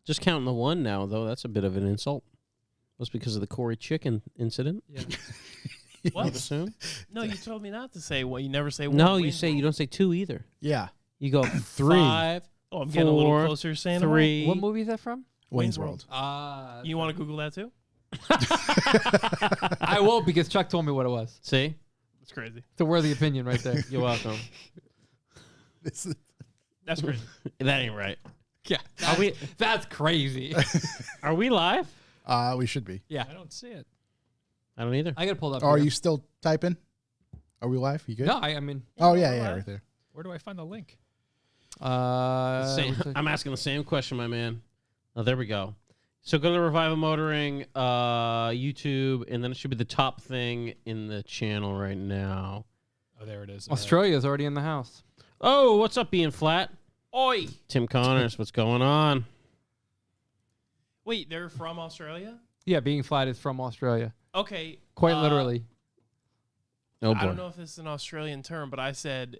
Just counting the one now, though, that's a bit of an insult. That's because of the Corey Chicken incident. Yeah. What? Assume? No, you told me not to say one. You never say one. No, you don't say two either. Yeah. You go 3. 5. Oh, I'm getting a little closer saying 3. What movie is that from? Wayne's World. You want to Google that too? I won't because Chuck told me what it was. See? That's crazy. It's a worthy opinion right there. You're welcome. That's crazy. That ain't right. Yeah. That's crazy. Are we live? We should be. Yeah. I don't see it. I don't either. I got to pull it up. Are here. you still typing? Are we live? You good? No, I mean. Oh, yeah, right there. Where do I find the link? I'm asking the same question, my man. Oh, there we go. So go to Revival Motoring, YouTube, and then it should be the top thing in the channel right now. Oh, there it is. Australia's already in the house. Oh, what's up, being flat? Oi! Tim Connors, what's going on? Wait, they're from Australia? Yeah, being flat is from Australia. Okay. Quite literally. Oh, boy. I don't know if this is an Australian term, but I said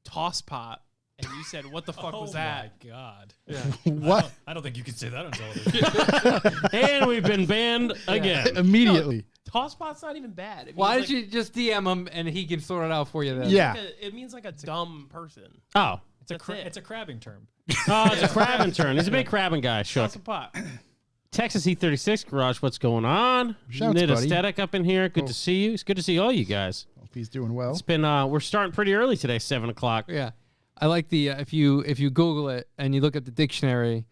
toss pot, and you said, what the fuck was that? Oh, my God. Yeah. What? I don't think you can say that on television. And we've been banned again. Immediately. Toss pot's not even bad. It Why means did you just DM him and he can sort it out for you then? Yeah. it means like a dumb person. Oh. It's a crabbing term. Oh, it's a crabbing turn. He's a big crabbing guy, Shook. Toss a pot. Texas E36 Garage, what's going on? Shouts, Nid buddy. Aesthetic up in here. Good to see you. It's good to see all you guys. Hope he's doing well. It's been, we're starting pretty early today, 7 o'clock. Yeah. I like the, if you Google it and you look at the dictionary,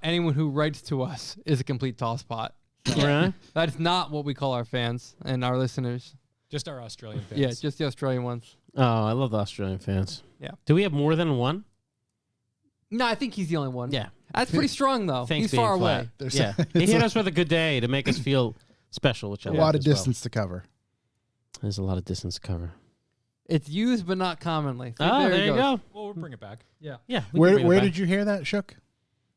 anyone who writes to us is a complete tosspot. Really? That's not what we call our fans and our listeners. Just our Australian fans. Yeah, just the Australian ones. Oh, I love the Australian fans. Yeah. Do we have more than one? No, I think he's the only one. Yeah. That's pretty strong, though. Thanks, He's far being flat. away. Yeah. He hit us with a good day to make us feel special, which I a love lot of as well. distance to cover. There's a lot of distance to cover. It's used, but not commonly. See, Oh, there it you goes. go. Well, we'll bring it back. Yeah. Yeah. we can bring it Where back. did you hear that, Shook?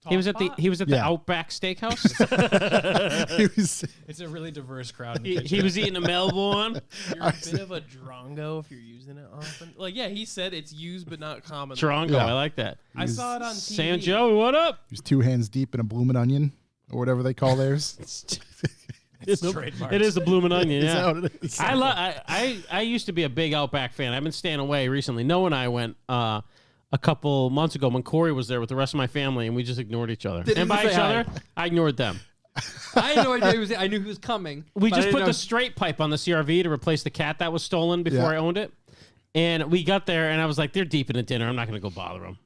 He was at the Yeah. Outback Steakhouse. He was- It's a really diverse crowd. In the he was eating a Melbourne. You're a bit of a drongo if you're using it often. Like, yeah, he said it's used but not common. Trongo, Yeah. I like that. I saw it on TV. Sam Joe, what up? he was 2 hands deep in a bloomin' onion or whatever they call theirs. It's trademarked. It is the bloomin' onion, Is that yeah. what it is? I used to be a big Outback fan. I've been staying away recently. Noah and I went a couple months ago when Corey was there with the rest of my family, and we just ignored each other. Didn't And by say each hi. other, I ignored them. I had no idea I knew he was coming. We but I just didn't put know- the straight pipe on the CRV to replace the cat that was stolen before Yeah. I owned it. And we got there, and I was like, they're deep into dinner. I'm not going to go bother them.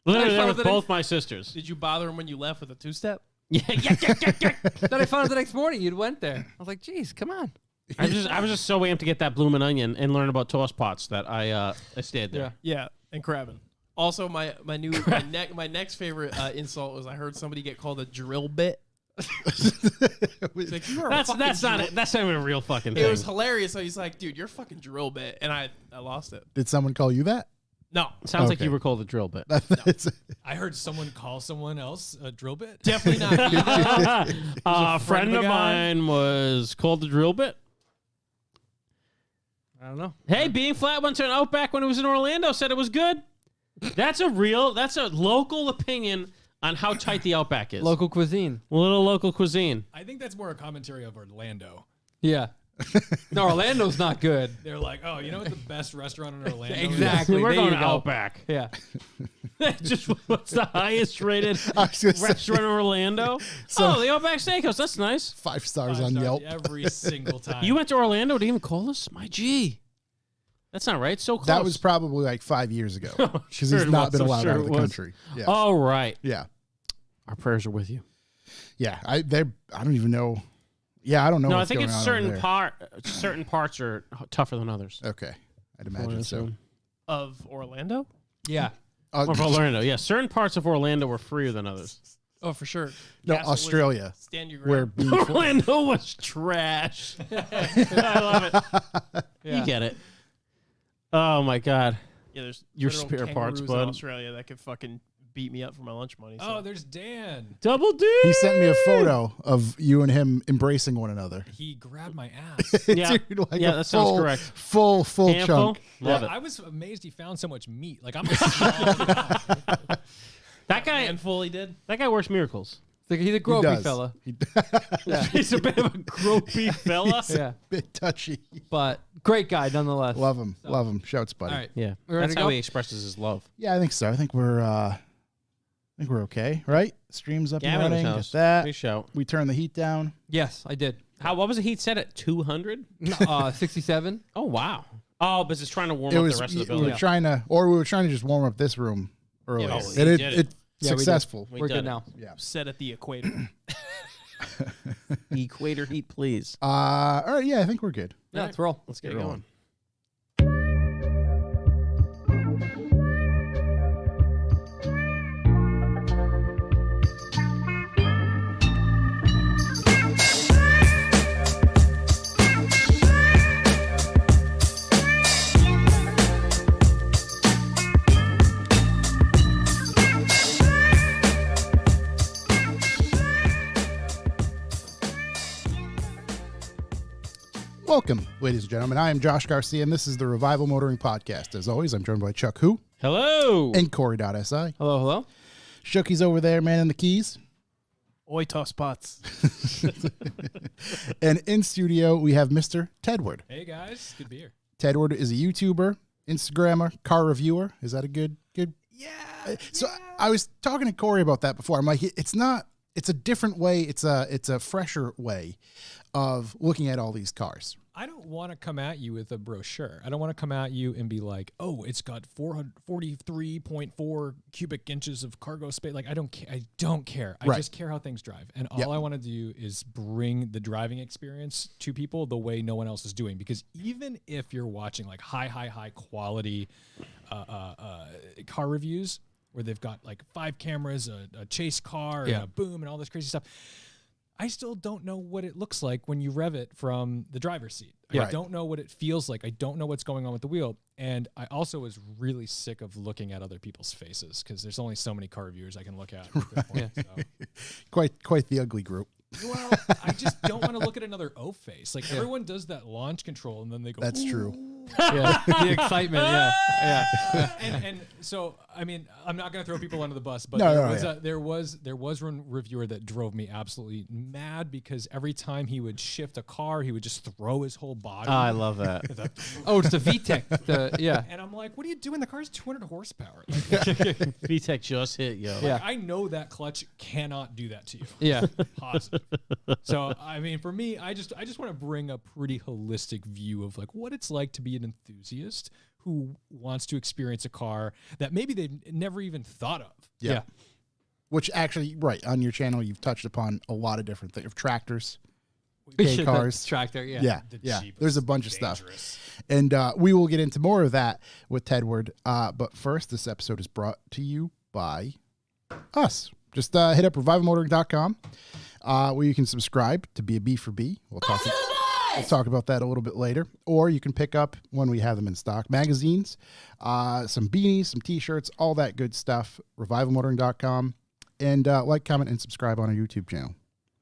Literally, there with both my sisters. Did you bother him when you left with a two-step? Yeah. Then I found out the next morning you'd went there. I was like, geez, come on. I was just so amped to get that bloomin' onion and learn about toss pots that I stayed there. Yeah, and crabbing. Also, my next favorite insult was I heard somebody get called a drill bit. It's like, you are a fucking That's not drill- it. That's not even a real fucking thing. It was hilarious. So he's like, dude, you're a fucking drill bit, and I lost it. Did someone call you that? No, Sounds like Okay. you were called a drill bit. That's- I heard someone call someone else a drill bit. definitely not me. though. A friend of guy. mine was called the drill bit. I don't know. Hey, being flat went to an Outback when it was in Orlando. Said it was good. That's a local opinion on how tight the Outback is. Local cuisine. A little local cuisine. I think that's more a commentary of Orlando. Yeah. No, Orlando's not good. They're like, oh, you know what the best restaurant in Orlando is? Exactly. We're there going you to go. Outback. Yeah. Just what's the highest rated I was gonna say, restaurant in Orlando? So- the Outback Steakhouse. That's nice. 5 stars 5 on stars Yelp. every single time. You went to Orlando to even call us? My G. That's not right. So close. That was probably like 5 years ago because Sure he's it not was. been I'm allowed sure out of it the was. country. Yeah, Oh, right. yeah, Our prayers are with you. yeah. I don't even know. Yeah, I don't know. No, I what's think going it's on over certain parts are tougher than others. there. Okay, I'd imagine so. Of Orlando? Yeah. Of Orlando, yeah. Certain parts of Orlando were freer than others. Oh, for sure. No, Gaslit was Australia, Stand your where ground. being Orlando was trash. I love it. Yeah. You get it. Oh my God. Yeah, there's Your literal spare parts, kangaroos in bud. Australia that could fucking beat me up for my lunch money. So. Oh, there's Dan. Double D. he sent me a photo of you and him embracing one another. He grabbed my ass. Yeah. Dude, like Yeah, a that sounds full- correct. Full Handful? chunk. Love Yeah, it. I was amazed he found so much meat. Like, I'm a small guy. That guy, handful he did. that guy works miracles. He's a He gropey does. fella. Yeah. He's a bit of a gropey fella. Yeah, Bit touchy. but great guy nonetheless. Love him. Love him. Shouts, buddy. All right. Yeah, We ready that's to how go? he expresses his love. Yeah, I think so. I think we're okay, right? Stream's up and Gavin running. house. Get that. Big shout. We turned the heat down. Yes, I did. What was the heat set at 200? 67. Oh wow. Oh, but it's trying to warm up the rest of the we building. were trying to just warm up this room earlier. Yeah, and he it, did it. it Yeah, we did. successful. We We're did good it. now. Yeah. Set at the equator. Equator heat, please. All right. Yeah, I think we're good. Yeah, let's roll. Let's get it rolling. going. Welcome, ladies and gentlemen. I am Josh Garcia, and this is the Revival Motoring Podcast. As always, I'm joined by Chuck Who Hello. and Corey.si. Hello, hello. Shucky's over there, man, in the keys. Oi, toss pots. And in studio, we have Mr. Tedward. Hey guys, good to be here. Tedward is a YouTuber, Instagrammer, car reviewer. Is that a good? Yeah. So I was talking to Corey about that before. I'm like, it's a different way. It's a fresher way of looking at all these cars. I don't want to come at you with a brochure. I don't want to come at you and be like, "Oh, it's got 443.4 cubic inches of cargo space." Like I don't care. I Right. just care how things drive. And all Yep. I want to do is bring the driving experience to people the way no one else is doing, because even if you're watching like high quality car reviews where they've got like 5 cameras, a chase car, Yeah. and a boom and all this crazy stuff, I still don't know what it looks like when you rev it from the driver's seat. I Right. don't know what it feels like. I don't know what's going on with the wheel. And I also was really sick of looking at other people's faces, because there's only so many car reviewers I can look at this point. So. Quite the ugly group. Well, I just don't want to look at another O face. Like everyone does that launch control and then they go, That's true. Yeah, the excitement. Yeah. and so I mean, I'm not going to throw people under the bus, but No, there was one reviewer that drove me absolutely mad, because every time he would shift a car, he would just throw his whole body. I love that. Oh, it's the VTEC. Yeah. And I'm like, what are you doing? The car's 200 horsepower. Like, VTEC just hit, yo. Yeah. I know that clutch cannot do that to you. Yeah. Positive. So I mean, for me, I just want to bring a pretty holistic view of like what it's like to be an enthusiast who wants to experience a car that maybe they've never even thought of. Yeah. Which actually, right, on your channel, you've touched upon a lot of different things. Tractors, We K should- cars. Tractor. Yeah. Yeah. The Yeah. Jeep There's is a bunch of dangerous. stuff. And we will get into more of that with Tedward. But first, this episode is brought to you by us. Just hit up revivalmotoring.com where you can subscribe to be a B for B. We'll talk about that a little bit later. Or you can pick up, when we have them in stock, magazines, some beanies, some T-shirts, all that good stuff. Revivalmotoring.com. And like, comment, and subscribe on our YouTube channel.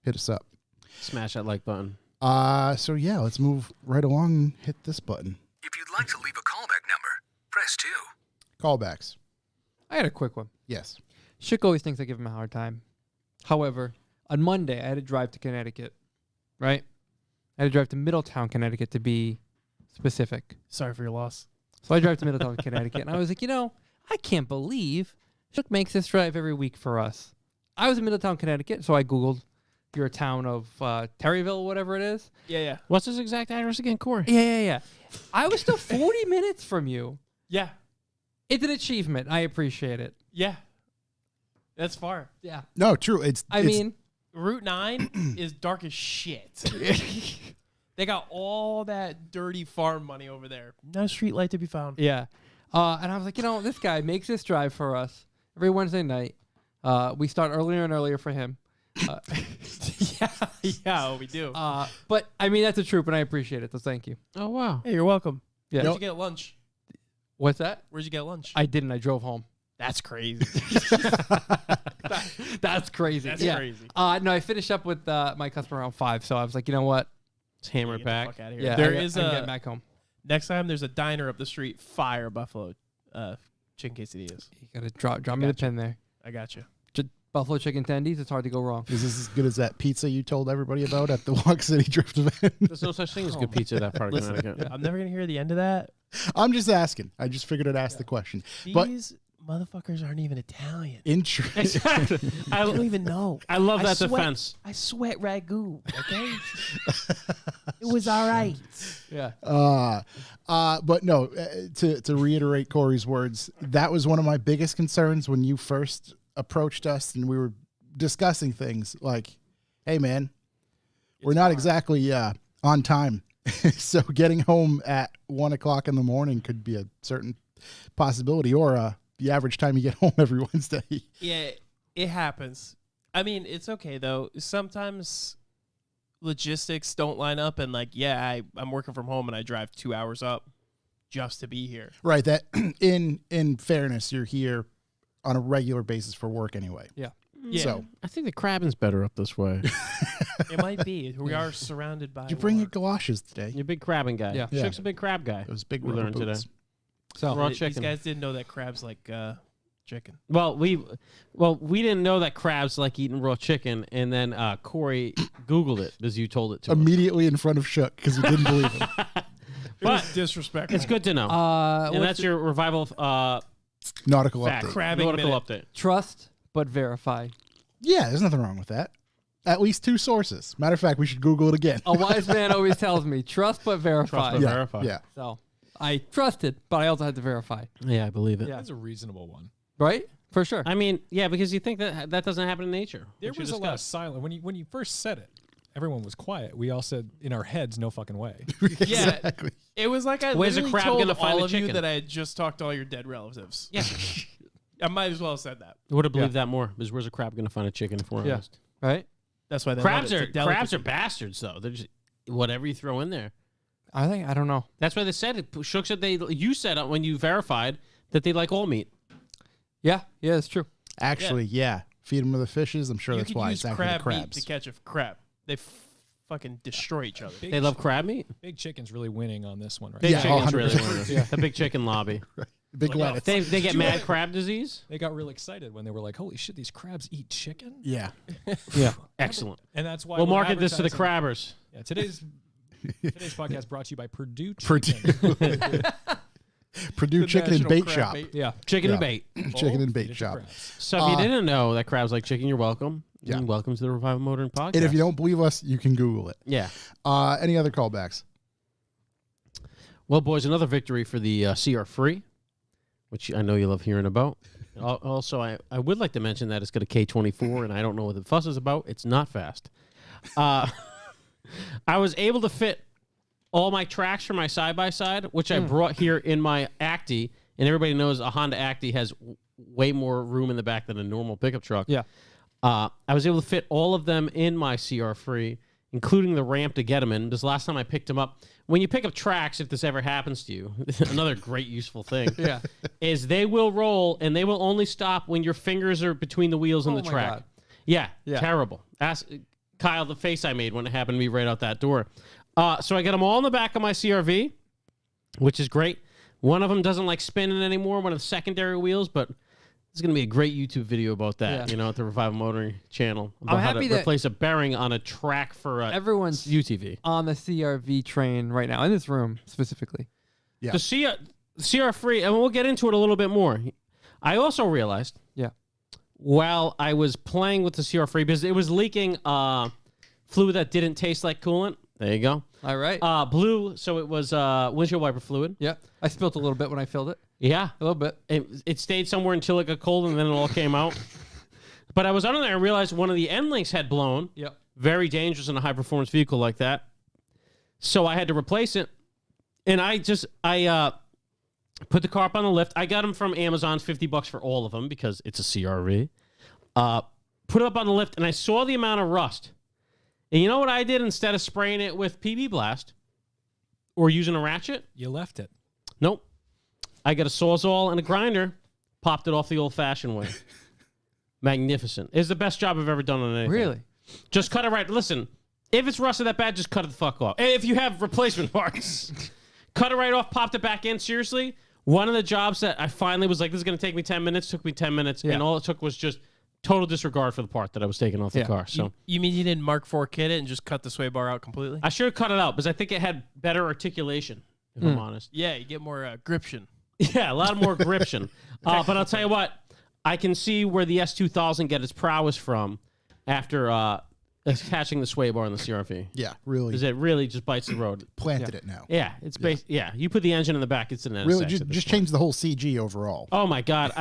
Hit us up. Smash that like button. So yeah, let's move right along and hit this button. If you'd like to leave a callback number, press 2. Callbacks. I had a quick one. Yes. Schick always thinks I give him a hard time. However, on Monday, I had to drive to Connecticut, right? I had to drive to Middletown, Connecticut, to be specific. Sorry for your loss. So I drive to Middletown, Connecticut, and I was like, I can't believe Schick makes this drive every week for us. I was in Middletown, Connecticut, so I Googled your town of Terryville, whatever it is. Yeah. What's his exact address again, Corey? Yeah. I was still 40 minutes from you. Yeah. It's an achievement. I appreciate it. Yeah. That's far. Yeah. No, true. I mean, Route 9 is dark as shit. They got all that dirty farm money over there. No street light to be found. yeah. And I was like, this guy makes this drive for us every Wednesday night. We start earlier and earlier for him. Yeah, we do. But I mean, that's a troop, and I appreciate it. So thank you. Oh, wow. Hey, you're welcome. Yeah. Where'd you get lunch? What's that? Where'd you get lunch? I didn't. I drove home. That's crazy. That's crazy. That's yeah. crazy. No, I finished up with my customer around 5, so I was like, you know what? It's hammer Get the pack. fuck outta here. Yeah, There I is I'm a getting back home. next time. There's a diner up the street. Fire Buffalo chicken quesadillas. You gotta drop me the pin there. I got you. Buffalo chicken tendies. It's hard to go wrong. Is this as good as that pizza you told everybody about at the Walk City Drift event? There's no such thing as good pizza at that part of Connecticut. I'm never gonna hear the end of that. I'm just asking. I just figured I'd ask the question. But These motherfuckers aren't even Italian. Exactly. I don't even know. I love that sweat- defense. I sweat ragu. Okay, it was all right. Yeah. But no, to reiterate Corey's words, that was one of my biggest concerns when you first approached us and we were discussing things like, hey man, we're not exactly on time. So getting home at 1 o'clock in the morning could be a certain possibility, or the average time you get home every Wednesday. Yeah, it happens. I mean, it's okay though. Sometimes logistics don't line up, and like, yeah, I'm working from home and I drive 2 hours up just to be here. Right. That in fairness, you're here on a regular basis for work anyway. Yeah. Yeah, So I think the crabbing's better up this way. it might be. We are surrounded by. you bring your work. galoshes today. You're a big crabbing guy. Yeah. Shook's a big crab guy. Those big We rubber learned today. boots. So Raw These chicken. guys didn't know that crabs like chicken. Well, we didn't know that crabs like eating raw chicken, and then Corey Googled it because you told it to us. Immediately in front of Shook because he didn't believe him. But Disrespectful. it's good to know. And that's your revival Nautical fact. update. Crabbing Nautical minute. update. trust but verify. Yeah, there's nothing wrong with that. At least 2 sources. Matter of fact, we should Google it again. A wise man always tells me, trust but verify. Trust but yeah, verify. yeah. So I trusted, but I also had to verify. Yeah, I believe it. Yeah. That's a reasonable one. Right? For sure. I mean, yeah, because you think that doesn't happen in nature. There which you was a lot of discussed. silence when you first said it. Everyone was quiet. We all said in our heads, "No fucking way." Yeah, Exactly. it was like I Where's a literally crab told gonna find all a of you chicken? that I had just talked to all your dead relatives. Yeah, I might as well have said that. I would have believed that more. Because where's a crab going to find a chicken if we're Yeah. honest? Right? That's why they Crabs love are it. It's a crabs are delicacy. bastards though. They're just whatever you throw in there. I don't know. That's why they said it. Shook said you said when you verified that they like all meat. Yeah, it's true. Actually, yeah. Feed them to the fishes. I'm sure You that's could why use it's after the crab meat crabs. to catch a crab. They fucking destroy each other. They love crab meat. Big Chicken's really winning on this one, right? Big Yeah, chicken's 100%. really winning. The big chicken lobby. Big lettuce. They get mad crab disease. They got real excited when they were like, "Holy shit, these crabs eat chicken!" Yeah. Yeah, excellent. And that's why We'll we're market this to the advertising- crabbers. Yeah, today's podcast brought to you by Purdue Purdue. Chicken. Purdue The Chicken and national Bait crab Shop. bait. Yeah. Chicken and Yeah. bait. Chicken and Feed Bait it to Shop. crabs. So if you didn't know that crabs like chicken, you're welcome. Yeah. And welcome to the Revival Motoring Podcast. And if you don't believe us, you can Google it. yeah. Any other callbacks? Well, boys, another victory for the CR Free, which I know you love hearing about. Also, I would like to mention that it's got a K24, and I don't know what the fuss is about. It's not fast. I was able to fit all my tracks for my side-by-side, which I brought here in my Acti, and everybody knows a Honda Acti has way more room in the back than a normal pickup truck. Yeah. I was able to fit all of them in my CR Free, including the ramp to get them in. Because last time I picked them up, when you pick up tracks, if this ever happens to you, another great useful thing, Yeah. is they will roll and they will only stop when your fingers are between the wheels and Oh the my track. God. Yeah, Yeah. terrible. Ask Kyle the face I made when it happened to me right out that door. So I got them all in the back of my CRV, which is great. One of them doesn't like spinning anymore, one of the secondary wheels, but there's going to be a great YouTube video about that, Yeah. at the Revival Motoring channel. About how happy to that replace a bearing on a track for a Everyone's UTV. on the CRV train right now, in this room specifically. Yeah. The CR Free, and we'll get into it a little bit more. I also realized Yeah. while I was playing with the CR Free, because it was leaking fluid that didn't taste like coolant. There you go. All right. Blue, so it was windshield wiper fluid. Yeah. I spilled a little bit when I filled it. Yeah. A little bit. It stayed somewhere until it got cold, and then it all came out. But I was under there and realized one of the end links had blown. Yep. Very dangerous in a high-performance vehicle like that. So I had to replace it. And I put the car up on the lift. I got them from Amazon, $50 for all of them because it's a CRV. Put it up on the lift, and I saw the amount of rust. And you know what I did instead of spraying it with PB Blast or using a ratchet? You left it. Nope. I got a Sawzall and a grinder, popped it off the old-fashioned way. Magnificent. It's the best job I've ever done on anything. Really? Just cut it right. Listen, if it's rusted that bad, just cut it the fuck off. If you have replacement parts, cut it right off, popped it back in. Seriously, One of the jobs that I finally was like, this is going to take me 10 minutes, took me 10 minutes, Yeah. and all it took was just total disregard for the part that I was taking off the Yeah. car. So You mean you didn't Mark IV kit it and just cut the sway bar out completely? I should have cut it out because I think it had better articulation, if I'm honest. Yeah, you get more gription. Yeah, a lot more gription. But I'll tell you what, I can see where the S2000 get its prowess from after attaching the sway bar on the CRV. Yeah, really Because it really just bites the road. planted it now. Yeah, it's based. Yeah, you put the engine in the back, it's an NSX. Really, at this just point. change the whole CG overall. Oh my God,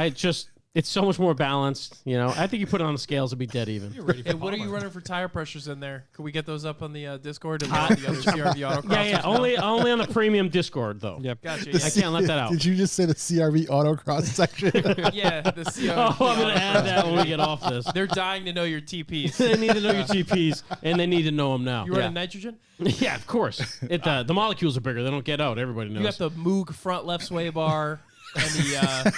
it's so much more balanced. You know, I think you put it on the scales, it'd be dead even. You're ready for Hey, what are you Palmer. running for tire pressures in there? Can we get those up on the Discord and the other CRV autocrossers? Yeah, know? only on the premium Discord though. Yep. Gotcha. I can't let that out. Did you just say the CRV autocross section? Yeah, the CRV. Oh, I'm gonna add that when we get off this. They're dying to know your TPs. They need to know your TPs, and they need to know them now. You running nitrogen? Yeah, of course. The molecules are bigger. They don't get out. Everybody knows. You got the Moog front left sway bar and the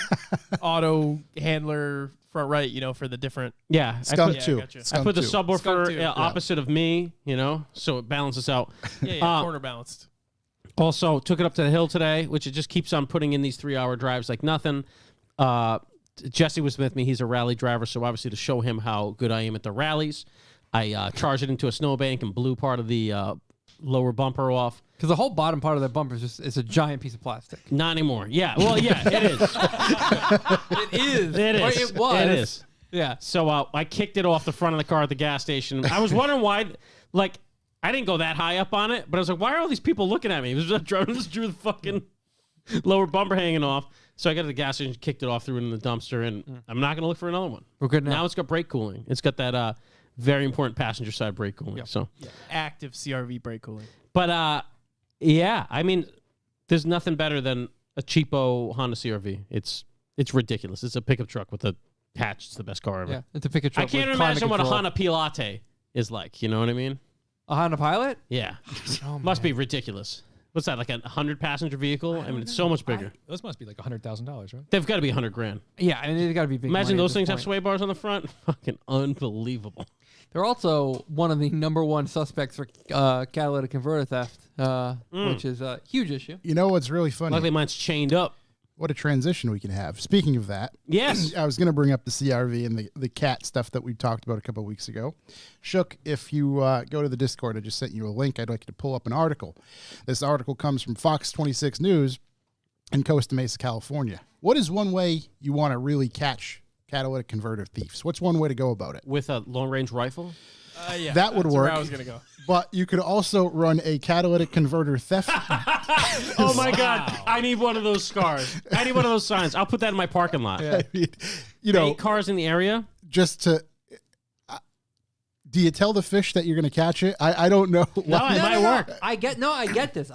auto handler front right, for the different. yeah. Skunk Yeah, too. gotcha. I Skunk put the too. Skunk subwoofer too. opposite of me, so it balances out. Yeah, corner balanced. Also, took it up to the hill today, which it just keeps on putting in these 3-hour drives like nothing. Jesse was with me. He's a rally driver, so obviously to show him how good I am at the rallies, I charged it into a snowbank and blew part of the lower bumper off. Because the whole bottom part of that bumper is just it's a giant piece of plastic. Not anymore. Yeah. Well, yeah, it is. It is. It Or is. it was. It is. Yeah. So I kicked it off the front of the car at the gas station. I was wondering why, I didn't go that high up on it, but I was like, why are all these people looking at me? It was just drew the fucking lower bumper hanging off. So I got to the gas station, kicked it off, threw it in the dumpster, and I'm not going to look for another one. We're good now. Now it's got brake cooling. It's got that very important passenger side brake cooling. Yep. So, Active CRV brake cooling. but yeah, I mean, there's nothing better than a cheapo Honda CRV. It's ridiculous. It's a pickup truck with a hatch. It's the best car ever. Yeah. It's a pickup truck. I can't with climate imagine what a control. Honda Pilate is like. You know what I mean? A Honda Pilot? Yeah. Oh, Must man. be ridiculous. What's that, like a 100-passenger vehicle? I mean, it's so much bigger. Those must be like $100,000, right? They've got to be $100,000. Yeah, and they've got to be big. Imagine money at those this things have point. sway bars on the front. Fucking unbelievable. They're also one of the number one suspects for catalytic converter theft, which is a huge issue. You know what's really funny? Luckily, mine's chained up. What a transition we can have. Speaking of that, Yes. I was going to bring up the CRV and the cat stuff that we talked about a couple of weeks ago. Shook, if you go to the Discord, I just sent you a link. I'd like you to pull up an article. This article comes from Fox 26 News in Costa Mesa, California. What is one way you want to really catch catalytic converter thieves? What's one way to go about it? With a long-range rifle? Yeah, That would that's where work. I was gonna go. But you could also run a catalytic converter theft. Oh, my God. I need one of those scars. I need one of those signs. I'll put that in my parking lot. I mean, you know, 8 cars in the area? just to. Do you tell the fish that you're going to catch it? I don't know. No, it might work. I get this.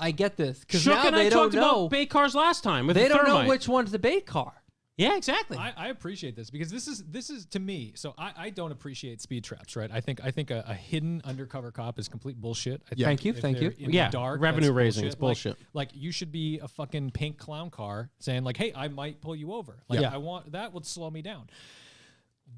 Because Shook now and I they don't talked know. about bait cars last time with They the don't know thermite. which one's the bait car. Yeah, exactly. I appreciate this because this is to me. So I don't appreciate speed traps, right? I think a hidden undercover cop is complete bullshit. I think Thank you, if thank they're you. in Yeah, the dark, revenue that's raising, it's bullshit. Like you should be a fucking pink clown car saying like, "Hey, I might pull you over." Like Yeah. I want that would slow me down.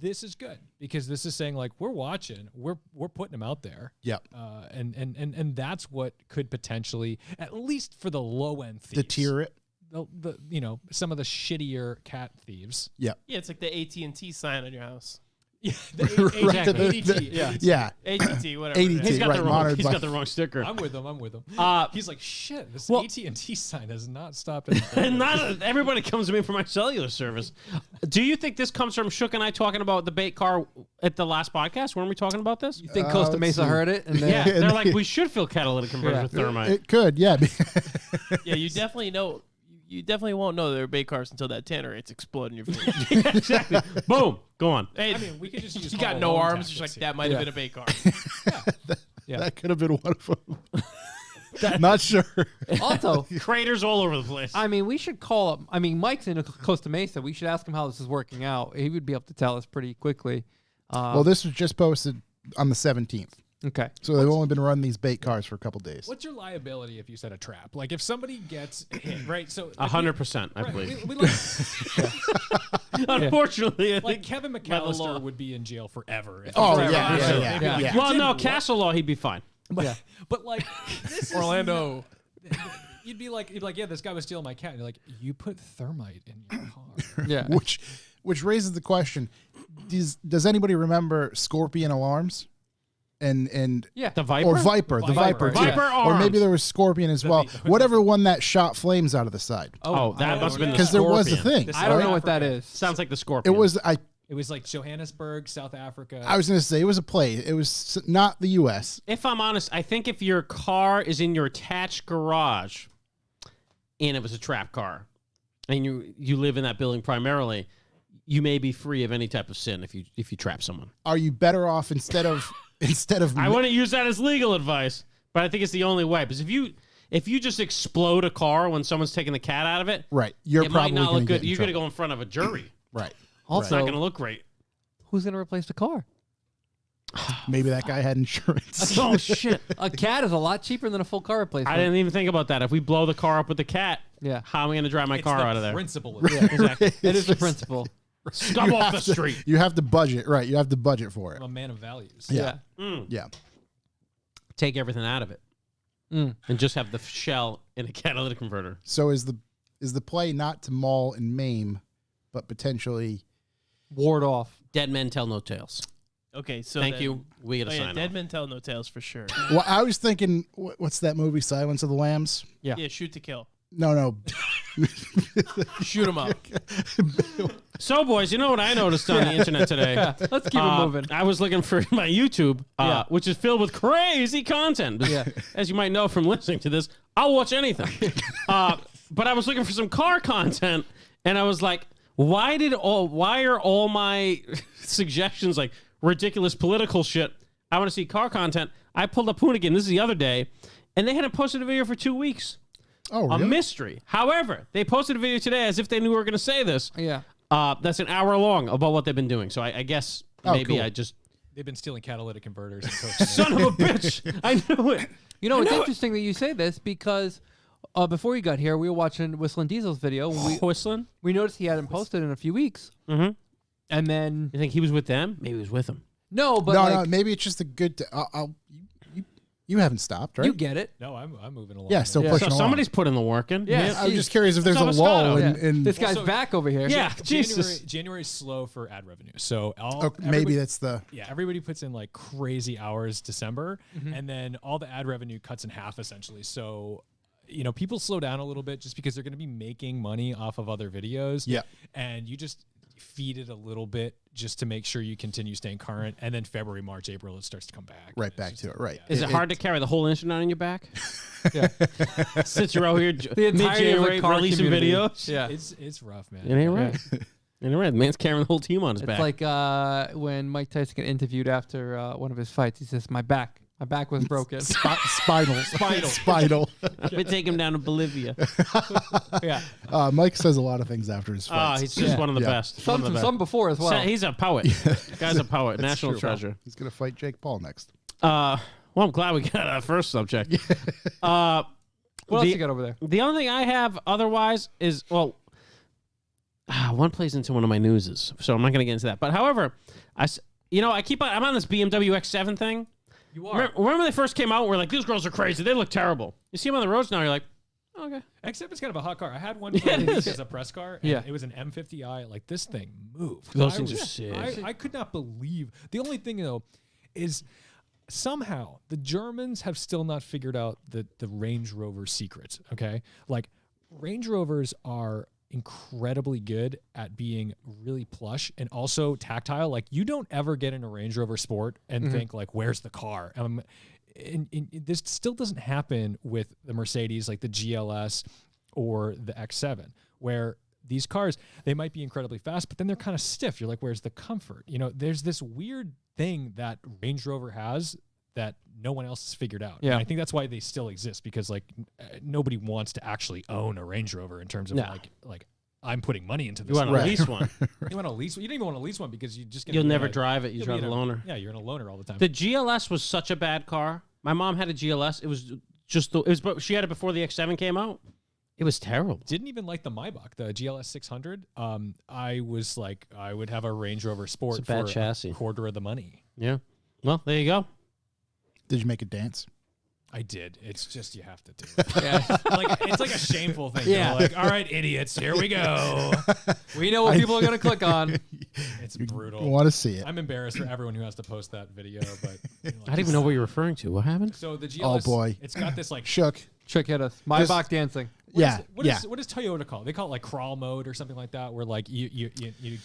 This is good because this is saying like we're watching, we're putting them out there. Yep. And that's what could potentially, at least for the low end thieves, Deter it. the some of the shittier cat thieves. Yep. Yeah, it's like the AT&T sign on your house. Yeah, Right. ADT. Yeah. Yeah. AT&T, whatever. ADT. it is. He's got, right, the wrong, monitored he's by- got the wrong sticker. I'm with him. He's like, shit, this well- AT&T sign has not stopped anything. And not everybody comes to me for my cellular service. Do you think this comes from Shook and I talking about the bait car at the last podcast? Weren't we talking about this? You think Costa let's Mesa see. heard it? And then, Yeah, they're like, we should fill catalytic converters Yeah. with thermite. It could, yeah. Yeah, you definitely know. You definitely won't know they're bait cars until that tanner rate's exploding your face. Yeah, exactly. Boom. Go on. Hey, I mean, we could just use you got Home no Alone arms. Just tactics like here. that might have been a bait car. Yeah. That could have been one of them. Not sure. Also, Craters all over the place. I mean, we should call up. I mean, Mike's in Costa Mesa. We should ask him how this is working out. He would be able to tell us pretty quickly. Well, this was just posted on the 17th. Okay. So they've only been running these bait cars for a couple days. What's your liability if you set a trap? Like if somebody gets hit, right? So 100%, I right, believe. we like, Unfortunately, I like think. Kevin law. McAllister would be in jail forever. if Oh, he was yeah, ever- yeah, so yeah, they'd be yeah. like, Well, "You no, did castle law, he'd be fine. But, Yeah. but like this is Orlando. you'd be like, yeah, this guy was stealing my cat. And you're like, you put thermite in your car. Yeah. Which raises the question: does anybody remember scorpion alarms? And Yeah. The Viper? or Viper, the Viper, too. Viper or maybe arms. there was scorpion as well. Whatever one that shot flames out of the side, Oh, that must have been the because there was a Scorpion. thing. I don't right? know what that Africa. is. Sounds like the It Scorpion. was It was like Johannesburg, South Africa. I was going to say it was a play. It was not the U.S. If I'm honest, I think if your car is in your attached garage and it was a trap car and you live in that building primarily, you may be free of any type of sin if you trap someone. Are you better off instead of I wouldn't use that as legal advice, but I think it's the only way. Because if you just explode a car when someone's taking the cat out of it, right? You're it probably might not gonna look get good. in You're going to trouble. go in front of a jury. Right. It's not Also, going to look great. who's going to replace the car? Maybe that guy had insurance. Oh, shit. A cat is a lot cheaper than a full car replacement. I didn't even think about that. If we blow the car up with the cat, Yeah. how am I going to drive my It's car the out of there? Principle of it. Exactly. It is the principle. Scum You off have the to- street. You have to budget, right? You have to budget for it. I'm a man of values. Yeah. Mm. Yeah. Take everything out of it Mm. and just have the shell in a catalytic converter. So is the play not to maul and maim, but potentially Ward off. Dead men tell no tales. Okay, so Thank then- you. We got to Oh, yeah, sign Dead off. Men Tell No Tales for sure. Well, I was thinking, what's that movie, Silence of the Lambs? Yeah. Yeah, Shoot to Kill. No. Shoot 'em up. So, boys, you know what I noticed on the internet today? Let's keep it moving. I was looking for my YouTube, Yeah. which is filled with crazy content. Yeah. As you might know from listening to this, I'll watch anything. But I was looking for some car content, and I was like, why are all my suggestions like ridiculous political shit? I want to see car content. I pulled up Hoonigan. This is the other day, and they hadn't posted a video for 2 weeks. Oh, A really? mystery. However, they posted a video today as if they knew we were going to say this. Yeah. That's an hour long about what they've been doing. So I guess Oh, maybe cool. I just They've been stealing catalytic converters and posting it. son of a bitch. I knew it. You know, it's interesting that you say this because before you got here, we were watching Whistling Diesel's video. Whistling. We noticed he hadn't posted in a few weeks. Mm-hmm. And then, You think he was with them? Maybe he was with them. no, but no, like, maybe it's just a good. You haven't stopped, right? you get it. No, I'm moving along. Yeah, still Yeah. pushing So along. somebody's putting the work in. Yeah. I'm just curious if there's a It's lull Moscato. Yeah. in This guy's Also- back over here. Yeah. Jesus. January's slow for ad revenue. So maybe that's the. yeah, everybody puts in like crazy hours December, and then all the ad revenue cuts in half essentially. So, people slow down a little bit just because they're going to be making money off of other videos. Yeah. And you just feed it a little bit just to make sure you continue staying current. And then February, March, April, it starts to come back. Right And back it's to just- it, right. yeah. Is it hard to carry the whole internet on your back? Yeah. Since you're out here The entirety of the mid-January car releasing community. videos. Yeah. It's rough, man. It ain't right. It ain't right. The man's carrying the whole team on his It's back. like when Mike Tyson got interviewed after one of his fights. He says, My back was broken. Spinal. Spinal. We take him down to Bolivia. Yeah. Mike says a lot of things after his Oh, fights. he's just Yeah. one of the Yeah. best. One of the best. Some before as well. He's a poet. Guy's a poet. National true. treasure. He's gonna fight Jake Paul next. Well, I'm glad we got our first subject. What else the- you got over there? The only thing I have otherwise is, one plays into one of my newses, so I'm not going to get into that. But however, I'm on this BMW X7 thing. You Remember when they first came out, we're like, these girls are crazy. They look terrible. You see them on the roads now, you're like, okay. X7 is kind of a hot car. I had one Yeah, it is. as a press car. And Yeah. It was an M50i. Like, this thing moved. Those I things are was- sick. I could not believe. The only thing, though, is somehow the Germans have still not figured out the Range Rover secret, okay? Like, Range Rovers are incredibly good at being really plush and also tactile. Like, you don't ever get in a Range Rover Sport and think, like, where's the car? And this still doesn't happen with the Mercedes, like the GLS or the X7, where these cars, they might be incredibly fast, but then they're kind of stiff. You're like, where's the comfort? There's this weird thing that Range Rover has that no one else has figured out. Yeah. And I think that's why they still exist, because like nobody wants to actually own a Range Rover in terms of No. like I'm putting money into You this. want to Right. lease one. You want to lease? You don't even want to lease one because you just You'll never drive it. You you'll drive be a in loaner. Yeah, you're in a loaner all the time. The GLS was such a bad car. My mom had a GLS. It was just but she had it before the X7 came out. It was terrible. Didn't even like the Maybach, the GLS 600. I was like, I would have a Range Rover Sport It's a bad for chassis. a quarter of the money. Yeah. Well, there you go. Did you make it dance? I did. It's just you have to do it. Yeah. Like it's like a shameful thing. Yeah. You're like, all right, idiots, here we go. We know what people are going to click on. It's I brutal. want to see it. I'm embarrassed for everyone who has to post that video, but I didn't even know what you're referring to. What happened? So the GLS, Oh, boy. it's got this like Shook. Trick hit us. My Just- Bach dancing. what does Toyota call it? They call it like crawl mode or something like that, where like you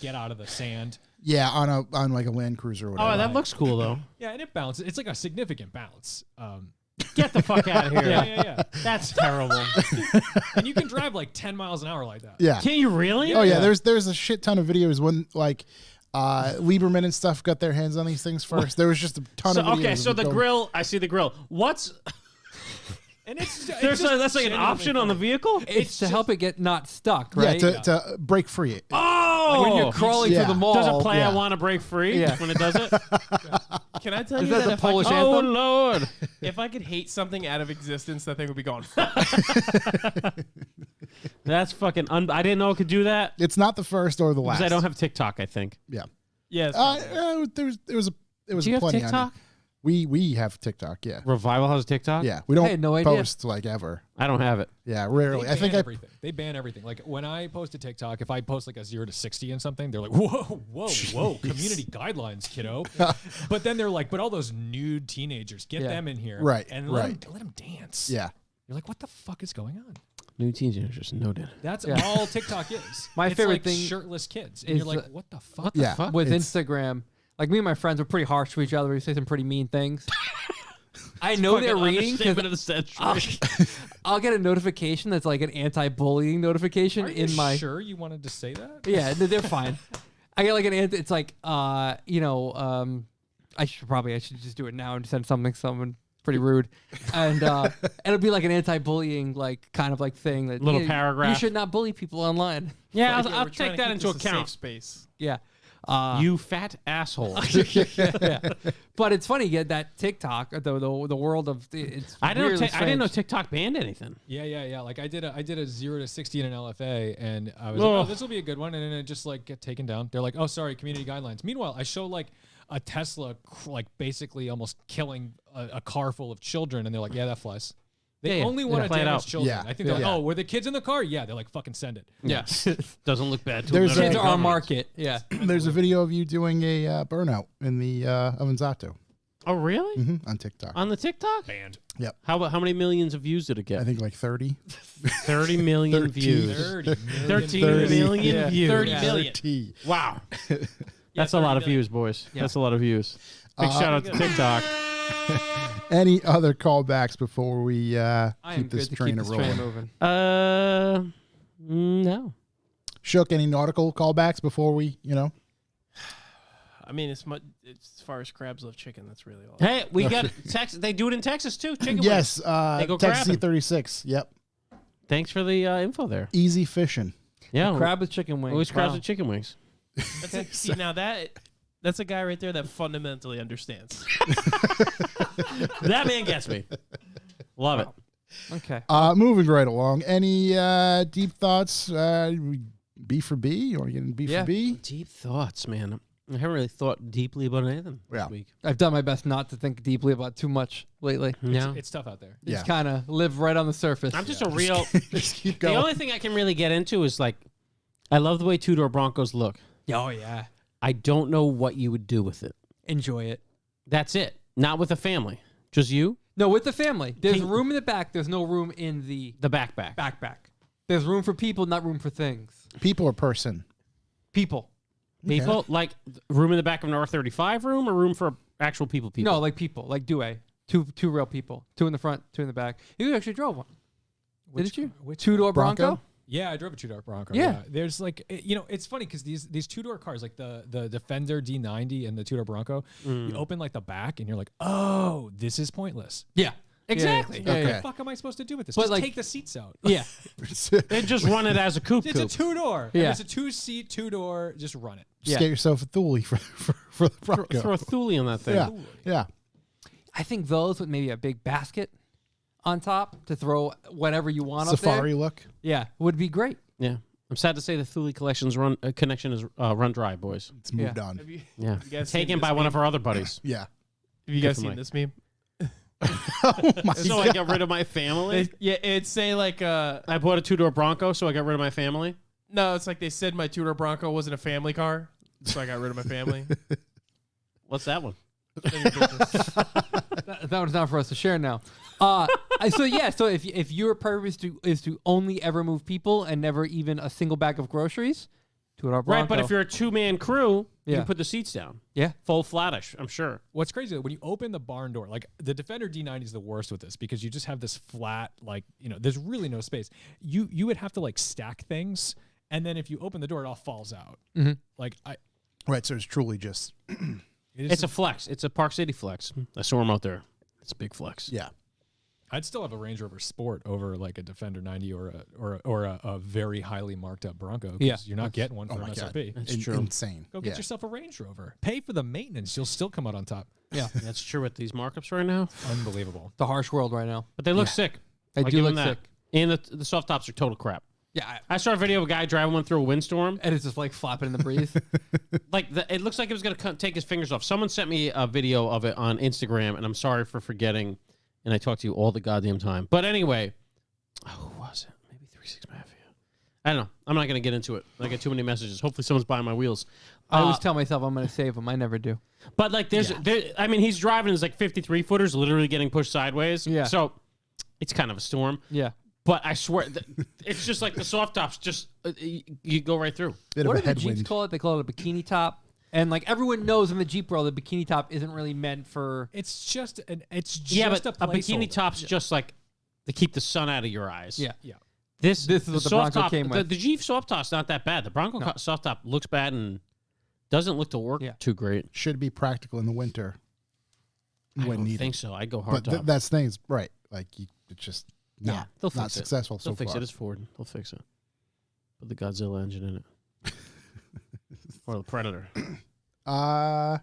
get out of the sand. Yeah, on like a Land Cruiser or whatever. Oh, that looks cool though. Yeah, and it bounces. It's like a significant bounce. Get the fuck out of here. Yeah. That's terrible. And you can drive like 10 miles an hour like that. Yeah. Can you really? Oh yeah, there's a shit ton of videos when like Lieberman and stuff got their hands on these things first. There was just a ton of videos. Okay, so of the them grill. I see the grill. What's And it's that's like an genuinely option on the funny. vehicle? It's to help it get not stuck, Yeah, right? to break free. Oh, When you're crawling Yeah. through the mall. does it play Yeah. I Want to Break Free Yeah. when it does it? Can I tell Is you that that the if I, Polish could, Oh, anthem? Lord. if I could hate something out of existence, that thing would be gone. That's fucking I didn't know it could do that It's not the first or the last. because I don't have TikTok, I think. Yeah. Yes. There was Do you have plenty on TikTok? it. We have TikTok. Yeah. Revival has a TikTok? Yeah. We don't I had no idea. post like ever. I don't have it. Yeah, rarely. They I think ban I everything. They ban everything. Like when I post a TikTok, if I post like a 0 to 60 and something, they're like, whoa, community guidelines, kiddo. But then they're like, but all those nude teenagers, get Yeah. them in here, Right, And right. let them dance. yeah. You're like, what the fuck is going on? New teenagers noted. That's Yeah. all TikTok is. My It's favorite like thing shirtless kids, and is you're like, the- what the fuck? Yeah. fuck? with It's- Instagram. Like me and my friends are pretty harsh to each other. We say some pretty mean things. I know they're reading because of the century. I'll get a notification that's like an anti-bullying notification Are you in my. sure you wanted to say that? Yeah, they're fine. I get like an it's like I should just do it now and send someone pretty rude, and it'll be like an anti-bullying like kind of like thing that Little you paragraph. should not bully people online. Yeah, Yeah, I'll we're trying take to that keep into this a safe account. space. Yeah. You fat asshole. Yeah. But it's funny, yeah, that TikTok, the world of it's. I weird and didn't know strange. TikTok banned anything. Yeah. Like I did a 0 to 60 in an LFA, and I was Ugh. like, oh, this will be a good one, and then it just like get taken down. They're like, oh, sorry, community guidelines. Meanwhile, I show like a Tesla, like basically almost killing a car full of children, and they're like, yeah, that flies. They Yeah, only yeah. want to Play it damage out. children. Yeah. I think they're like, Yeah. oh, were the kids in the car? Yeah, they're like, fucking send it. Yeah. Doesn't look bad. To There's another Kids are our government. market. Yeah. There's a video of you doing a burnout in the Avanzato Oh, really? on TikTok. On the TikTok? Banned. How many millions of views did it get? I think like 30. 30 million 13. views. 30 million 13 views. million Yeah. views. 30 million. 30. Wow. That's a lot of views, boys. Yeah. That's a lot of views. Big shout out to TikTok. Any other callbacks before we I am keep this good to train keep this rolling? train moving. No. Shook, any nautical callbacks before we, I mean, it's as far as crabs love chicken. That's really all. Hey, we got Texas. They do it in Texas too. Chicken Yes, wings. They go Texas crabbing. C36. Yep. Thanks for the info there. Easy fishing. Yeah. Crab with chicken wings. Always crabs Wow. with chicken wings. See, now that's a guy right there that fundamentally understands. That man gets me. Love it. Okay. Moving right along. Any deep thoughts? B for B? You want to get in B Yeah. for B? Deep thoughts, man. I haven't really thought deeply about anything Yeah. this week. I've done my best not to think deeply about too much lately. No. It's tough out there. Yeah. Just kind of live right on the surface. I'm just a real. Just keep The going. only thing I can really get into is like, I love the way two-door Broncos look. Oh yeah. I don't know what you would do with it. Enjoy it. That's it. Not with a family. Just you, No, with the family. There's Can- room in the back. There's no room in the the backpack. backpack. There's room for people, not room for things. People or person? People. People like room in the back of an R35 room or room for actual people. No, like people. Like Due. Two real people. Two in the front, two in the back. You actually drove one. Didn't you? Which Two-door Bronco? Bronco? Yeah, I drove a two-door Bronco. Yeah. There's like, it's funny because these two-door cars, like the Defender D90 and the two-door Bronco, you open like the back and you're like, oh, this is pointless. Yeah. Exactly. Yeah, Okay. What the fuck am I supposed to do with this? But, Just like- take the seats out. Yeah. They just run it as a coupe. It's a two-door. Yeah. It's a two-seat, two-door. Just run it. Just Yeah. get yourself a Thule for the Bronco. Throw a Thule on that thing. Yeah. Yeah. I think those with maybe a big basket on top to throw whatever you want Safari up look. there. Yeah, would be great. Yeah. I'm sad to say the Thule collection's connection is run dry, boys. It's moved Yeah. on. Have you Yeah. guys seen Taken this by one meme? of our other buddies. Yeah. Have you guys Good for seen Mike. this meme? Oh my So I got rid of my family. It'd say like I bought a 2-door Bronco, so I got rid of my family. no, it's like they said my two-door Bronco wasn't a family car, so I got rid of my family. What's that one? That one's not for us to share now. So if your purpose is to only ever move people and never even a single bag of groceries, 2-door Bronco. Right, but if you're a 2-man crew, you Yeah. can put the seats down. yeah, Full flattish, I'm sure. What's crazy when you open the barn door, like the Defender D90 is the worst with this because you just have this flat, like there's really no space. You would have to like stack things, and then if you open the door, it all falls out. Mm-hmm. Like Right, so it's truly just It's a flex. It's a Park City flex. I saw him out there. It's a big flex. yeah. I'd still have a Range Rover Sport over like a Defender 90 or a very highly marked up Bronco. 'Cause Yeah. you're not getting one Oh for my God. MSRP. That's true. Insane. Go get Yeah. yourself a Range Rover. Pay for the maintenance. You'll still come out on top. yeah. That's true with these markups right now. Unbelievable. The harsh world right now. But they look sick. They I'll do give look them that. sick. And the soft tops are total crap. Yeah, I saw a video of a guy driving one through a windstorm. and it's just like flapping in the breeze. Like it looks like it was going to take his fingers off. Someone sent me a video of it on Instagram, and I'm sorry for forgetting. And I talk to you all the goddamn time. But anyway, who was it? Maybe 36 Mafia. I don't know. I'm not going to get into it. I get too many messages. Hopefully someone's buying my wheels. I always tell myself I'm going to save them. I never do. But like I mean, he's driving his like 53 footers literally getting pushed sideways. Yeah. So it's kind of a storm. Yeah. But I swear, it's just like the soft tops. Just you go right through. Bit What of do a the Jeeps headwind. call it? They call it a bikini top. And like everyone knows in the Jeep world, the bikini top isn't really meant for. It's just a Yeah, but a bikini placeholder. top's just like to keep the sun out of your eyes. Yeah. Yeah. This is what the soft Bronco top, came with. The Jeep soft top's not that bad. The Bronco soft top looks bad and doesn't look to work too great. Should be practical in the winter I when don't needed. think so. I go hard But top. that's things right. Like it's just Yeah, they'll not fix it. successful They'll so fix far. it. It's Ford. They'll fix it. Put the Godzilla engine in it. Or the Predator. I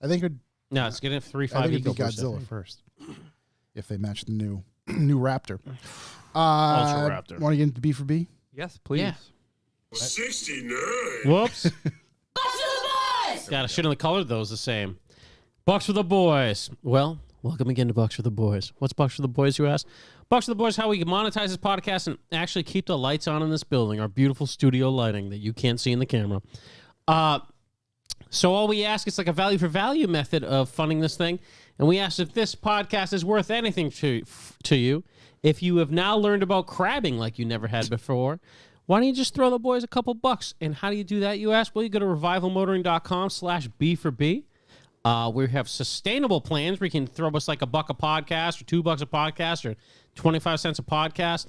think it'd, No, it's getting a 3.5 I think it'd be Eco Boost, I Godzilla think. first. If they match the new Raptor. Ultra Raptor. Want to get into B for B? Yes, please. Yeah. 69. Whoops. God, I shouldn't have colored those the same. Bucks for the boys. Well, welcome again to Bucks for the Boys. What's Bucks for the Boys, you ask? Bucks for the Boys, how we can monetize this podcast and actually keep the lights on in this building, our beautiful studio lighting that you can't see in the camera. So all we ask is like a value for value method of funding this thing. And we ask if this podcast is worth anything to you. If you have now learned about crabbing like you never had before, why don't you just throw the boys a couple bucks? And how do you do that, you ask? Well, you go to revivalmotoring.com/B for B. We have sustainable plans where you can throw us like $1 a podcast or $2 a podcast or 25 cents a podcast,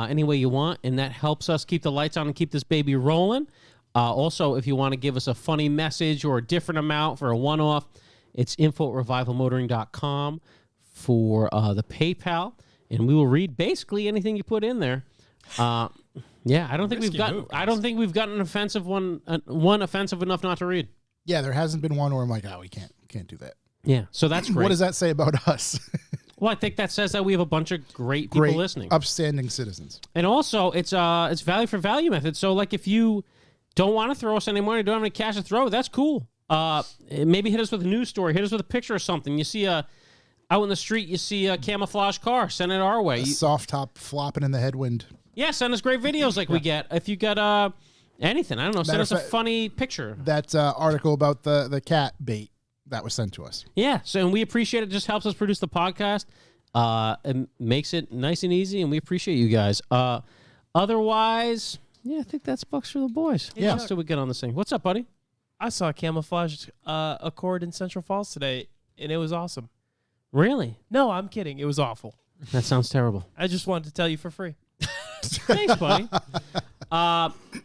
any way you want. And that helps us keep the lights on and keep this baby rolling. Also, if you want to give us a funny message or a different amount for a one-off, it's info@revivalmotoring.com for the PayPal. And we will read basically anything you put in there. Yeah, I don't think we've Risky gotten. move, I don't think we've gotten an offensive one offensive enough not to read. Yeah, there hasn't been one where I'm like, oh, we can't do that. Yeah, so that's great. What does that say about us? Well, I think that says that we have a bunch of great people Great, listening, upstanding citizens. and also it's value for value method. So like if you don't want to throw us any money, don't have any cash to throw, that's cool. Maybe hit us with a news story, hit us with a picture or something. You see out in the street, you see a camouflage car, send it our way. Soft top flopping in the headwind. Yeah, send us great videos like we get. If you got anything, I don't know, send Matter us of a fact- funny picture. That article about the cat bait that was sent to us. Yeah, so and we appreciate it. It just helps us produce the podcast. It makes it nice and easy, and we appreciate you guys. Otherwise, yeah, I think that's Bucks for the Boys. Yeah. What else did we get on this thing? What's up, buddy? I saw a camouflaged Accord in Central Falls today, and it was awesome. Really? No, I'm kidding. It was awful. That sounds terrible. I just wanted to tell you for free. Thanks, buddy.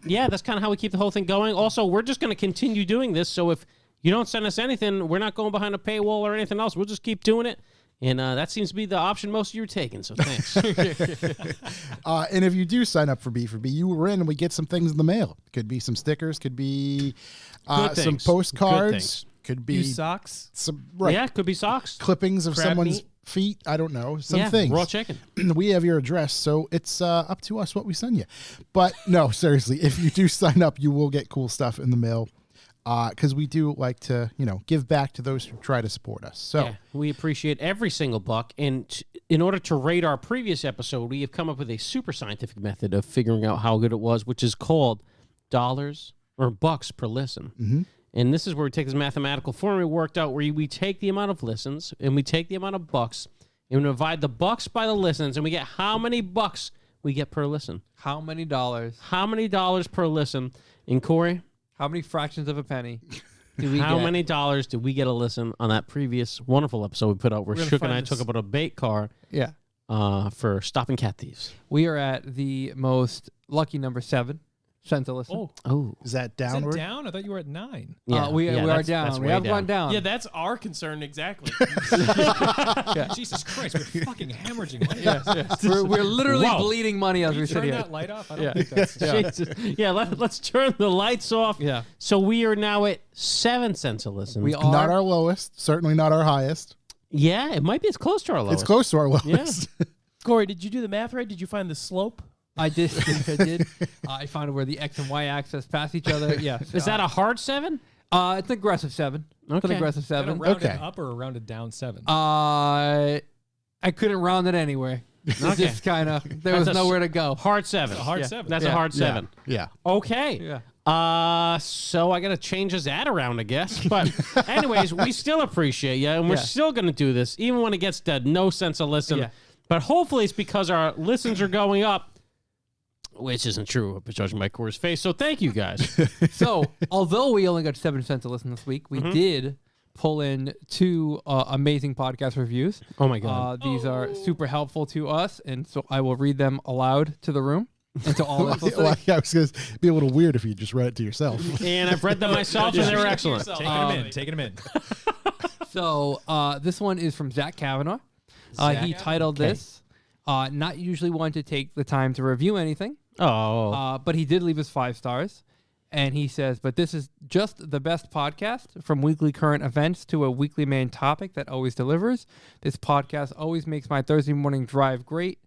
Yeah, that's kind of how we keep the whole thing going. Also, we're just going to continue doing this. So if you don't send us anything, we're not going behind a paywall or anything else. We'll just keep doing it. And that seems to be the option most of you are taking. So thanks. And if you do sign up for B, you were in and we get some things in the mail. Could be some stickers, could be Good some things. Good postcards, things. could be You socks? some Yeah, could be socks. clippings of Crab someone's meat? feet. I don't know. Some Yeah, things. raw chicken. We have your address, so it's up to us what we send you. But no, seriously, if you do sign up, you will get cool stuff in the mail. because we do like to, give back to those who try to support us. So Yeah, we appreciate every single buck. And in order to rate our previous episode, we have come up with a super scientific method of figuring out how good it was, which is called dollars or bucks per listen. Mm-hmm. And this is where we take this mathematical formula worked out where we take the amount of listens and we take the amount of bucks and we divide the bucks by the listens and we get how many bucks we get per listen. How many dollars? How many dollars per listen? And Corey, How many fractions of a penny do we how get? many dollars did we get a listen on that previous wonderful episode we put out where We're gonna Shook and find I this- took about a bait car Yeah. for stopping cat thieves? We are at the most lucky number 7 cents a listen. Oh, Oh, is that Is it downward? down? I thought you were at 9. yeah, we are that's down. We way have gone down. yeah, that's our concern exactly. Jesus Christ, we're fucking hemorrhaging money. Yes. We're literally Wow. bleeding money as Can we you sit turn here. that light off? I don't Yeah. think that's... Jesus. Yeah, let's turn the lights off. Yeah. So we are now at 7 cents a listen. We are. Not our lowest, certainly not our highest. Yeah, it might be as close to our lowest. It's close to our lowest. Corey, did you do the math right? Did you find the slope? I did. I did. I found where the X and Y axis pass each other. Yeah. Is that a hard 7? It's an aggressive 7. It's an Okay. aggressive Is that a 7. rounded Okay. up or a rounded down 7? I couldn't round it anywhere. Okay. Just kind of. There was That's a nowhere to go. Hard 7. a hard Yeah. 7. That's Yeah. a hard 7. Yeah. Okay. Yeah. So I got to change his ad around, I guess. But anyways, we still appreciate you, and we're Yeah. still going to do this, even when it gets to no sense of listen. Yeah. But hopefully it's because our listens are going up, which isn't true, but judging by Corey's face. So thank you guys. So, although we only got 7 cents to listen this week, we did pull in 2 amazing podcast reviews. Oh my God. These are super helpful to us, and so I will read them aloud to the room and to all that's listening. Well, I was going to be a little weird if you just read it to yourself. And I've read them myself, and they were excellent. Taking them in. Taking them in. So this one is from Zach Kavanaugh. He titled this, not usually one to take the time to review anything, but he did leave us 5 stars. And he says, but this is just the best podcast, from weekly current events to a weekly main topic that always delivers. This podcast always makes my Thursday morning drive great.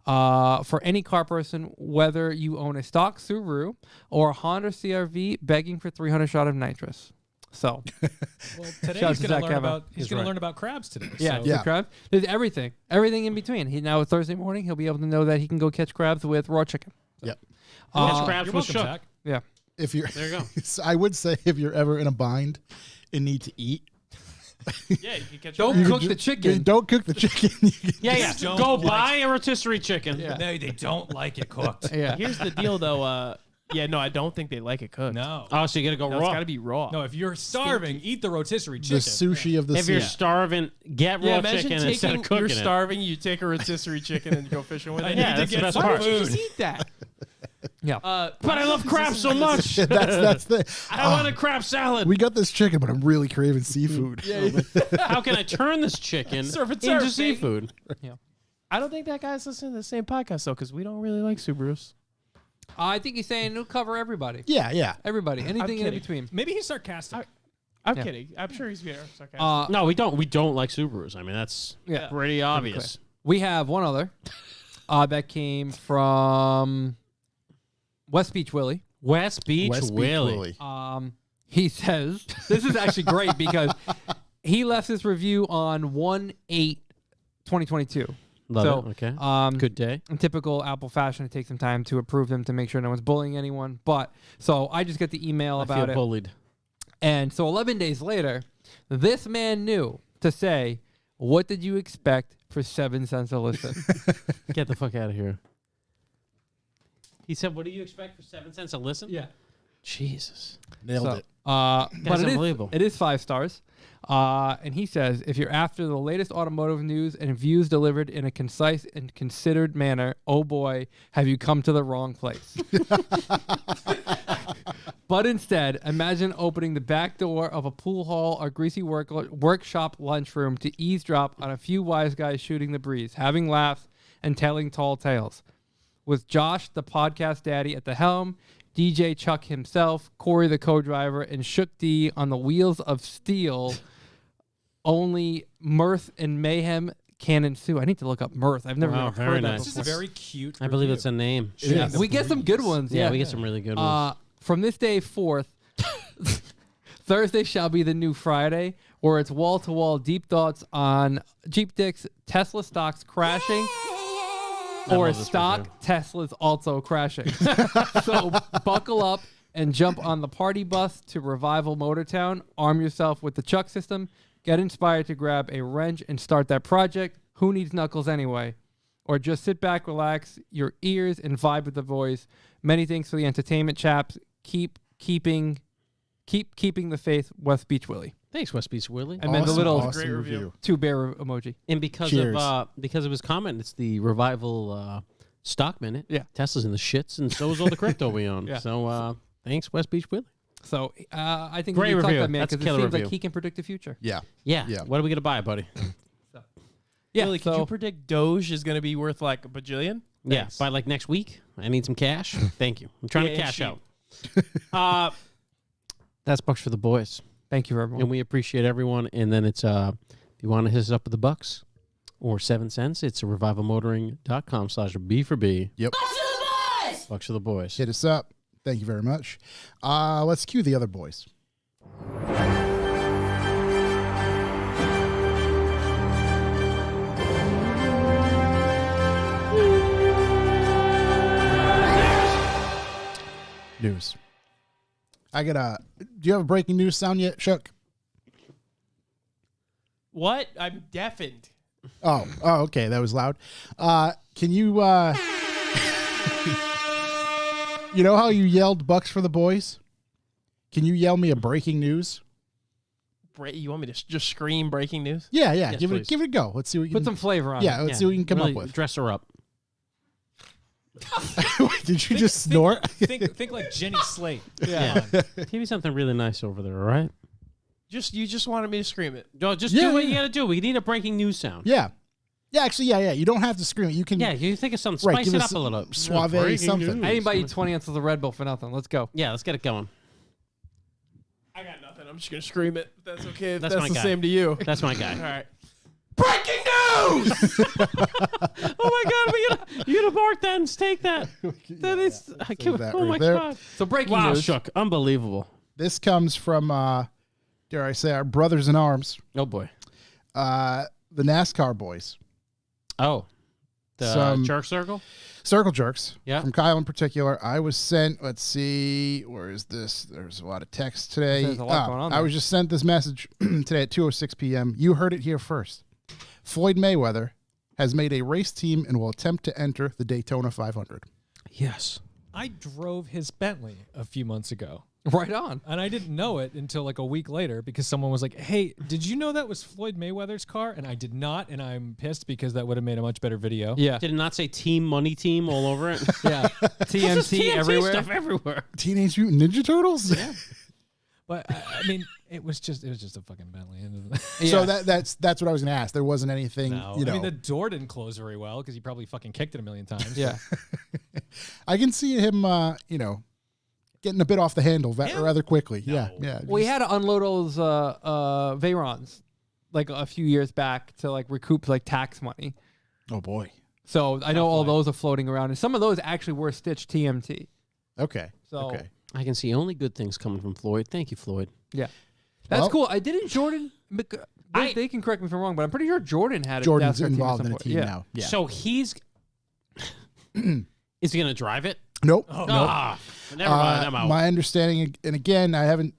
For any car person, whether you own a stock Subaru or a Honda CRV, begging for 300 shot of nitrous. So, Well, today Shout out he's to going Zach to learn Kavanaugh. about He's going to right. learn about crabs today. yeah, So, the crabs. There's everything in between. He now Thursday morning he'll be able to know that he can go catch crabs with raw chicken. Yep. Catch crabs You're with welcome, Shook. Zach. Yeah. If you're, There you go. I would say if you're ever in a bind and need to eat, Yeah, you can catch Don't a cook the chicken. Don't cook the chicken. Yeah. Don't Go like- buy a rotisserie chicken. Yeah. No, they don't like it cooked. Yeah. Here's the deal, though. Yeah, no, I don't think they like it cooked. No. Oh, so you got to go No, it's raw. got to be raw. No, if you're starving, eat the rotisserie The chicken. sushi of the If sea. you're starving, get Yeah, raw imagine chicken instead taking, of cooking you're it. starving, you take a rotisserie chicken and go fishing with I it. need Yeah, to that's the get best some part. food. Just eat that. Yeah. But I love crab so much. that's the. I want a crab salad. We got this chicken, but I'm really craving seafood. How can I turn this chicken Surf and into surf, baby. seafood? I don't think that guy's listening to the same podcast, though, because we don't really like Subarus. I think he's saying it'll cover everybody. Yeah. Everybody. Anything in kidding. between. Maybe he's sarcastic. I'm Yeah. kidding. I'm sure he's here. Sarcastic. No, we don't. We don't like Subarus. I mean, that's Yeah. pretty obvious. We have one other that came from West Beach Willie. West Beach West Beach Willie. Willie. He says, this is actually great because he left this review on 1/8/2022. Love So, it. Okay. Good. Good day. In typical Apple fashion, it takes some time to approve them to make sure no one's bullying anyone. But so I just get the email I about feel it. bullied. And so 11 days later, this man knew to say, what did you expect for 7 cents a listen? Get the fuck out of here. He said, "What do you expect for 7 cents a listen?" Yeah. Jesus. Nailed So, it. But unbelievable. it is 5 stars. And he says, if you're after the latest automotive news and views delivered in a concise and considered manner, oh boy, have you come to the wrong place. But instead, imagine opening the back door of a pool hall or greasy workshop lunchroom to eavesdrop on a few wise guys shooting the breeze, having laughs and telling tall tales. With Josh, the podcast daddy, at the helm, DJ Chuck himself, Corey the co-driver, and Shook D on the wheels of steel, only mirth and mayhem can ensue. I need to look up mirth. I've never Wow, even very heard that nice. This is a before. very cute. I believe review. it's a name. Yeah, we get some good ones. Yeah, Yeah, we get some really good ones. From this day forth, Thursday shall be the new Friday, where it's wall-to-wall deep thoughts on Jeep Dicks, Tesla stocks crashing, or stock Teslas also crashing. So buckle up and jump on the party bus to Revival Motortown. Arm yourself with the Chuck system. Get inspired to grab a wrench and start that project. Who needs knuckles anyway? Or just sit back, relax your ears, and vibe with the voice. Many thanks for the entertainment, chaps. Keep keeping the faith, West Beach Willie. Thanks, West Beach Willie. And then the little Awesome review. 2-bear emoji. And because of his comment, it's the Revival stock minute. Yeah. Tesla's in the shits, and so is all the crypto we own. Yeah. So thanks, West Beach Willie. So I think Great we talk review. that man That's a because it killer seems review. like he can predict the future. Yeah. Yeah. Yeah. What are we gonna buy, buddy? Yeah. Really, could you predict Doge is going to be worth like a bajillion? Yeah, Thanks. by like next week. I need some cash. Thank you. I'm trying to Yeah, cash shoot. out. That's Bucks for the boys, Thank you, everyone. and we appreciate everyone. And then it's if you want to hit us up with the bucks or 7 cents, it's revivalmotoring.com/B for B. Yep. Bucks for the boys. Hit us up. Thank you very much. Let's cue the other boys. News. Do you have a breaking news sound yet, Chuck? What? I'm deafened. Oh, okay. That was loud. Can you, you know how you yelled Bucks for the boys? Can you yell me a breaking news? You want me to just scream breaking news? Yeah. Yes, give please. it a go. Let's see what you Put can. some flavor on Yeah, it. let's see what you can come really up with. Dress her up. Did you just snort? Think like Jenny Slate. Yeah. Give me something really nice over there, all right? You just wanted me to scream it. No, just Yeah, do what you yeah. got to do. We need a breaking news sound. Yeah. Yeah, actually, yeah. You don't have to scream it. You can. Yeah, you think of something. Right, Spice give it us up a little. suave Breaking something. news. I didn't buy you 20 ounces of Red Bull for nothing. Let's go. Yeah, let's get it going. I got nothing. I'm just going to scream it. If that's okay. If That's that's my the guy. same to you. That's my guy. All right. Breaking news! Oh my God, you gonna bark that and take that? That is, I can't, that oh right my there. God. So breaking Wow, news. Shook, unbelievable. This comes from, dare I say, our brothers in arms, Oh boy. the NASCAR boys, Oh, the Some- jerk circle. Circle Jerks. Yeah. From Kyle in particular. I was sent. Let's see. Where is this? There's a lot of text today. There's a lot going on I there. was just sent this message today at 2:06 p.m. You heard it here first. Floyd Mayweather has made a race team and will attempt to enter the Daytona 500. Yes. I drove his Bentley a few months ago. Right on. And I didn't know it until like a week later because someone was like, hey, did you know that was Floyd Mayweather's car? And I did not. And I'm pissed because that would have made a much better video. Yeah. Did it not say Team Money Team all over it? Yeah. TMT everywhere. Stuff everywhere. Teenage Mutant Ninja Turtles. Yeah. But I mean, it was just a fucking Bentley. So that's what I was going to ask. There wasn't anything. No. You know, I mean, the door didn't close very well because he probably fucking kicked it a million times. Yeah. I can see him. Getting a bit off the handle rather quickly. No. Yeah. We had to unload all those Veyrons like a few years back to like recoup like tax money. Oh boy. So I know all boy. those are floating around, and some of those actually were stitched TMT. Okay. So Okay. I can see only good things coming from Floyd. Thank you, Floyd. yeah, that's Well- cool. I didn't Jordan. They can correct me if I'm wrong, but I'm pretty sure Jordan had Jordan's a NASCAR team at involved some in a point. team Yeah. now. Yeah. So he's is he gonna drive it? Nope. Ah, never mind. I'm out. My understanding, and again, I haven't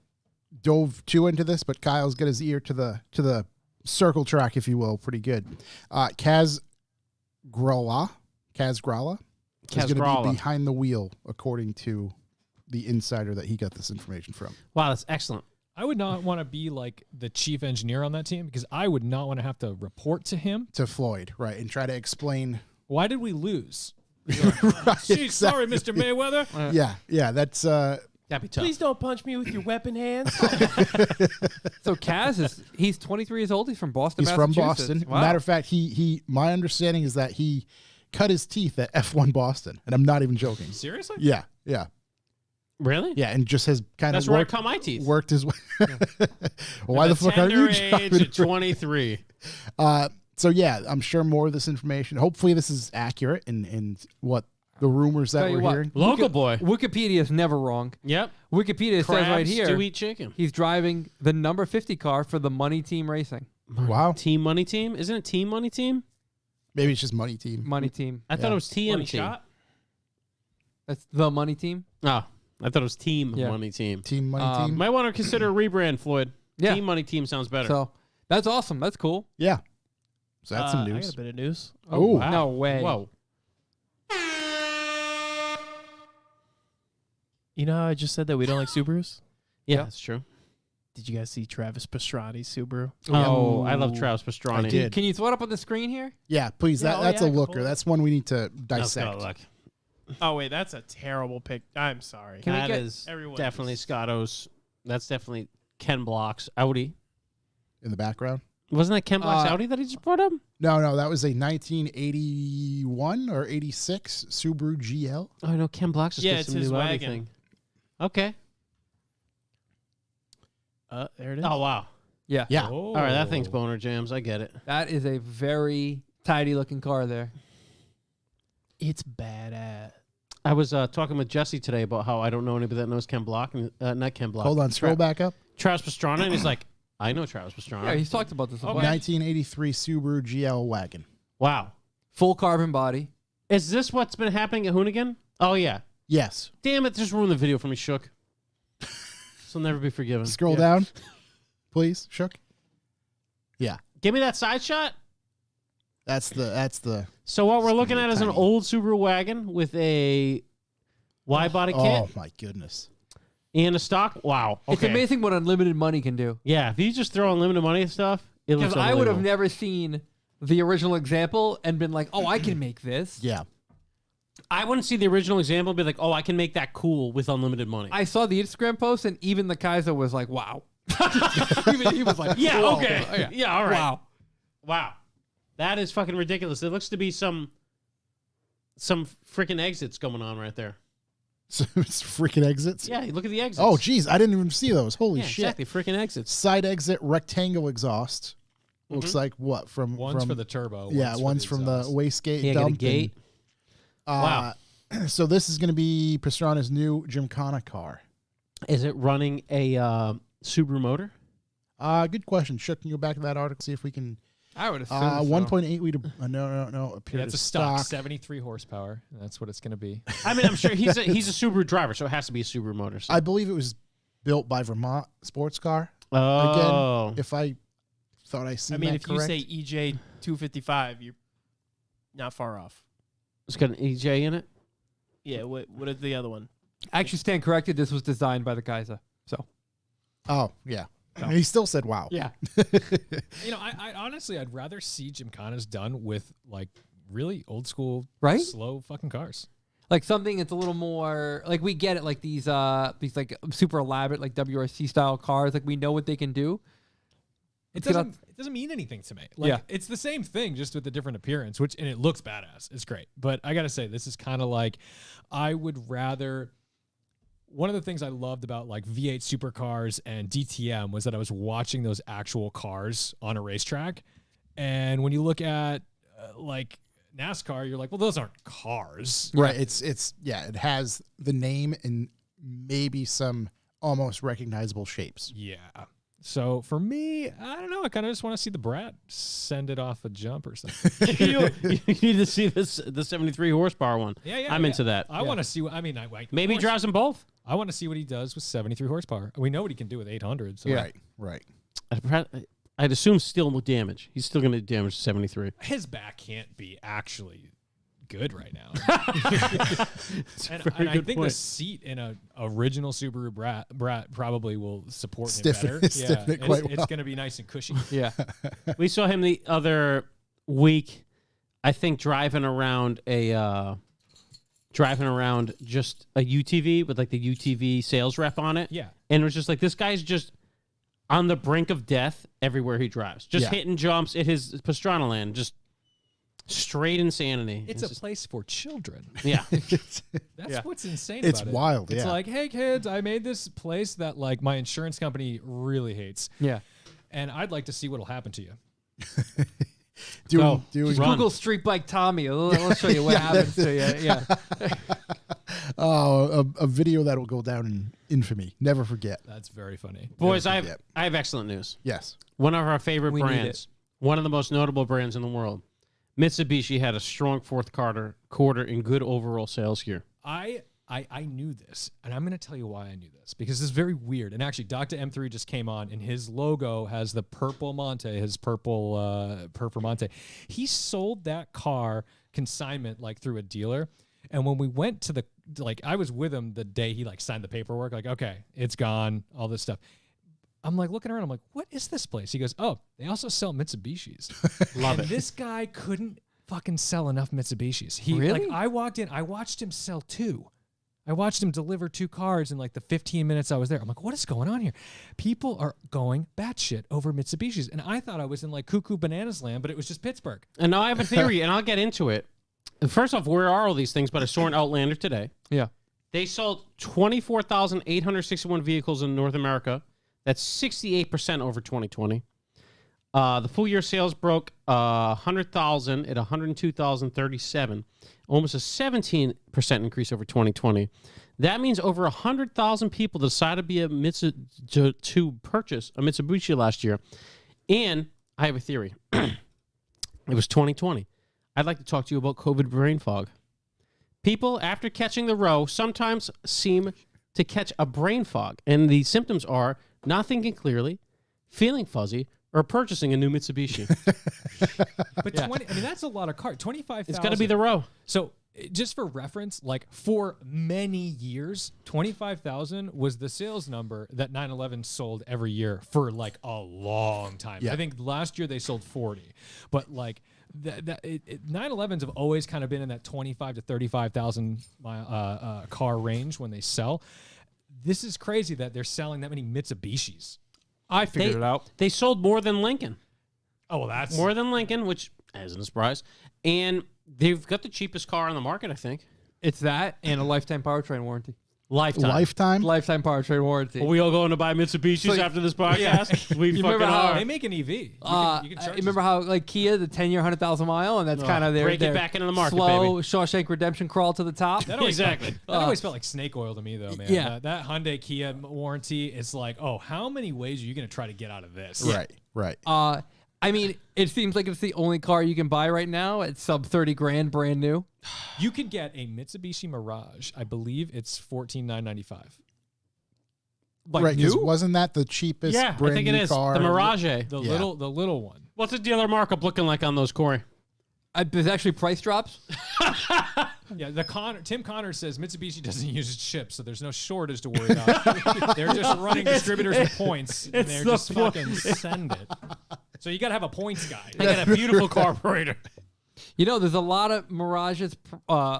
dove too into this, but Kyle's got his ear to the circle track, if you will, pretty good. Kaz Grala is going to be Grala. behind the wheel, according to the insider that he got this information from. Wow, that's excellent. I would not want to be like the chief engineer on that team because I would not want to have to report to him. To Floyd, right, and try to explain. Why did we lose? Right, Gee, sorry, Mr. Mayweather. Yeah, that's That'd be tough. Please don't punch me with your weapon hands. So Kaz he's 23 years old. He's from Boston. he's from Massachusetts. Boston. Wow. Matter of fact, he my understanding is that he cut his teeth at F1 Boston, and I'm not even joking. Seriously? Yeah, Really? yeah, and just has kind That's of where I cut my teeth. worked his way. Why the fuck are Tender you age driving? at 23. So yeah, I'm sure more of this information. Hopefully, this is accurate and what the rumors that Tell you we're what, hearing. Local boy. Wikipedia is never wrong. Yep. Wikipedia says right Crabs here do eat chicken. he's driving the number 50 car for the Money Team Racing. Wow. Team Money Team? Isn't it Team Money Team? Maybe it's just Money Team. Money Team. I thought it was TM Money Team. shot. That's the Money Team. Oh, I thought it was Team Yeah. Money Team. Team Money Team. Might want to consider a rebrand, Floyd. Yeah. Team Money Team sounds better. So that's awesome. That's cool. Yeah. So that's some I got news. a bit of news. Oh, wow. No way. Whoa. You know how I just said that we don't like Subarus? Yeah, Yeah. that's true. Did you guys see Travis Pastrani's Subaru? Oh, I love Travis Pastrani. I did. Can you throw it up on the screen here? Yeah, please. Yeah, That's yeah, a I can looker. pull it. That's one we need to Let's go, dissect. look. Oh wait, that's a terrible pic. I'm sorry. Can we That get is everyone definitely just- Scotto's. That's definitely Ken Block's Audi. In the background. Wasn't that Ken Block's Audi that he just brought up? No, that was a 1981 or 86 Subaru GL. Oh, no, Ken Block's just Yeah, got it's some his new Audi wagon. thing. Okay. There it is. Oh, wow. Yeah. Yeah. All right, that thing's boner jams. I get it. That is a very tidy looking car there. It's badass. I was talking with Jesse today about how I don't know anybody that knows Ken Block. And, not Ken Block. Hold on, scroll back up. Travis Pastrana. And he's like, I know Travis Pastrana. Yeah, he's talked about this. Okay. Before. 1983 Subaru GL wagon. Wow. Full carbon body. Is this what's been happening at Hoonigan? Oh, yeah. Yes. Damn it. Just ruined the video for me, Shook. This will never be forgiven. Scroll down, please, Shook. Yeah, Give me that side shot. that's the. So what we're looking at is an tiny. old Subaru wagon with a wide body Oh kit my goodness. and a stock. Wow. It's Okay. amazing what unlimited money can do. Yeah, if you just throw unlimited money and stuff, it looks Because I would have unbelievable. never seen the original example and been like, oh, I can make this. Yeah. I wouldn't see the original example and be like, oh, I can make that cool with unlimited money. I saw the Instagram post and even the Kaiser was like, wow. Even he was like, yeah, whoa. okay. Yeah, all right. Wow. Wow. That is fucking ridiculous. There looks to be some freaking exits going on right there. So it's freaking exits. Yeah, look at the exits. Oh geez, I didn't even see those. Holy yeah, shit. exactly. Freaking exits. Side exit rectangle exhaust. Looks like what from One's from for the turbo. yeah, one's for from the exhaust. wastegate Yeah, got a dump. gate. Wow. So this is going to be Pastrana's new Gymkhana car. Is it running a Subaru motor? Good question. Shook, can you go back to that article, see if we can. I would assume 1.8 liter. No. Appeared Yeah, it's a as stock, 73 horsepower. That's what it's going to be. I mean, I'm sure he's a Subaru driver, so it has to be a Subaru motor. So. I believe it was built by Vermont Sports Car. Oh. Again, if I thought I seen I mean, that if correct. you say EJ 255, you're not far off. It's got an EJ in it? Yeah. What is the other one? I actually stand corrected. This was designed by the Kaiser. So Oh, yeah. He still said wow. yeah, You know, I honestly, I'd rather see Gymkhanas done with like really old school, Right? slow fucking cars. like something that's a little more like we get it. Like these like super elaborate like WRC style cars. Like we know what they can do. It Let's get doesn't mean anything to me. Like, Yeah. it's the same thing, just with a different appearance, and it looks badass. It's great. But I gotta say, this is kind of like, I would rather. One of the things I loved about like V8 supercars and DTM was that I was watching those actual cars on a racetrack. And when you look at like NASCAR, you're like, well, those aren't cars. Right. It has the name and maybe some almost recognizable shapes. Yeah. So for me, I don't know. I kind of just want to see the brat send it off a jump or something. you need to see the 73 horsepower one. Yeah. I'm into that. I want to see what, I mean, Maybe he drives them both. I want to see what he does with 73 horsepower. We know what he can do with 800. So Right. I'd assume still damage. He's still going to damage 73. his back can't be actually good right now. and very I good think point. the seat in a original Subaru brat probably will support Stiffen- him better. stiffen it it's, quite it's well. going to be nice and cushy. yeah. We saw him the other week, I think, driving around just a UTV with like the UTV sales rep on it. Yeah. And it was just like, this guy's just on the brink of death everywhere he drives. Just Yeah. hitting jumps at his Pastrana land. Just straight insanity. It's a just, place for children. yeah. That's what's insane It's about it. wild, It's yeah. like, hey, kids, I made this place that like my insurance company really hates. Yeah. And I'd like to see what'll happen to you. Go. Just Run. Google Street Bike Tommy. Let's show you what happens to you. Yeah. Oh, a video that will go down in infamy. Never forget. That's very funny. Boys, I forget. have excellent news. Yes. One of our favorite We need brands, one of the most notable brands in the world, Mitsubishi had a strong fourth quarter and good overall sales here. I knew this, and I'm going to tell you why I knew this, because this is very weird. And actually, Dr. M3 just came on, and his logo has the purple Monte, his purple Monte. He sold that car consignment like through a dealer. And when we went to the, like, I was with him the day he like signed the paperwork, like, okay, it's gone, all this stuff. I'm like looking around, I'm like, what is this place? He goes, oh, they also sell Mitsubishis. Love and it. this guy couldn't fucking sell enough Mitsubishis. He Really? like, I walked in, I watched him sell 2. I watched him deliver 2 cars in like the 15 minutes I was there. I'm like, what is going on here? People are going batshit over Mitsubishis. And I thought I was in like cuckoo bananas land, but it was just Pittsburgh. And now I have a theory, and I'll get into it. First off, where are all these things? But I saw an Outlander today. Yeah. They sold 24,861 vehicles in North America. That's 68% over 2020. The full year sales broke 100,000 at 102,037, almost a 17% increase over 2020. That means over 100,000 people decided to purchase a Mitsubishi last year. And I have a theory. It was 2020. I'd like to talk to you about COVID brain fog. People, after catching the row, sometimes seem to catch a brain fog. And the symptoms are not thinking clearly, feeling fuzzy, or purchasing a new Mitsubishi. But 20, I mean, that's a lot of cars. 25,000. It's got to be the row. So just for reference, like for many years, 25,000 was the sales number that 911 sold every year for like a long time. Yeah. I think last year they sold 40, but like 911s have always kind of been in that 25 to 35,000 car range when they sell. This is crazy that they're selling that many Mitsubishis. I figured it out. They sold more than Lincoln. Oh, well, that's More than Lincoln, which isn't a surprise. And they've got the cheapest car on the market, I think. It's that and a lifetime powertrain warranty. Lifetime. Lifetime powertrain warranty. Are we all going to buy Mitsubishis So- after this podcast? We remember fucking how are. they make an EV. You can charge remember how like Kia, the 10-year, 100,000 mile, and that's kind of their break it back into the market, slow baby. Shawshank Redemption crawl to the top. That always Exactly. That always felt like snake oil to me, though, man. Yeah. That Hyundai Kia warranty is like, oh, how many ways are you going to try to get out of this? Right. I mean, it seems like it's the only car you can buy right now. It's sub 30 grand, brand new. You could get a Mitsubishi Mirage. I believe it's $14,995. Like Right, 'cause new? wasn't that the cheapest Yeah, I brand think it new is. car? The Mirage. The Yeah. little one. What's the dealer markup looking like on those, Corey? There's actually price drops. Yeah, Tim Connors says Mitsubishi doesn't use its chips, so there's no shortage to worry about. They're just running distributors with points, and they're just fucking send it. So you got to have a points guy. They got a beautiful carburetor. You know, there's a lot of Mirages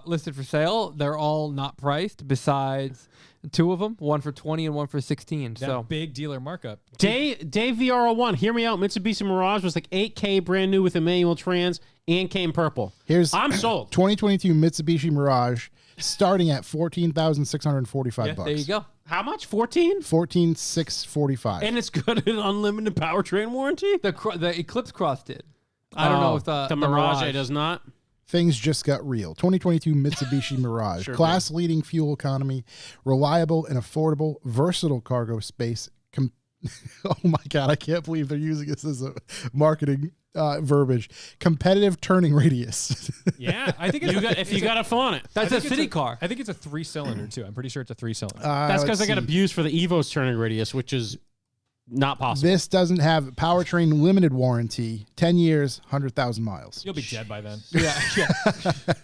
listed for sale. They're all not priced, besides 2 of them, one for 20 and one for 16. That So big dealer markup. Dave VR01, hear me out. Mitsubishi Mirage was like $8K brand new with a manual trans and came purple. I'm sold. 2022 Mitsubishi Mirage starting at $14,645 bucks. there you go. How much? 14? $14,645. And it's got an unlimited powertrain warranty? The Eclipse Cross did. I don't know if the Mirage does not. Things just got real. 2022 Mitsubishi Mirage. Sure Class leading fuel economy, reliable and affordable, versatile cargo space. Oh my God, I can't believe they're using this as a marketing verbiage. Competitive turning radius. Yeah, I think If you got to flaunt it. That's a it's city car. I think it's a 3-cylinder too. I'm pretty sure it's a 3-cylinder. That's because let's they got see. abused for the Evo's turning radius, which is not possible. This doesn't have powertrain limited warranty, 10 years, 100,000 miles. You'll be dead by then. Yeah.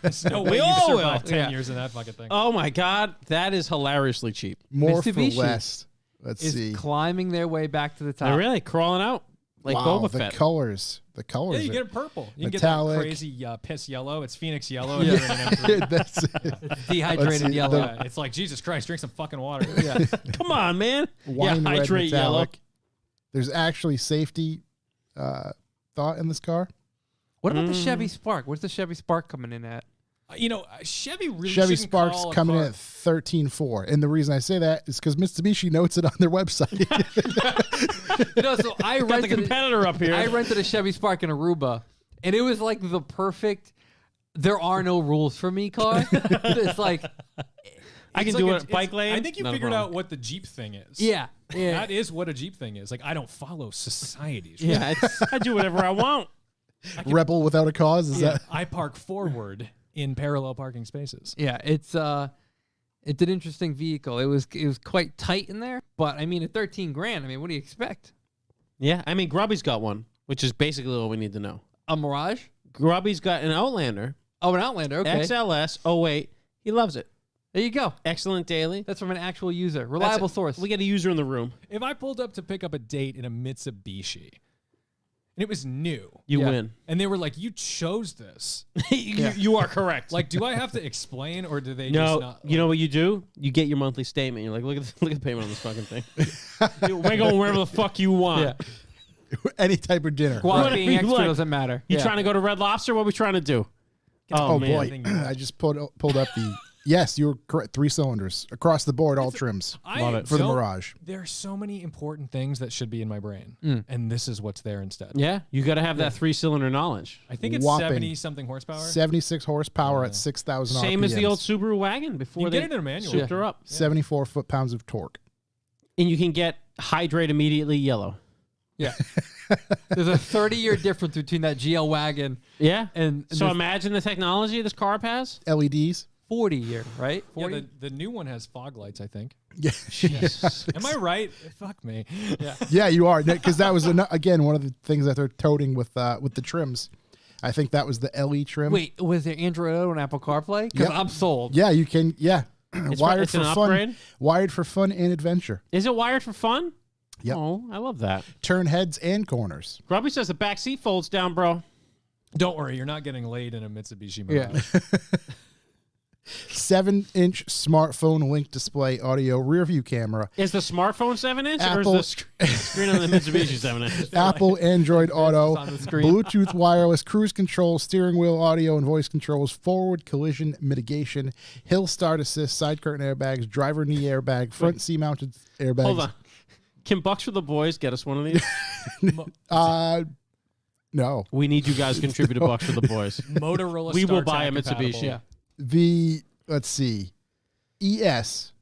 There's no way you all survive will. 10 years in that fucking thing. Oh my God, that is hilariously cheap. More Mitsubishi for less. Let's is see. climbing their way back to the top. They're really crawling out like Wow, Boba the Fett. colors. The colors. Yeah, you are- get it purple. You Metallic. can get that crazy piss yellow. It's Phoenix yellow. If you're in an M3. That's it. Dehydrated Let's see, yellow. Yeah, it's like, Jesus Christ, drink some fucking water. Yeah. Come on, man. Wine red hydrate yellow. metallic. There's actually safety thought in this car. What about the Chevy Spark? What's the Chevy Spark coming in at? Chevy really Chevy shouldn't Spark's call a coming in car- at 13.4, and the reason I say that is because Mitsubishi notes it on their website. You know, so I Got the rented competitor up here. I rented a Chevy Spark in Aruba, And it was like the perfect, there are no rules for me car. It's like, I can It's do like it bike lane. I think you not a figured problem. out what the Jeep thing is. yeah. That is what a Jeep thing is. Like, I don't follow society's rules. Yeah, I do whatever I want. Rebel without a cause. Is that? I park forward in parallel parking spaces. Yeah, it's an interesting vehicle. It was quite tight in there, but I mean, at 13 grand, I mean, what do you expect? Yeah, I mean, Grubby's got one, which is basically all we need to know. A Mirage? Grubby's got an Outlander, Oh, an Outlander. Okay, XLS 08. He loves it. there you go. Excellent daily. That's from an actual user, reliable source. We get a user in the room. If I pulled up to pick up a date in a Mitsubishi, and it was new, You Yeah. win. and they were like, "You chose this." You are correct. Like, do I have to explain, or do they no, just not? you know what you do? You get your monthly statement. You're like, look at the payment on this fucking thing. We're going wherever the fuck you want. Yeah. Any type of dinner. Guap Whatever being you extra like. doesn't matter. You Yeah. trying to go to Red Lobster? What are we trying to do? Oh, man. boy. I just pulled up the. Yes, you were correct. 3 cylinders across the board, all trims Love it. for the don't- Mirage. There are so many important things that should be in my brain, and this is what's there instead. Yeah, you got to have that 3-cylinder knowledge. I think it's Whopping 70 something horsepower. 76 horsepower at 6,000 Same as the RPMs. old Subaru wagon before You they get it in a manual. souped her up. 74 foot-pounds of torque. And you can get Hydrate immediately yellow. Yeah. There's a 30-year difference between that GL wagon Yeah. and So this imagine the technology this car has. LEDs. 40-year, right? Yeah, 40? the new one has fog lights, I think. Yeah, Am I right? Fuck me. yeah, you are, because that was again one of the things that they're toting with the trims. I think that was the LE trim. Wait, was there Android Auto and Apple CarPlay? Because Yep. I'm sold. Yeah, you can. Yeah, It's wired it's for an fun. upgrade. Wired for fun and adventure. Is it wired for fun? Yep. Oh, I love that. Turn heads and corners. Grubby says the back seat folds down, bro. Don't worry, you're not getting laid in a Mitsubishi Yeah. Mirage. 7-inch smartphone link display audio rear view camera. Is the smartphone 7-inch or Apple- is the screen on the Mitsubishi 7-inch? Apple Android Auto, on the screen. Bluetooth wireless cruise control, steering wheel audio and voice controls, forward collision mitigation, hill start assist, side curtain airbags, driver knee airbag, front seat mounted airbags. Hold on. Can Bucks for the Boys get us one of these? No. We need you guys to contribute to Bucks for the Boys. Motorola We will StarTAC buy a Mitsubishi. compatible. Yeah. The let's see, ES.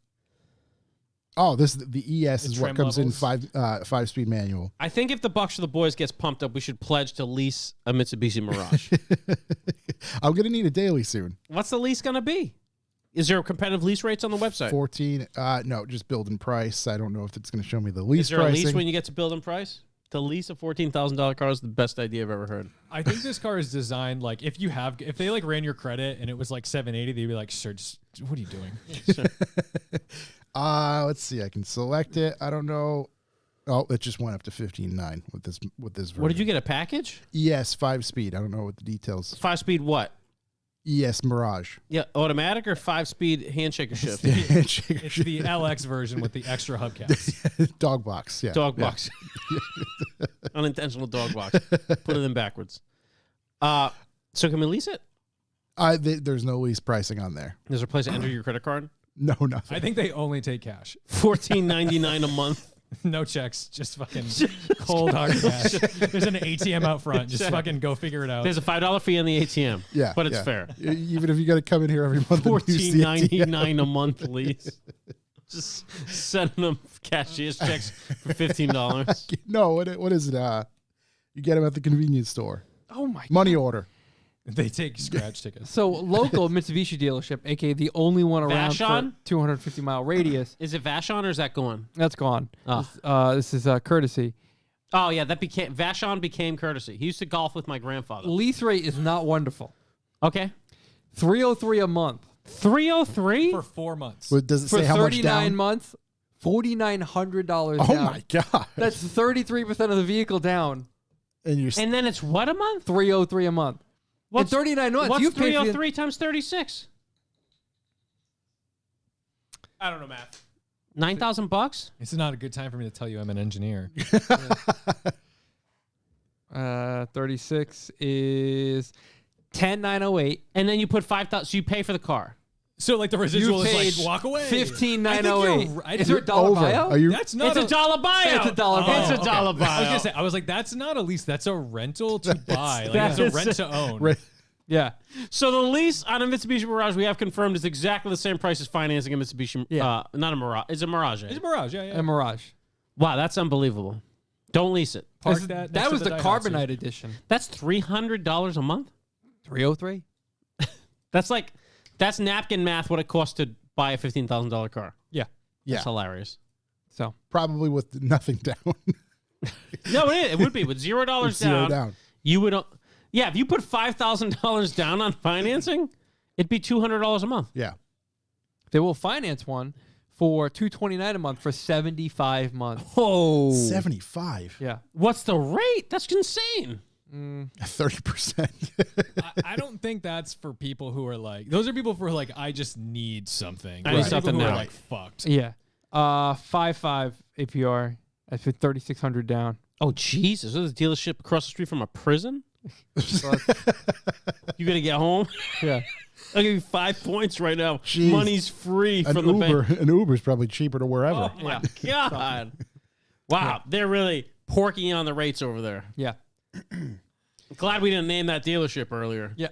Oh, the ES The is what trim comes levels? in 5-speed manual. I think if the Bucks for the Boys gets pumped up, we should pledge to lease a Mitsubishi Mirage. I'm gonna need a daily soon. What's the lease going to be? Is there competitive lease rates on the website? 14. No, just build and price. I don't know if it's gonna show me the lease Is there a pricing. lease when you get to build and price? To lease a $14,000 car is the best idea I've ever heard. I think this car is designed like if they like ran your credit and it was like 780, they'd be like, "Sir, just, what are you doing?" Let's see. I can select it. I don't know. Oh, it just went up to 15.9 with this version. What did you get, a package? ES 5-speed. I don't know what the details. 5-speed what? ES Mirage. Yeah, automatic or 5-speed handshaker shift? It's the LX version with the extra hubcaps. Dog box. Yeah. Dog Yeah. box. Unintentional dog box. Put it in backwards. So can we lease it? There's no lease pricing on there. Is there a place to enter your credit card? No, nothing. I think they only take cash. $14.99 a month. No checks, just fucking cold hard cash. There's an ATM out front. Just fucking go figure it out. There's a $5 fee on the ATM. Yeah, but it's yeah. fair. Even if you got to come in here every month. and use the ATM. $14.99 a month lease. Just sending them cashier's checks for $15. No, what is it? You get them at the convenience store. Oh, my Money order. They take scratch tickets. So local Mitsubishi dealership, aka the only one around Vashon? for 250-mile radius, Is it Vashon or is that gone? that's gone. Oh. This is courtesy. Oh yeah, Vashon became courtesy. He used to golf with my grandfather. Lease rate is not wonderful. Okay. $303 a month. 303? For 4 months. But does it For say how much 39 down? months, $4,900 Oh down. my god! That's 33% of the vehicle down. And you're And then it's what a month? $303 a month. What's 39 months. What's You've paid for 303 times 36? I don't know math. $9,000? It's not a good time for me to tell you I'm an engineer. 36 is 10,908. And then you put 5,000. So you pay for the car. So like the residual You is paid like walk away. $15,908. Is there a dollar Over. buyout? Are you? That's not It's a dollar buyout. It's a dollar buyout. It's a dollar buyout. I was gonna say. I was like, that's not a lease. That's a rental to buy. Like it's a rent to own. Right. Yeah. So the lease on a Mitsubishi Mirage we have confirmed is exactly the same price as financing a Mitsubishi. Yeah. Not a Mirage. It's a Mirage. It's a Mirage. Yeah, yeah. A Mirage. Wow, that's unbelievable. Don't lease it. Park That next was to the Daihatsu. Carbonite edition. That's $300 a month. 303. That's napkin math. What it costs to buy a $15,000 car. Yeah. That's hilarious. So Probably with nothing down. No, it would be with $0 Zero down. You would. Yeah, if you put $5,000 down on financing, it'd be $200 a month. Yeah. they will finance one for $229 a month for 75 months. Oh, 75. Yeah. what's the rate? That's insane. 30%. I don't think that's for people who are like, those are people who are like, I just need something. I need People something who are now. like fucked. Yeah. 5.5 APR. That's for 3,600 down. Oh, Jesus. This is a dealership across the street from a prison? You going to get home? Yeah. I'll give you 5 points right now. Jeez. Money's free An from the bank. Uber, an Uber's probably cheaper to wherever. Oh, my God. Wow. They're really porking on the rates over there. Yeah. Glad we didn't name that dealership earlier. Yeah.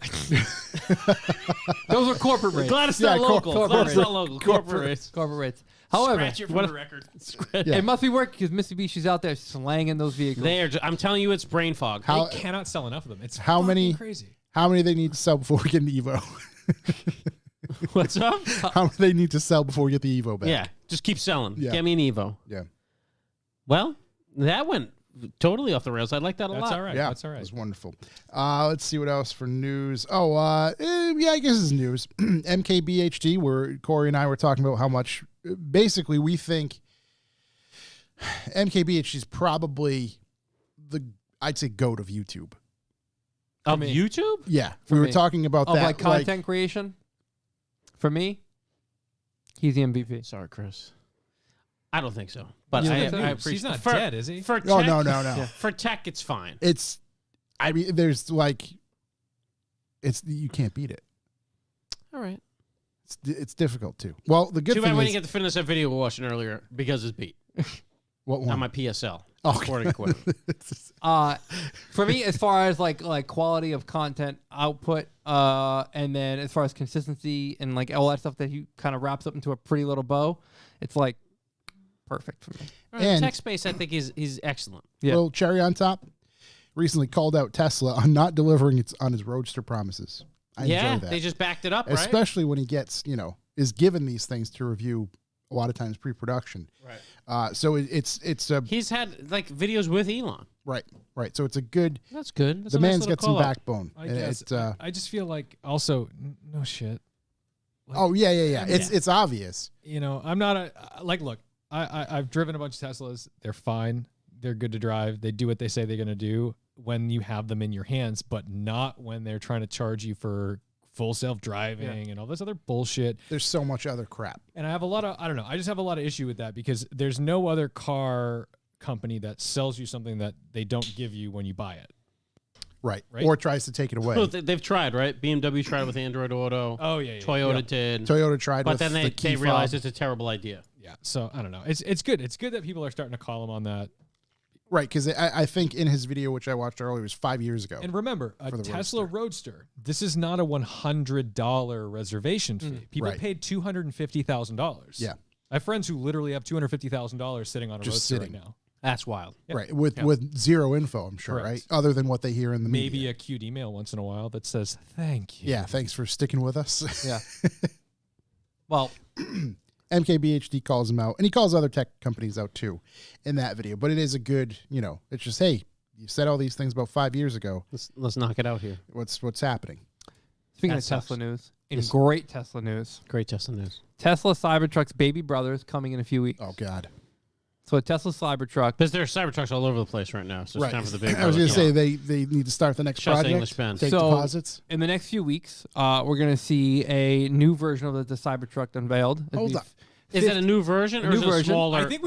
Those are corporate rates. Glad it's not Yeah, local. corporate Glad it's not rates. local. Corporate rates. Corporate rates. However, Scratch it from the record. Yeah. it must be working because Mitsubishi's out there slanging those vehicles. They are. I'm telling you, it's brain fog. How- They cannot sell enough of them. It's How fucking many- crazy. How many they need to sell before we get an Evo? What's up? How many they need to sell before we get the Evo back? Yeah, just keep selling. Yeah. Get me an Evo. Yeah. Well, that went totally off the rails. I like that a That's lot. all right. Yeah, That's all right. It was wonderful. Let's see what else for news. Oh, yeah, I guess it's news. Mkbhd, where Corey and I were talking about how much, basically, we think Mkbhd is probably I'd say, GOAT of YouTube. Of me. YouTube? Yeah, we were me. talking about of that. like content creation. For me, he's the MVP. Sorry, Chris. I don't think so. But You don't I think so? appreciate. He's not for, dead, is he? For tech, Oh, no. For tech, it's fine. It's, I mean, there's like, you can't beat it. All right. It's difficult too. Well, the good Too thing bad we is, didn't get to finish that video we were watching earlier because it's beat what one? on my PSL. Oh. Recording equipment. For me, as far as like quality of content output, and then as far as consistency and like all that stuff that he kind of wraps up into a pretty little bow, it's like perfect for me. And- tech space, I think, is excellent. Yeah. Little cherry on top. Recently called out Tesla on not delivering on his Roadster promises. I enjoy that. They just backed it up, right? Especially when he gets, is given these things to review a lot of times pre-production. Right. So it's a He's had like videos with Elon. right. So it's a good. That's good. That's The a nice man's little got some call out. backbone. I And guess. it's, I just feel like also no shit. oh yeah. It's obvious. I'm not look. I've driven a bunch of Teslas. They're fine. They're good to drive. They do what they say they're gonna do when you have them in your hands, but not when they're trying to charge you for full self-driving and all this other bullshit. There's so much other crap. And I have a lot of, I don't know, I just have a lot of issue with that because there's no other car company that sells you something that they don't give you when you buy it. Right. Right? Or tries to take it away. Well, they've tried, right? BMW tried with Android Auto. Oh, yeah. Toyota did. Toyota tried But with then the they key realized fob. it's a terrible idea. Yeah. So I don't know. It's good. It's good that people are starting to call him on that. Right, because I think in his video, which I watched earlier, was 5 years ago. And remember, a For the Tesla Roadster, this is not a $100 reservation fee. People Right. paid $250,000. Yeah. I have friends who literally have $250,000 sitting on a Just Roadster sitting. right now. That's wild. Yep. Right, with zero info, I'm sure, Correct. right? Other than what they hear in the Maybe media. a cute email once in a while that says, thank you. Yeah, thanks for sticking with us. Yeah. Well, MKBHD calls him out, and he calls other tech companies out too in that video. But it is a good, it's just, hey, you said all these things about 5 years ago. Let's knock it out here. What's happening? speaking That of sucks. Tesla news, in great Tesla news, Great Tesla news. Tesla Cybertruck's baby brother is coming in a few weeks. Oh God! So a Tesla Cybertruck. Because there are Cybertrucks all over the place right now, so it's time for the big. I was brother going to to say come they need to start the next Show us the project. English pen. Take So- deposits. In the next few weeks, we're going to see a new version of the Cybertruck unveiled. Hold up. Is it a new version or New is it a version. smaller? I think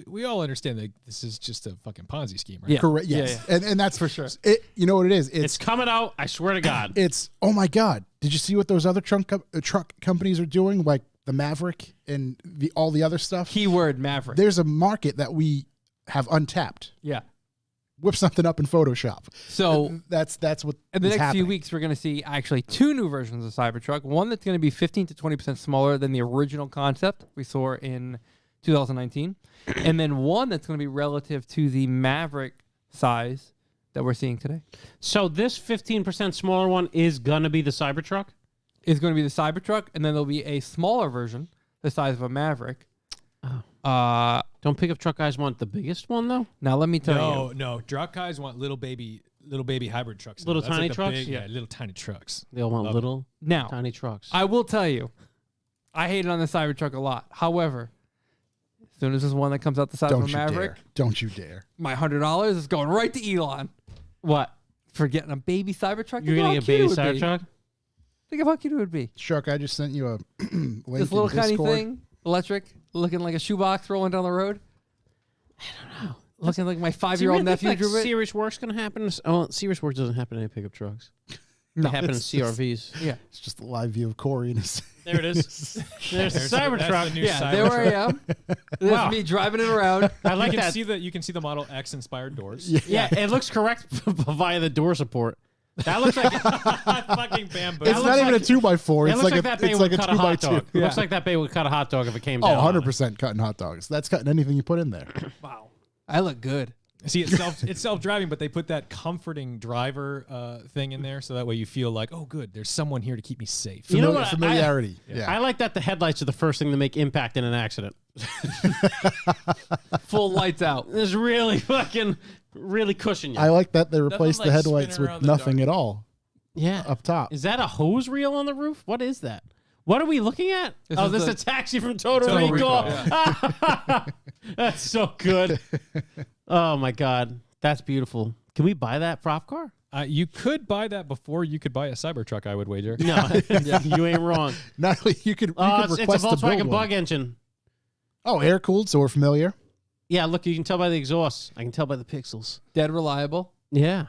we all understand that this is just a fucking Ponzi scheme, right? Yeah. Correct. Yes, Yeah. And that's For sure. It. You know what it is? it's coming out. I swear to God. It's oh my God! Did you see what those other truck companies are doing, like the Maverick and all the other stuff? Keyword Maverick. There's a market that we have untapped. Yeah. Whip something up in Photoshop. So that's what in the is next happening. few weeks, we're going to see actually 2 new versions of Cybertruck. One that's going to be 15 to 20% smaller than the original concept we saw in 2019, and then one that's going to be relative to the Maverick size that we're seeing today. So this 15% smaller one is gonna be the Cybertruck. Is going to be the Cybertruck, and then there'll be a smaller version, the size of a Maverick. Don't pickup truck guys want the biggest one though? Now let me tell you. No. Truck guys want little baby hybrid trucks. Little That's tiny the trucks? yeah, little tiny trucks. They all want Love little Now, tiny trucks. I will tell you, I hated on the Cybertruck a lot. However, as soon as there's one that comes out the size of Don't a you Maverick, dare. Don't you dare. my $100 is going right to Elon What? for getting a baby Cybertruck. You're Think gonna how get cute it baby would be. Cybertruck? Think of how cute it would be. Shark, I just sent you a link This little in tiny Discord. thing, electric, looking like a shoebox rolling down the road. I don't know. Looking like my 5-year-old nephew drew it. Serious work's gonna happen. Oh, serious work doesn't happen in any pickup trucks. No. They happen in It's just- CRVs. Yeah. It's just a live view of Corey and his. There it is. There's the That's the Cybertruck. new Yeah, there I am. There's Wow. me driving it around. I like you can that. you can see the Model X inspired doors. Yeah, it looks correct via the door support. That looks like Fucking bamboo. It's not even a 2x4. it It's looks like that a bay it's would like a cut a hot 2x2. dog. It looks like that bay would cut a hot dog if it came Oh, down. on it. 100% cutting hot dogs. That's cutting anything you put in there. Wow. I look good. See, it's self-driving, but they put that comforting driver thing in there, so that way you feel like, oh, good, there's someone here to keep me safe. You know what? Familiarity. I like that the headlights are the first thing to make impact in an accident. Full lights out. It's really cushion you. I like that they replaced like, the headlights spinning with around the nothing dark. at all yeah. up top. Is that a hose reel on the roof? What is that? What are we looking at? This Oh, is this is the- a taxi from Total Total Recall. Recall, That's so good. Oh my God. That's beautiful. Can we buy that prop car? You could buy that before you could buy a Cybertruck, I would wager. No, you ain't wrong. Not only you could It's a request to build Volkswagen one. bug engine. Oh, air cooled, so we're familiar. Yeah, look, you can tell by the exhaust. I can tell by the pixels. Dead reliable. Yeah.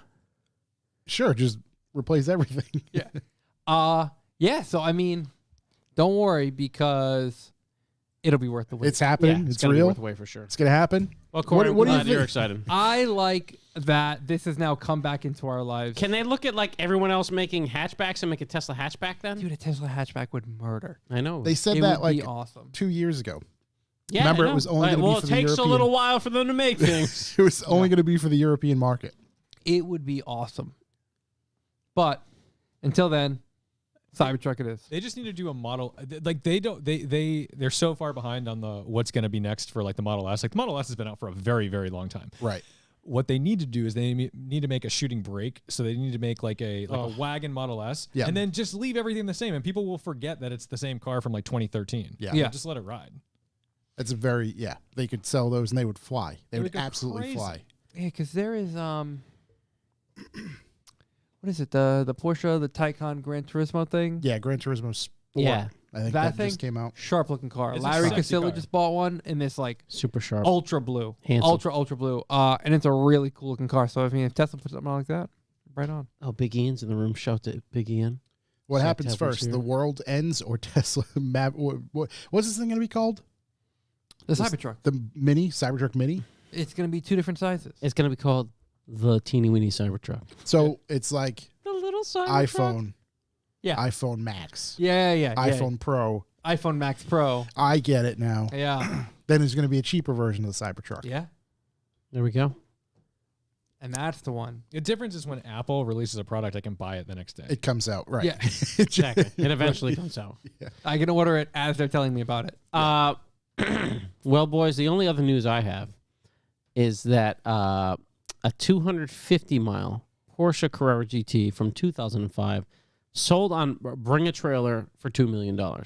Sure, just replace everything. Yeah, so I mean, don't worry because it'll be worth the wait. It's happening. Yeah, it's gonna be real. worth the wait for sure. It's gonna happen. Well, Corey, what do you I'm glad you're think? excited. I like that this has now come back into our lives. Can they look at like everyone else making hatchbacks and make a Tesla hatchback then? Dude, a Tesla hatchback would murder. I know. They said It that would be like awesome. 2 years ago. yeah, remember, I it know. was only gonna be well, for it the takes a European- little while for them to make things. It was only going to be for the European market. It would be awesome. But until then, Cybertruck it is. They just need to do a model. Like they're so far behind on the what's going to be next for like the Model S. Like the Model S has been out for a very, very long time. Right. What they need to do is they need to make a shooting brake. So they need to make like a wagon Model S, Yeah. and then just leave everything the same, and people will forget that it's the same car from like 2013. Yeah. Yeah. Just let it ride. It's a very they could sell those and they would fly. They would would go absolutely crazy. fly. Yeah, because there is what is it? The Porsche, the Taycan Gran Turismo thing? Yeah, Gran Turismo Sport. Yeah. I think That that, thing? just came out. Sharp looking car. It's a Larry sexy Casilla car. just bought one in this like Super sharp. ultra blue. Handsome. Ultra blue. And it's a really cool looking car. So I mean if Tesla puts something out like that, right on. Oh, Big Ian's in the room. Shout to Big Ian. What So happens Tesla's first? here. The world ends or Tesla? What's this thing going to be called? The Cybertruck. The Mini, Cybertruck Mini? It's gonna be 2 different sizes. It's going to be called the Teeny Weeny Cybertruck. So it's like The little Cybertruck. iPhone, Yeah. iPhone Max, Yeah. iPhone Pro. iPhone Max Pro. I get it now. Yeah. Then there's going to be a cheaper version of the Cybertruck. Yeah. There we go. And that's the one. The difference is when Apple releases a product, I can buy it the next day. It comes out, right. Yeah. Exactly. It eventually comes out. I can order it as they're telling me about it. Well, boys, the only other news I have is that a 250-mile Porsche Carrera GT from 2005 sold on Bring a Trailer for $2 million, There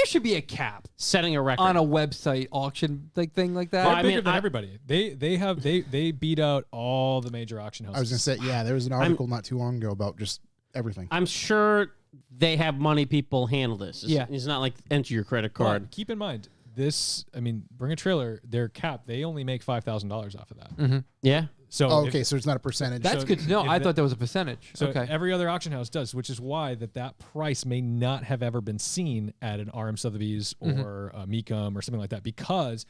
should be a cap setting a record. on a website auction thing like that. They're I bigger mean, than everybody. They beat out all the major auction houses. I was going to say, yeah, there was an article not too long ago about just everything. I'm sure they have money people handle this. Yeah. It's not like enter your credit But card. keep in mind, Bring a Trailer, their cap, they only make $5,000 off of that. Mm-hmm. Yeah. So okay, so it's not a percentage. That's good to know. I thought that was a percentage. So okay. every other auction house does, which is why that price may not have ever been seen at an RM Sotheby's or a Mecum or something like that, because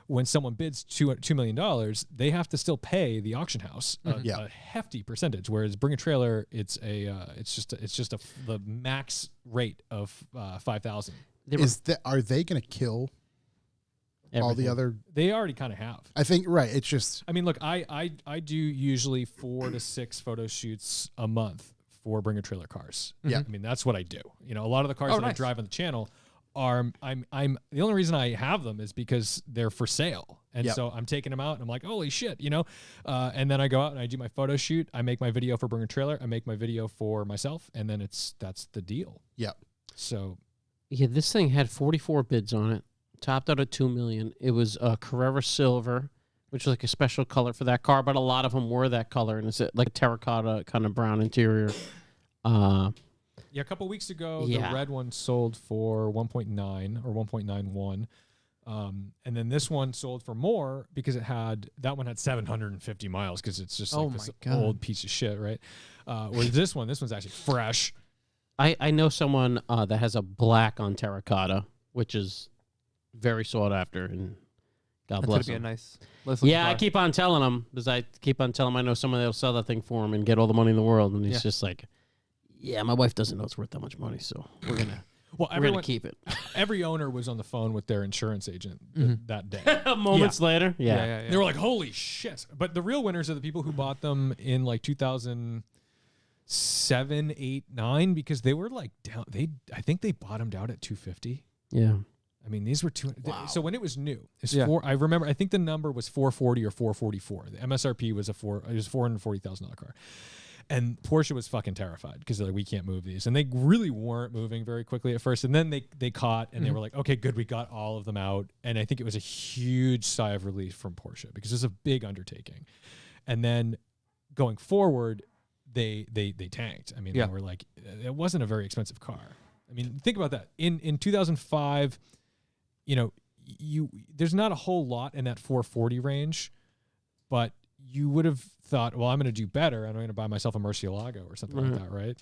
when someone bids $2 million, they have to still pay the auction house a hefty percentage. Whereas Bring a Trailer, it's the max rate of $5,000. Are they going to kill all the other? They already kind of have. I think It's just. I mean, look, I do usually 4 to 6 photo shoots a month for Bring a Trailer cars. Yeah, I mean that's what I do. You know, a lot of the cars that I drive on the channel are I'm the only reason I have them is because they're for sale, and so I'm taking them out and I'm like, holy shit, you know, and then I go out and I do my photo shoot. I make my video for Bring a Trailer. I make my video for myself, and then that's the deal. Yeah. So. Yeah, this thing had 44 bids on it, topped out at $2 million. It was Carrera Silver, which was like a special color for that car, but a lot of them were that color, and it's like a terracotta kind of brown interior. A couple weeks ago, the red one sold for 1.9 or 1.91, and then this one sold for more because that one had 750 miles because it's just like this old piece of shit, right? Whereas this one's actually fresh. I know someone that has a black on terracotta, which is very sought after, and God bless him. Be a nice. Yeah, I keep on telling him because I keep on telling him I know someone that'll sell that thing for him and get all the money in the world, and he's just like, yeah, my wife doesn't know it's worth that much money, so we're gonna keep it. Every owner was on the phone with their insurance agent that day. Moments later, they were like, holy shit. But the real winners are the people who bought them in like 2007, 8, 9, because they were like down. I think they bottomed out at 250. Yeah. I mean, these were two. Wow. So when it was new, I remember. I think the number was 440 or 444. The MSRP was it was $440,000 car, and Porsche was fucking terrified because they're like, we can't move these, and they really weren't moving very quickly at first. And then they caught, and they were like, okay, good, we got all of them out. And I think it was a huge sigh of relief from Porsche because it was a big undertaking. And then going forward, they tanked. I mean, they were like, it wasn't a very expensive car. I mean, think about that. In 2005. You know, there's not a whole lot in that 440 range, but you would have thought, well, I'm going to do better, and I'm going to buy myself a Murcielago or something like that, right?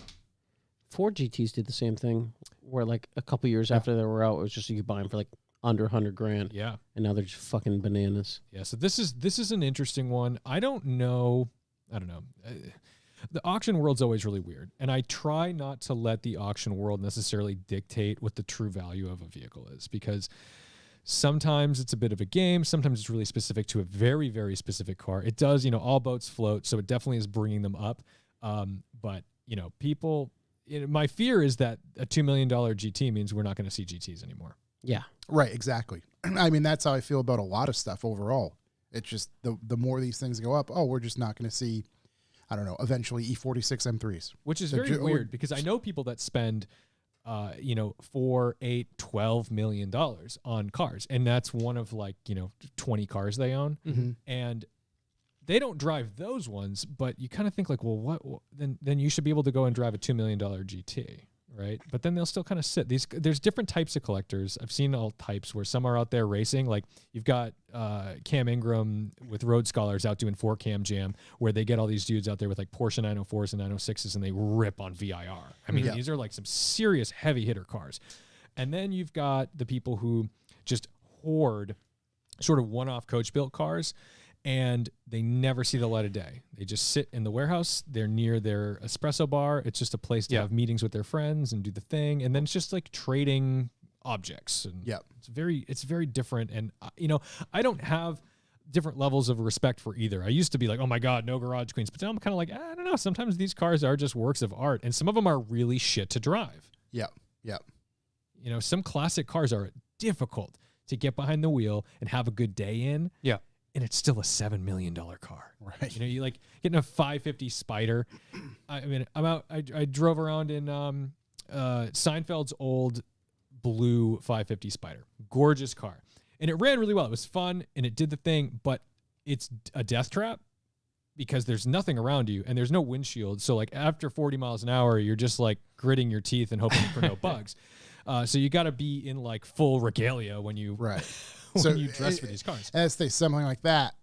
Ford GTs did the same thing, where like a couple years after they were out, it was just you could buy them for like under $100,000. Yeah, and now they're just fucking bananas. Yeah, so this is an interesting one. I don't know. The auction world's always really weird, and I try not to let the auction world necessarily dictate what the true value of a vehicle is, because sometimes it's a bit of a game. Sometimes it's really specific to a very, very specific car. It does, all boats float, so it definitely is bringing them up. But, people, my fear is that a $2 million GT means we're not going to see GTs anymore. Yeah. Right, exactly. I mean, that's how I feel about a lot of stuff overall. It's just the more these things go up, we're just not going to see, I don't know, eventually E46 M3s. Which is very weird because I know people that spend, $4, $8, $12 million on cars. And that's one of 20 cars they own. Mm-hmm. And they don't drive those ones, but you kind of think like, well, what then you should be able to go and drive a $2 million GT. Right. But then they'll still kind of sit. There's different types of collectors. I've seen all types where some are out there racing. Like you've got Cam Ingram with Road Scholars out doing 4Cam Jam, where they get all these dudes out there with like Porsche 904s and 906s, and they rip on VIR. I mean, these are like some serious heavy hitter cars. And then you've got the people who just hoard sort of one-off coach built cars, and they never see the light of day. They just sit in the warehouse. They're near their espresso bar. It's just a place to have meetings with their friends and do the thing. And then it's just like trading objects. And it's very different. And, I don't have different levels of respect for either. I used to be like, oh my God, no garage queens. But now I'm kind of like, I don't know. Sometimes these cars are just works of art. And some of them are really shit to drive. Yeah. Some classic cars are difficult to get behind the wheel and have a good day in. Yeah. And it's still a $7 million car. Right. You like getting a 550 Spider. I mean, I drove around in Seinfeld's old blue 550 Spider. Gorgeous car. And it ran really well. It was fun and it did the thing, but it's a death trap because there's nothing around you and there's no windshield. So like after 40 miles an hour, you're just like gritting your teeth and hoping for no bugs. So you got to be in like full regalia when you when you dress for these cars. As they something like that,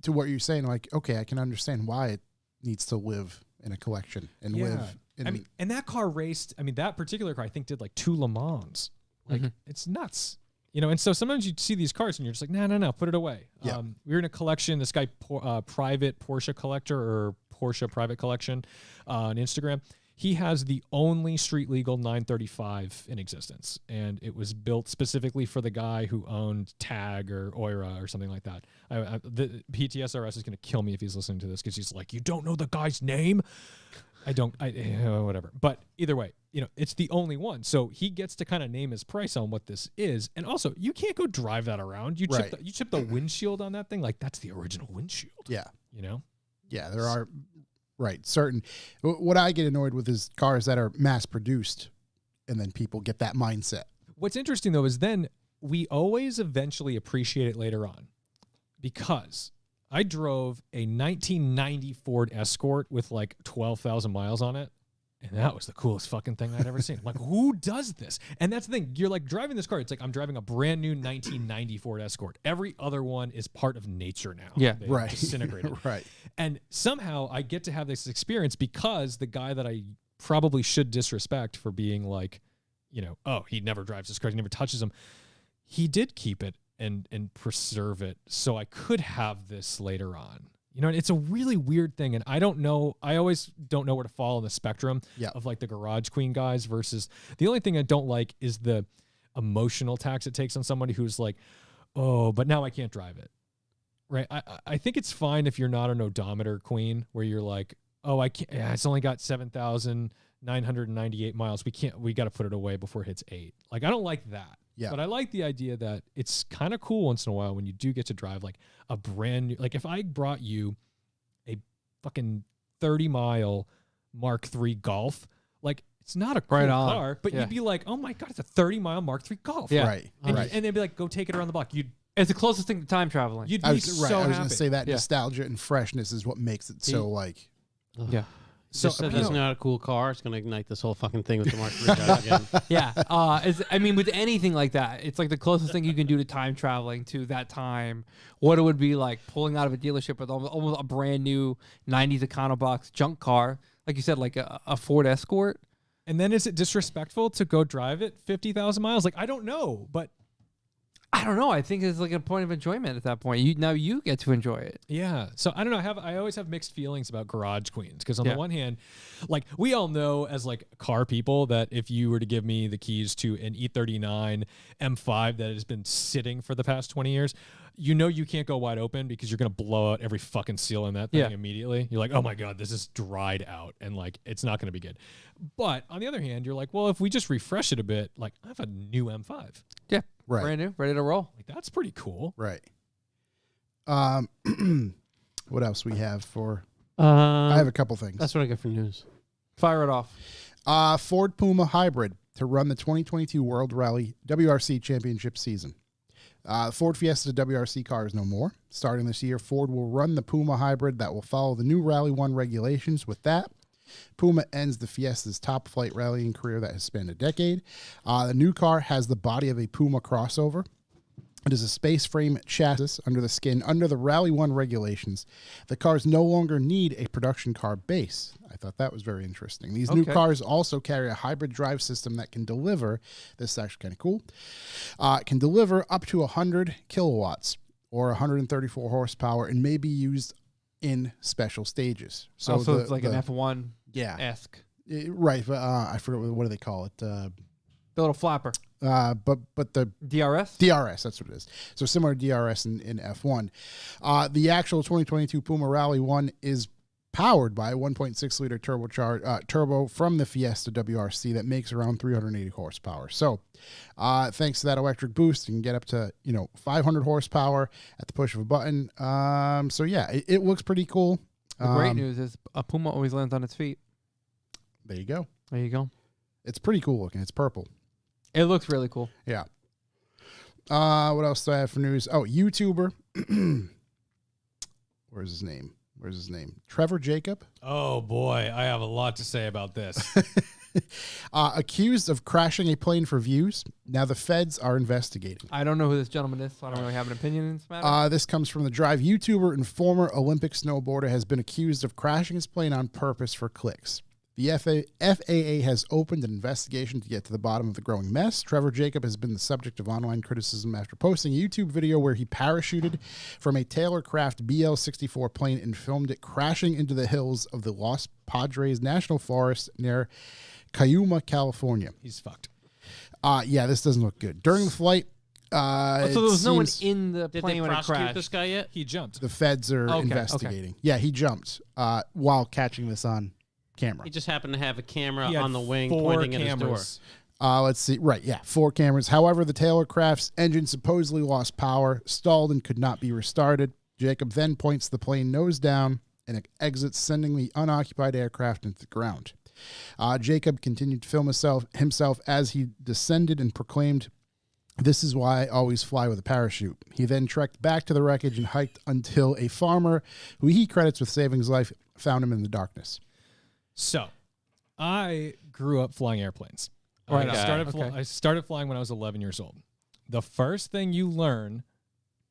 to what you're saying, like, okay, I can understand why it needs to live in a collection and live. I mean, and that car raced. I mean, that particular car I think did like 2 Le Mans. Like it's nuts. You know, and so sometimes you see these cars and you're just like, no, put it away. Yeah. We were in a collection, this guy, private Porsche collector or Porsche private collection on Instagram. He has the only street legal 935 in existence. And it was built specifically for the guy who owned Tag or Oira or something like that. The PTSRS is going to kill me if he's listening to this because he's like, you don't know the guy's name? Whatever. But either way, you know, it's the only one. So he gets to kind of name his price on what this is. And also, you can't go drive that around. You chip the windshield on that thing. Like, that's the original windshield. Yeah. You know? Yeah, there are, certain. What I get annoyed with is cars that are mass produced and then people get that mindset. What's interesting, though, is then we always eventually appreciate it later on because I drove a 1990 Ford Escort with like 12,000 miles on it. And that was the coolest fucking thing I'd ever seen. Like, who does this? And that's the thing. You're like driving this car. It's like I'm driving a brand new 1990 Ford Escort. Every other one is part of nature now. Yeah. They Right. disintegrated. Right. And somehow I get to have this experience because the guy that I probably should disrespect for being like, you know, oh, he never drives this car. He never touches them. He did keep it and preserve it so I could have this later on. You know, and it's a really weird thing, and I always don't know where to fall on the spectrum of like the garage queen guys versus the only thing I don't like is the emotional tax it takes on somebody who's like, oh, but now I can't drive it. Right? I think it's fine if you're not an odometer queen where you're like, oh, I can't, it's only got 7,998 miles. We got to put it away before it hits 8. Like, I don't like that. Yeah. But I like the idea that it's kind of cool once in a while when you do get to drive like a brand new, like if I brought you a fucking 30-mile Mark III Golf, like it's not a cool car, but you'd be like, oh my God, it's a 30-mile Mark III Golf. Yeah. Right. And, and they'd be like, go take it around the block. It's the closest thing to time traveling. You'd I be was, so I was happy. going to say that nostalgia and freshness is what makes it so like. Yeah. So that's not a cool car. It's going to ignite this whole fucking thing with the Mark III guy again. Yeah. I mean, with anything like that, it's like the closest thing you can do to time traveling to that time. What it would be like pulling out of a dealership with almost a brand new 90s Econobox junk car. Like you said, like a Ford Escort. And then is it disrespectful to go drive it 50,000 miles? Like, I don't know, but I don't know. I think it's like a point of enjoyment at that point. Now you get to enjoy it. Yeah. So I don't know. I always have mixed feelings about garage queens because on the one hand, like we all know as like car people that if you were to give me the keys to an E39 M5 that has been sitting for the past 20 years, you know you can't go wide open because you're going to blow out every fucking seal in that thing immediately. You're like, oh my God, this is dried out and like it's not going to be good. But on the other hand, you're like, well, if we just refresh it a bit, like I have a new M5. Yeah. Right. Brand new, ready to roll. Like that's pretty cool. Right. What else we have for? I have a couple things. That's what I get for news. Fire it off. Ford Puma hybrid to run the 2022 World Rally WRC Championship season. Ford Fiesta WRC car is no more. Starting this year, Ford will run the Puma hybrid that will follow the new Rally 1 regulations. With that, Puma ends the Fiesta's top flight rallying career that has spanned a decade. The new car has the body of a Puma crossover. It is a space frame chassis under the skin under the Rally 1 regulations. The cars no longer need a production car base. I thought that was very interesting. These new cars also carry a hybrid drive system that can deliver, this is actually kind of cool, can deliver up to 100 kilowatts or 134 horsepower and may be used in special stages. So it's like an F1 esque. Right, but I forget what do they call it? The little flapper. But the DRS? DRS, that's what it is. So similar to DRS in F1. The actual 2022 Puma Rally 1 is powered by a 1.6 liter turbo from the Fiesta WRC that makes around 380 horsepower. So thanks to that electric boost, you can get up to 500 horsepower at the push of a button. So yeah, it looks pretty cool. The great news is a Puma always lands on its feet. There you go. There you go. It's pretty cool looking. It's purple. It looks really cool. Yeah. What else do I have for news? Oh, YouTuber. Where's his name? where's his name? Trevor Jacob. Oh boy, I have a lot to say about this. Accused of crashing a plane for views. Now the feds are investigating. I don't know who this gentleman is, so I don't really have an opinion in this matter. This comes from the Drive. YouTuber and former Olympic snowboarder has been accused of crashing his plane on purpose for clicks. The FAA has opened an investigation to get to the bottom of the growing mess. Trevor Jacob has been the subject of online criticism after posting a YouTube video where he parachuted from a Taylor-Craft BL-64 plane and filmed it crashing into the hills of the Los Padres National Forest near Cayuma, California. He's fucked. Yeah, this doesn't look good. During the flight, so there was no one in the Did plane they when it prosecute crashed. this guy yet? He jumped. the feds are Okay, investigating. Yeah, he jumped while catching this on camera. He just happened to have a camera He had on the wing 4 pointing at his door. cameras. Let's see. Right, yeah, 4 cameras. However, the Taylor-Craft's engine supposedly lost power, stalled, and could not be restarted. Jacob then points the plane nose down and it exits, sending the unoccupied aircraft into the ground. Jacob continued to film himself as he descended and proclaimed, "This is why I always fly with a parachute." He then trekked back to the wreckage and hiked until a farmer, who he credits with saving his life, found him in the darkness. So, I grew up flying airplanes. Right. I started flying when I was 11 years old. The first thing you learn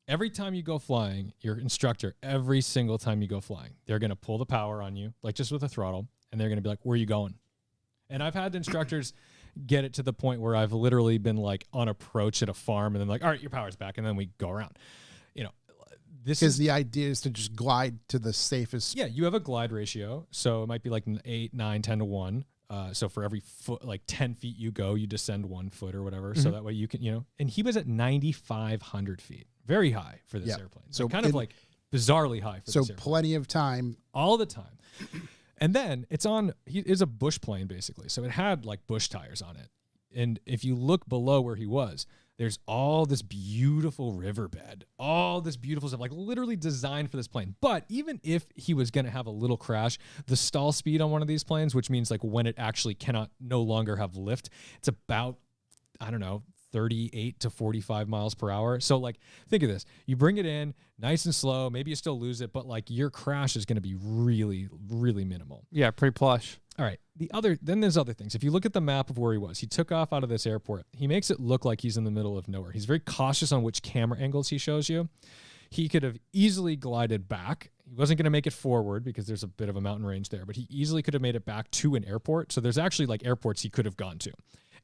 every time you go flying, your instructor, every single time you go flying, they're going to pull the power on you, like just with a throttle, and they're going to be like, "Where are you going?" And I've had instructors get it to the point where I've literally been like on approach at a farm and then like, "All right, your power's back." And then we go around. You know, this Because is the idea is to just glide to the safest. yeah, you have a glide ratio. So it might be like an 8, 9, 10 to 1. So for every foot, like 10 feet you go, you descend 1 foot or whatever. So that way you can, you know, and he was at 9,500 feet. Very high for this airplane. So kind of like bizarrely high for this airplane. So plenty of time. All the time. And then he is a bush plane basically. So it had like bush tires on it. And if you look below where he was, there's all this beautiful riverbed, all this beautiful stuff, like literally designed for this plane. But even if he was going to have a little crash, the stall speed on one of these planes, which means like when it actually no longer have lift, it's about, I don't know, 38 to 45 miles per hour. So like, think of this. You bring it in nice and slow. Maybe you still lose it, but like your crash is going to be really, really minimal. Yeah, pretty plush. All right. Then there's other things. If you look at the map of where he was, he took off out of this airport. He makes it look like he's in the middle of nowhere. He's very cautious on which camera angles he shows you. He could have easily glided back. He wasn't going to make it forward because there's a bit of a mountain range there, but he easily could have made it back to an airport. So there's actually like airports he could have gone to.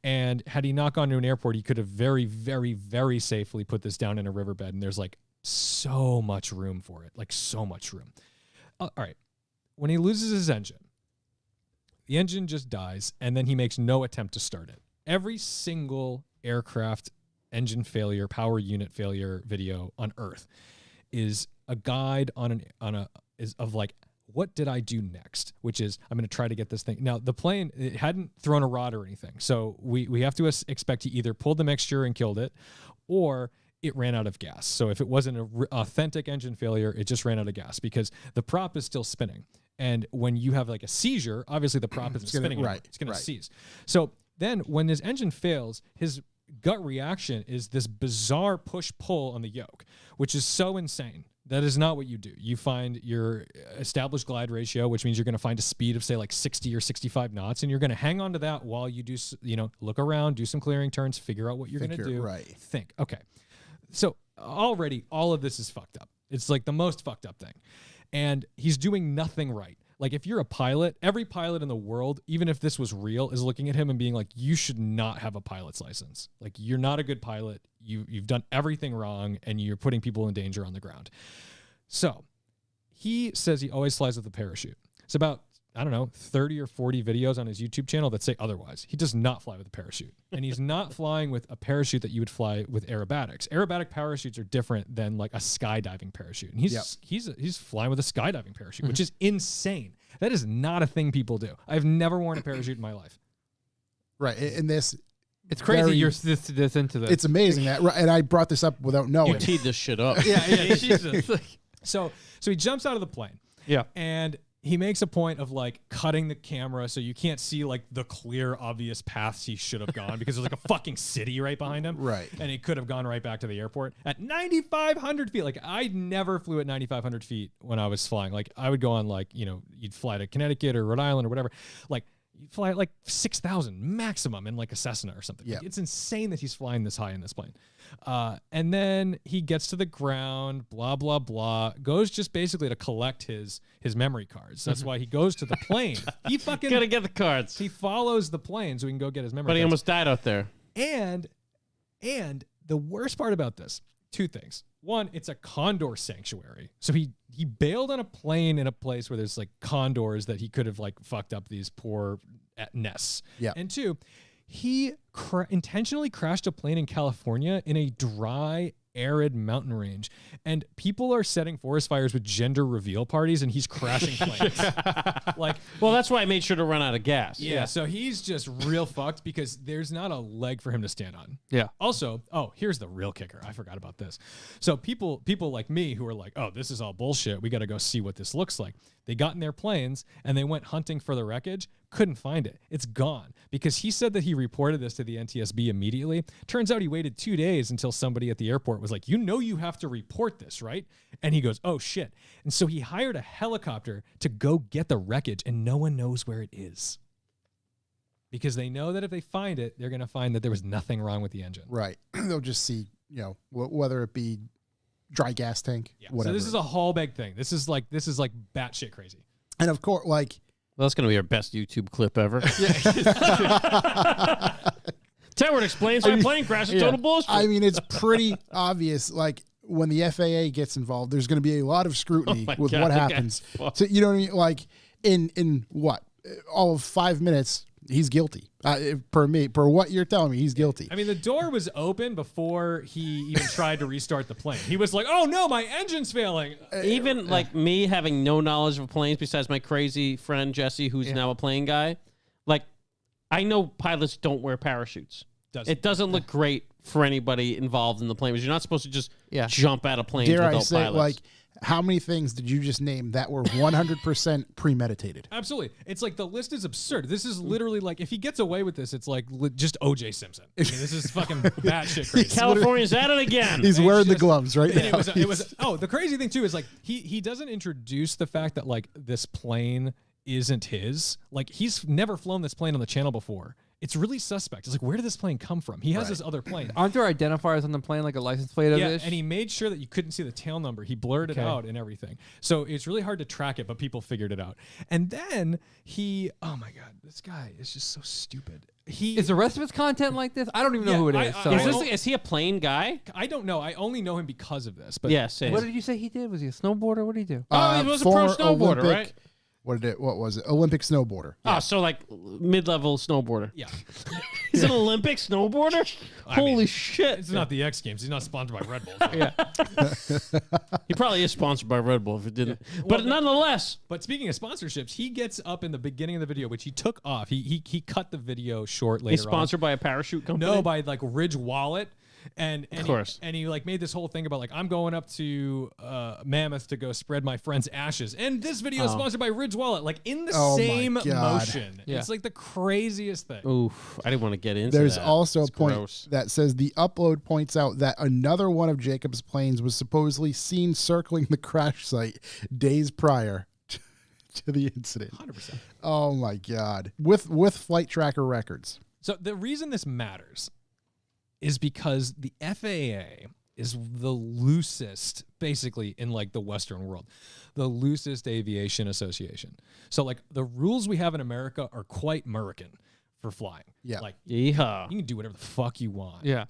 And had he not gone to an airport, he could have very, very, very safely put this down in a riverbed. And there's like so much room for it, like so much room. All right. When he loses his engine, the engine just dies, and then he makes no attempt to start it. Every single aircraft engine failure, power unit failure video on Earth is a guide of like, what did I do next? Which is, I'm going to try to get this thing. Now, the plane, it hadn't thrown a rod or anything. So we have to expect he either pulled the mixture and killed it, or it ran out of gas. So if it wasn't an authentic engine failure, it just ran out of gas because the prop is still spinning. And when you have like a seizure, obviously the prop isn't spinning anymore. It's going to seize. So then when his engine fails, his gut reaction is this bizarre push-pull on the yoke, which is so insane. That is not what you do. You find your established glide ratio, which means you're going to find a speed of say like 60 or 65 knots, and you're going to hang on to that while you do, look around, do some clearing turns, figure out what you're going to do. Think. Okay. So already all of this is fucked up. It's like the most fucked up thing. And he's doing nothing right. Like if you're a pilot, every pilot in the world, even if this was real, is looking at him and being like, you should not have a pilot's license. Like you're not a good pilot. You've done everything wrong and you're putting people in danger on the ground. So he says he always flies with a parachute. It's about, 30 or 40 videos on his YouTube channel that say otherwise. He does not fly with a parachute. And he's not flying with a parachute that you would fly with aerobatics. Aerobatic parachutes are different than like a skydiving parachute. And he's flying with a skydiving parachute, which is insane. That is not a thing people do. I've never worn a parachute in my life. Right. And this... It's crazy you're this into this. It's amazing that, and I brought this up without knowing. You teed this shit up. yeah, Jesus. So he jumps out of the plane. Yeah. And he makes a point of like cutting the camera so you can't see like the clear, obvious paths he should have gone because there's like a fucking city right behind him. Right. And he could have gone right back to the airport at 9,500 feet. Like I never flew at 9,500 feet when I was flying. Like I would go on like, you'd fly to Connecticut or Rhode Island or whatever. Like you fly at like 6,000 maximum in like a Cessna or something. Yeah. Like, it's insane that he's flying this high in this plane. And then he gets to the ground, blah, blah, blah, goes just basically to collect his memory cards. That's why he goes to the plane. He fucking Gotta get the cards. he follows the plane so he can go get his memory But he cards. almost died out there. And the worst part about this, two things. One, it's a condor sanctuary. So he bailed on a plane in a place where there's like condors that he could have like fucked up these poor nests. Yeah. And two, he intentionally crashed a plane in California in a dry, arid mountain range. And people are setting forest fires with gender reveal parties and he's crashing planes. Well, that's why I made sure to run out of gas. Yeah, so he's just real fucked because there's not a leg for him to stand on. Yeah. Also, here's the real kicker. I forgot about this. So people like me who are like, oh, this is all bullshit. We got to go see what this looks like. They got in their planes and they went hunting for the wreckage. Couldn't find it. It's gone because he said that he reported this to the NTSB immediately. Turns out he waited 2 days until somebody at the airport was like, you have to report this, right? And he goes, oh shit. And so he hired a helicopter to go get the wreckage and no one knows where it is. Because they know that if they find it, they're going to find that there was nothing wrong with the engine. Right. They'll just see, whether it be dry gas tank, whatever. So this is a Hallbag thing. This is like batshit crazy. And of course, like, Well, that's going to be our best YouTube clip ever. Tedward explains why plane crash is total bullshit. I mean, it's pretty obvious. Like, when the FAA gets involved, there's going to be a lot of scrutiny with what happens. So, you know what I mean? Like, in what? All of 5 minutes, he's guilty. Per what you're telling me, he's guilty. I mean, the door was open before he even tried to restart the plane. He was like, oh no, my engine's failing. Even like me having no knowledge of planes besides my crazy friend Jesse, who's now a plane guy, like I know pilots don't wear parachutes. It doesn't look great for anybody involved in the plane because you're not supposed to just jump out of planes without pilots. Like, how many things did you just name that were 100% premeditated? Absolutely. It's like the list is absurd. This is literally like, if he gets away with this, it's like just O.J. Simpson. I mean, this is fucking batshit crazy. California's at it again. He's wearing the gloves right now. It was the crazy thing too is like he doesn't introduce the fact that like this plane isn't his. Like he's never flown this plane on the channel before. It's really suspect. It's like, where did this plane come from? He has this other plane. Aren't there identifiers on the plane, like a license plate of it? And he made sure that you couldn't see the tail number. He blurred it out and everything. So it's really hard to track it, but people figured it out. And then oh my God, this guy is just so stupid. Is the rest of his content like this? I don't even know who it is. Is he a plane guy? I don't know. I only know him because of this. But same. What did you say he did? Was he a snowboarder? What did he do? He was a pro snowboarder, right? What was it? Olympic snowboarder. Oh, so like mid-level snowboarder. Yeah. He's an Olympic snowboarder? Holy shit. It's not the X Games. He's not sponsored by Red Bull. He probably is sponsored by Red Bull if it didn't. But nonetheless. But speaking of sponsorships, he gets up in the beginning of the video, which he took off. He cut the video short later. He's sponsored by a parachute company? No, by like Ridge Wallet. And of course. He like made this whole thing about like, I'm going up to Mammoth to go spread my friend's ashes. And this video is sponsored by Ridge Wallet, like in the same motion. Yeah. It's like the craziest thing. Oof, I didn't want to get into There's that. also It's a point gross. that says the upload points out that another one of Jacob's planes was supposedly seen circling the crash site days prior to the incident. 100%. Oh my God. With flight tracker records. So the reason this matters is because the FAA is the loosest, basically, in like the Western world, the loosest aviation association. So like the rules we have in America are quite American for flying. Yeah. Like Yeehaw. you can do whatever the fuck you want. Yeah.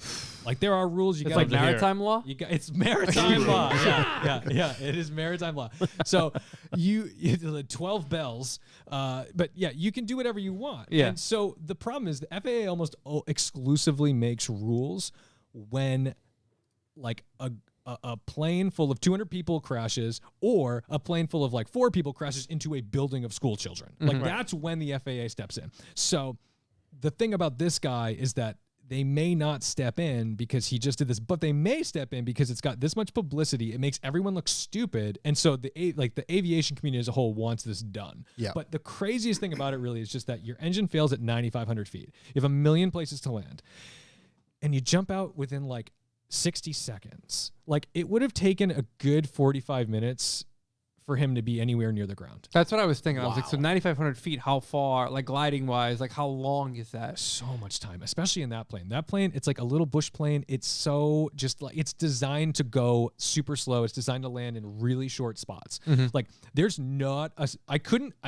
Like there are rules you It's got like maritime law? It's maritime law. Yeah. It is maritime law. So the 12 bells, but yeah, you can do whatever you want. Yeah. And so the problem is the FAA almost exclusively makes rules when like a plane full of 200 people crashes or a plane full of like 4 people crashes into a building of school children. Like that's when the FAA steps in. So the thing about this guy is that they may not step in because he just did this, but they may step in because it's got this much publicity. It makes everyone look stupid. And so the aviation community as a whole wants this done. Yeah. But the craziest thing about it really is just that your engine fails at 9,500 feet. You have 1 million places to land and you jump out within like 60 seconds. Like it would have taken a good 45 minutes for him to be anywhere near the ground. That's what I was thinking. I was like, so 9,500 feet, how far, like gliding wise, like how long is that? So much time, especially in that plane. That plane, it's like a little bush plane. It's so just like, it's designed to go super slow. It's designed to land in really short spots. Like there's not I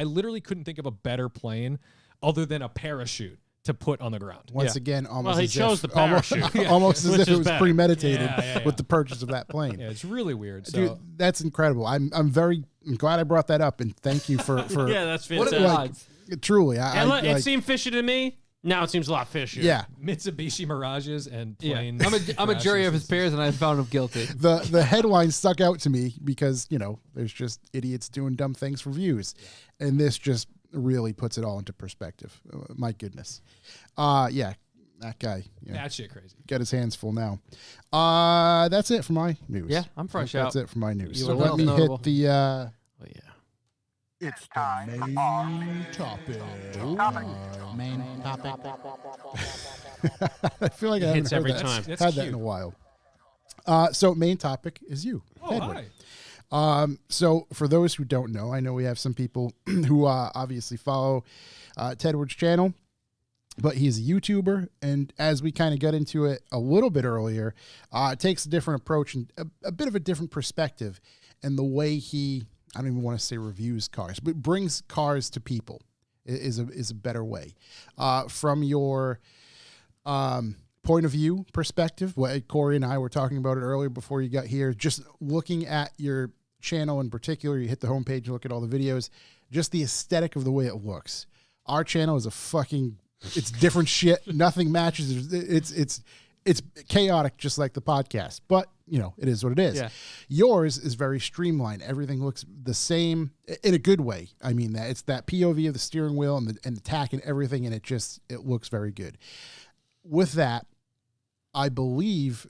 literally couldn't think of a better plane other than a parachute to put on the ground. Once again, almost he as chose if, the parachute. almost as Which if it is was better. premeditated Yeah. with the purchase of that plane. Yeah, it's really weird. So Dude, that's incredible. I'm glad I brought that up, and thank you for Yeah, that's What are fantastic. the like, odds? truly. It seemed fishy to me. Now it seems a lot fishier. Yeah. Mitsubishi Mirages and Yeah. plane. I'm a jury of his crashes. peers, and I found him guilty. The headline stuck out to me because, there's just idiots doing dumb things for views. And this just really puts it all into perspective. My goodness. Yeah, that guy. That shit crazy. Got his hands full now. That's it for my news. Yeah, I'm fresh That's out. it for my news. You So were let me notable. hit the Oh, yeah. it's the main topic. Main topic. I feel like I haven't hits heard every that, time. That's had that in cute. a while. So main topic is you. Oh, Tedward. hi. So for those who don't know, I know we have some people who obviously follow Tedward's channel, but he's a YouTuber, and as we kind of got into it a little bit earlier, it takes a different approach and a bit of a different perspective, and the way he, I don't even want to say reviews cars, but brings cars to people is a better way. From your point of view perspective, what Corey and I were talking about it earlier before you got here, just looking at your channel in particular, you hit the homepage, you look at all the videos, just the aesthetic of the way it looks. Our channel is it's different shit. Nothing matches. It's chaotic, just like the podcast, but it is what it is. Yeah. Yours is very streamlined. Everything looks the same in a good way. I mean that it's that POV of the steering wheel and the tack and everything, and it looks very good. With that, I believe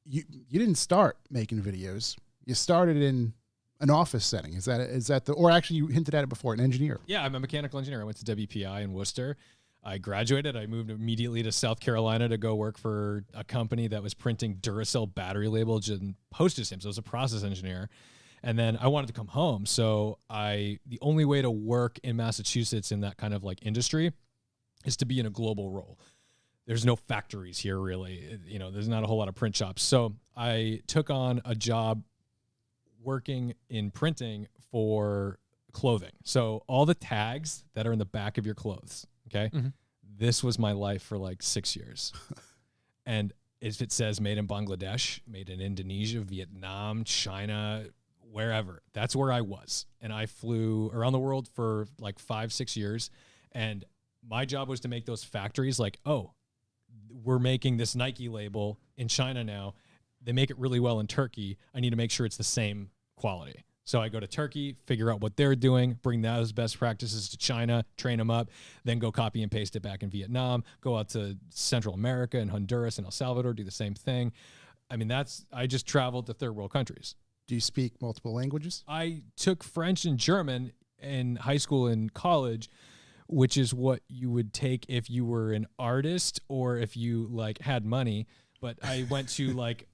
you didn't start making videos. You started in an office setting. Is that or actually you hinted at it before, an engineer? Yeah, I'm a mechanical engineer. I went to WPI in Worcester. I graduated. I moved immediately to South Carolina to go work for a company that was printing Duracell battery labels and postage stamps. I was a process engineer. And then I wanted to come home. So the only way to work in Massachusetts in that kind of like industry is to be in a global role. There's no factories here really. There's not a whole lot of print shops. So I took on a job working in printing for clothing. So all the tags that are in the back of your clothes, okay? Mm-hmm. This was my life for like 6 years. And if it says made in Bangladesh, made in Indonesia, Vietnam, China, wherever, that's where I was. And I flew around the world for like 5-6 years. And my job was to make those factories like, oh, we're making this Nike label in China now. They make it really well in Turkey. I need to make sure it's the same quality. So I go to Turkey, figure out what they're doing, bring those best practices to China, train them up, then go copy and paste it back in Vietnam, go out to Central America and Honduras and El Salvador, do the same thing. I mean, I just traveled to third world countries. Do you speak multiple languages? I took French and German in high school and college, which is what you would take if you were an artist or if you like had money. But I went to like,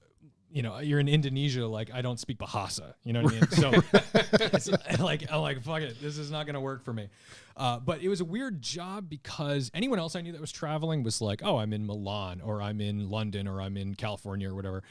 you're in Indonesia, like I don't speak Bahasa, you know what I mean? So it's like, I'm like, fuck it, this is not going to work for me. But it was a weird job because anyone else I knew that was traveling was like, oh, I'm in Milan or I'm in London or I'm in California or whatever.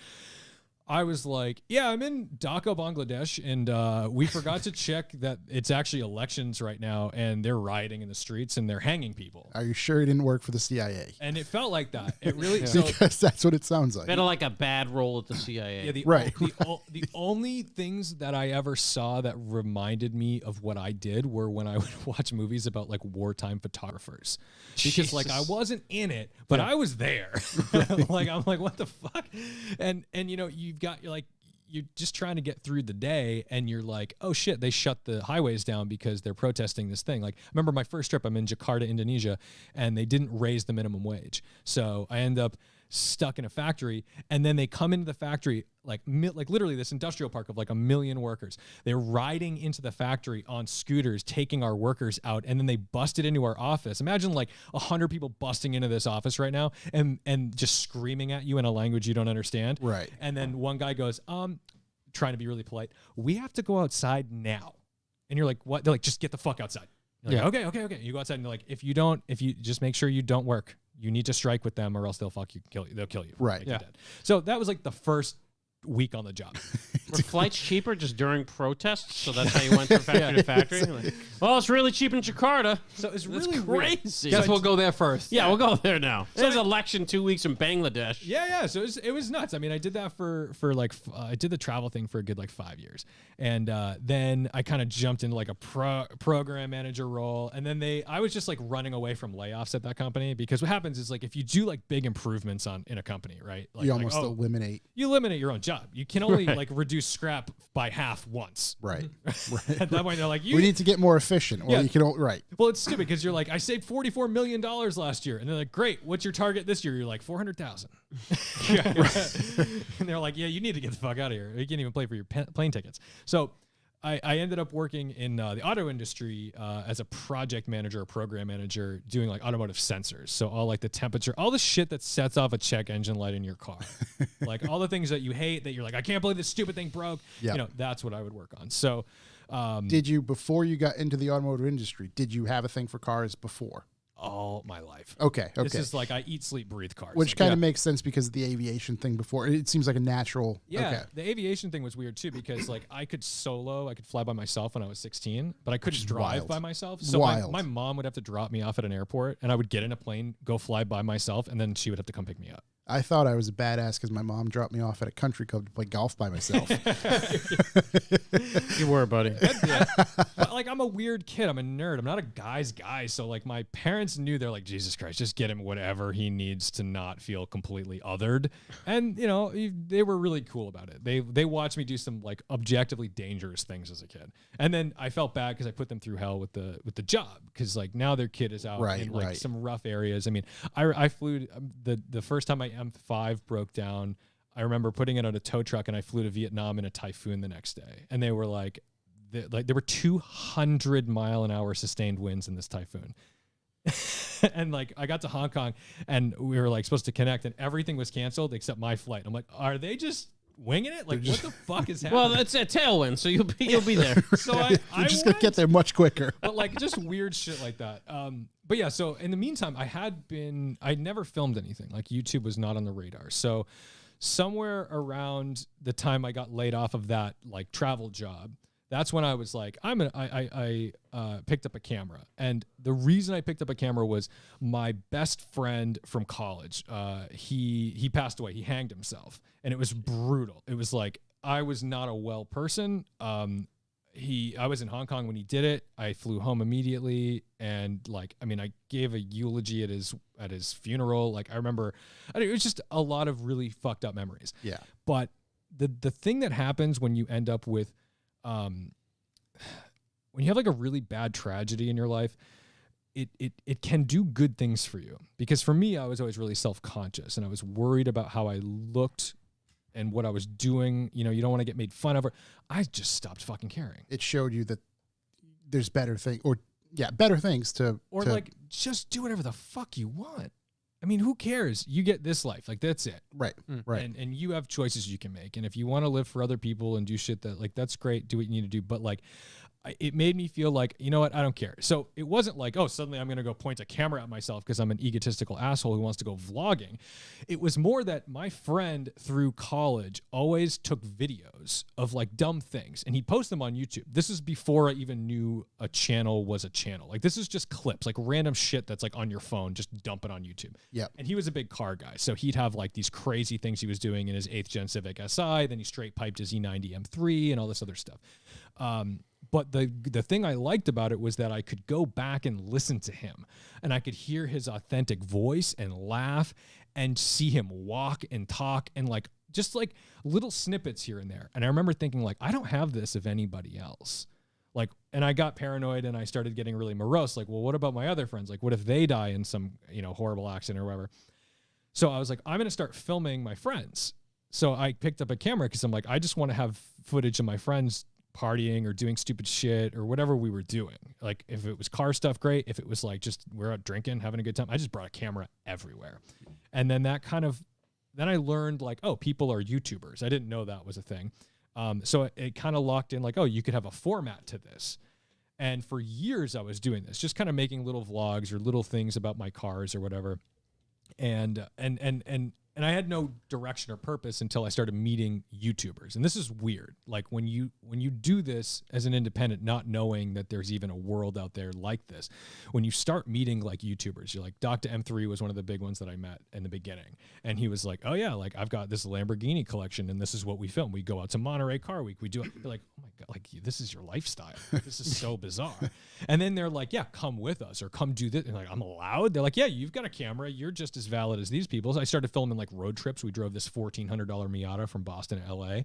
I was like, yeah, I'm in Dhaka, Bangladesh, and we forgot to check that it's actually elections right now, and they're rioting in the streets, and they're hanging people. Are you sure it didn't work for the CIA? And it felt like that. It really so, Because that's what it sounds like. Better like a bad role at the CIA. yeah, the only things that I ever saw that reminded me of what I did were when I would watch movies about like wartime photographers. Because like I wasn't in it, but I was there. I'm like, what the fuck? And you've got you're just trying to get through the day, and you're like, oh shit, they shut the highways down because they're protesting this thing. Like, I remember my first trip, I'm in Jakarta, Indonesia, and they didn't raise the minimum wage. So I end up stuck in a factory, and then they come into the factory, like literally this industrial park of like 1 million workers. They're riding into the factory on scooters, taking our workers out, and then they busted into our office. Imagine like 100 people busting into this office right now and just screaming at you in a language you don't understand. Right. And then one guy goes, trying to be really polite, we have to go outside now. And you're like, what? They're like, just get the fuck outside. You're like, okay. You go outside and they're like, if you just make sure you don't work. You need to strike with them or else they'll kill you. They'll kill you. Right. Like, you're dead. So that was like the first week on the job. Were flights cheaper just during protests? So that's how you went from factory to factory? Like, well, it's really cheap in Jakarta. So it's That's really crazy. Guess we'll go there first. Yeah, we'll go there now. There's election 2 weeks in Bangladesh. Yeah. So it was nuts. I mean, I did that for like, I did the travel thing for a good like 5 years. And then I kind of jumped into like a program manager role. And then I was just like running away from layoffs at that company, because what happens is like, if you do like big improvements in a company, right? Like, You almost eliminate. You eliminate your own job. You can only like reduce scrap by half once. Right. At that point, they're like, We need to get more efficient. Or Yeah. you can, right. Well, it's stupid because you're like, I saved $44 million last year. And they're like, great. What's your target this year? You're like, 400,000. And they're like, yeah, you need to get the fuck out of here. You can't even play for your plane tickets. So I ended up working in the auto industry as a project manager or program manager, doing like automotive sensors. So all like the temperature, all the shit that sets off a check engine light in your car. Like all the things that you hate that you're like, I can't believe this stupid thing broke. Yep. You know, that's what I would work on. So Did you, before you got into the automotive industry, did you have a thing for cars before? all my life. Okay. This is like I eat, sleep, breathe cars. Which Like, kind of makes sense because of the aviation thing before. It seems like a natural. yeah, Okay. the aviation thing was weird too, because like I could fly by myself when I was 16, but I couldn't drive wild. by myself. So my mom would have to drop me off at an airport, and I would get in a plane, go fly by myself, and then she would have to come pick me up. I thought I was a badass because my mom dropped me off at a country club to play golf by myself. You were, buddy. But like, I'm a weird kid. I'm a nerd. I'm not a guy's guy. So like, my parents knew, they're like, Jesus Christ, just get him whatever he needs to not feel completely othered. And you know, they were really cool about it. They watched me do some like objectively dangerous things as a kid. And then I felt bad because I put them through hell with the job, because like now their kid is out in like some rough areas. I mean, I flew the first time my M5 broke down, I remember putting it on a tow truck, and I flew to Vietnam in a typhoon the next day. And they were like there were 200-mile-an-hour sustained winds in this typhoon. And like, I got to Hong Kong, and we were like supposed to connect, and everything was canceled except my flight. I'm like, are they just winging it? Like, what the fuck is happening? Well, it's a tailwind, so you'll be there. So I You're just gonna get there much quicker. but like just weird shit like that. But yeah, so in the meantime, I'd never filmed anything. Like, YouTube was not on the radar. So somewhere around the time I got laid off of that like travel job, that's when I was like, I picked up a camera. And the reason I picked up a camera was my best friend from college. He passed away. He hanged himself, and it was brutal. It was like, I was not a well person. I was in Hong Kong when he did it. I flew home immediately, and like, I mean, I gave a eulogy at his funeral. Like, I remember, it was just a lot of really fucked up memories. Yeah. But the thing that happens when you end up with, when you have like a really bad tragedy in your life, it can do good things for you. Because for me, I was always really self-conscious, and I was worried about how I looked and what I was doing. You know, you don't want to get made fun of. I just stopped fucking caring. It showed you that there's better things to like, just do whatever the fuck you want. I mean, who cares? You get this life. Like, that's it. right. And you have choices you can make. And if you want to live for other people and do shit that, like, that's great. Do what you need to do. But like, it made me feel like, you know what? I don't care. So it wasn't like, oh, suddenly I'm going to go point a camera at myself because I'm an egotistical asshole who wants to go vlogging. It was more that my friend through college always took videos of like dumb things, and he'd post them on YouTube. This is before I even knew a channel was a channel. Like, this is just clips, like random shit that's like on your phone, just dump it on YouTube. Yeah. And he was a big car guy. So he'd have like these crazy things he was doing in his 8th gen Civic Si. Then he straight piped his E90 M3 and all this other stuff. But the thing I liked about it was that I could go back and listen to him, and I could hear his authentic voice and laugh and see him walk and talk and like just like little snippets here and there. And I remember thinking like, I don't have this of anybody else. Like, and I got paranoid and I started getting really morose. Like, well, what about my other friends? Like, what if they die in some, horrible accident or whatever? So I was like, I'm going to start filming my friends. So I picked up a camera because I'm like, I just want to have footage of my friends partying or doing stupid shit or whatever we were doing. Like if it was car stuff, great. If it was like just we're out drinking, having a good time, I just brought a camera everywhere. And then then I learned like, oh, people are YouTubers. I didn't know that was a thing. So it kind of locked in like, oh, you could have a format to this. And for years I was doing this, just kind of making little vlogs or little things about my cars or whatever. And I had no direction or purpose until I started meeting YouTubers. And this is weird. Like when you do this as an independent, not knowing that there's even a world out there like this, when you start meeting like YouTubers, you're like, Dr. M3 was one of the big ones that I met in the beginning. And he was like, oh yeah, like I've got this Lamborghini collection and this is what we film. We go out to Monterey Car Week. We do it. You're like, oh my God, like this is your lifestyle. This is so bizarre. And then they're like, yeah, come with us or come do this. And like, I'm allowed. They're like, yeah, you've got a camera. You're just as valid as these people. So I started filming like road trips. We drove this $1,400 Miata from Boston to LA.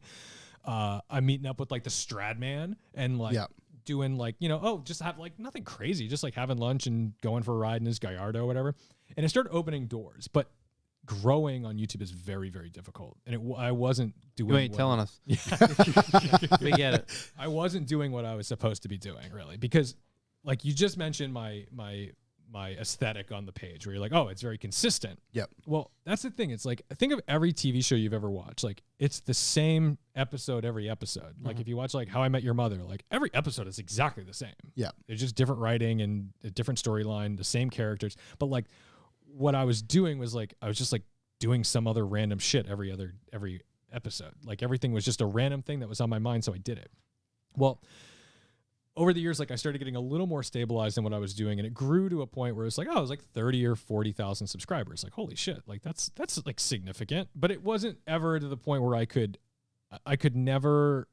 I'm meeting up with like the Stradman and like doing like, just have like nothing crazy, just like having lunch and going for a ride in his Gallardo or whatever. And it started opening doors, but growing on YouTube is very, very difficult. And I wasn't doing. You ain't telling us. We get it. I wasn't doing what I was supposed to be doing really, because like you just mentioned my aesthetic on the page where you're like, oh, it's very consistent. Yep. Well, that's the thing. It's like, think of every TV show you've ever watched. Like it's the same episode every episode. Like if you watch like How I Met Your Mother, like every episode is exactly the same. Yeah. It's just different writing and a different storyline, the same characters. But like what I was doing was like, I was just like doing some other random shit every episode. Like everything was just a random thing that was on my mind. So I did it. Well, over the years, like I started getting a little more stabilized in what I was doing, and it grew to a point where it's like, oh, it was like 30 or 40,000 subscribers. Like, holy shit, like that's like significant. But it wasn't ever to the point where I could never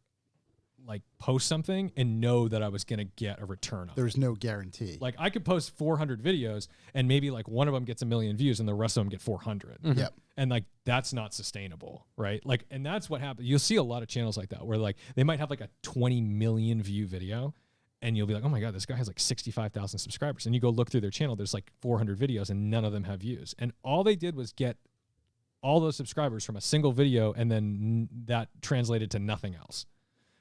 like post something and know that I was gonna get a return on There's no guarantee. Like I could post 400 videos and maybe like one of them gets 1 million views and the rest of them get 400. Mm-hmm. Yep. And like that's not sustainable, right? Like, and that's what happens. You'll see a lot of channels like that where like they might have like a 20 million view video. And you'll be like, oh my God, this guy has like 65,000 subscribers. And you go look through their channel, there's like 400 videos and none of them have views. And all they did was get all those subscribers from a single video, and then that translated to nothing else.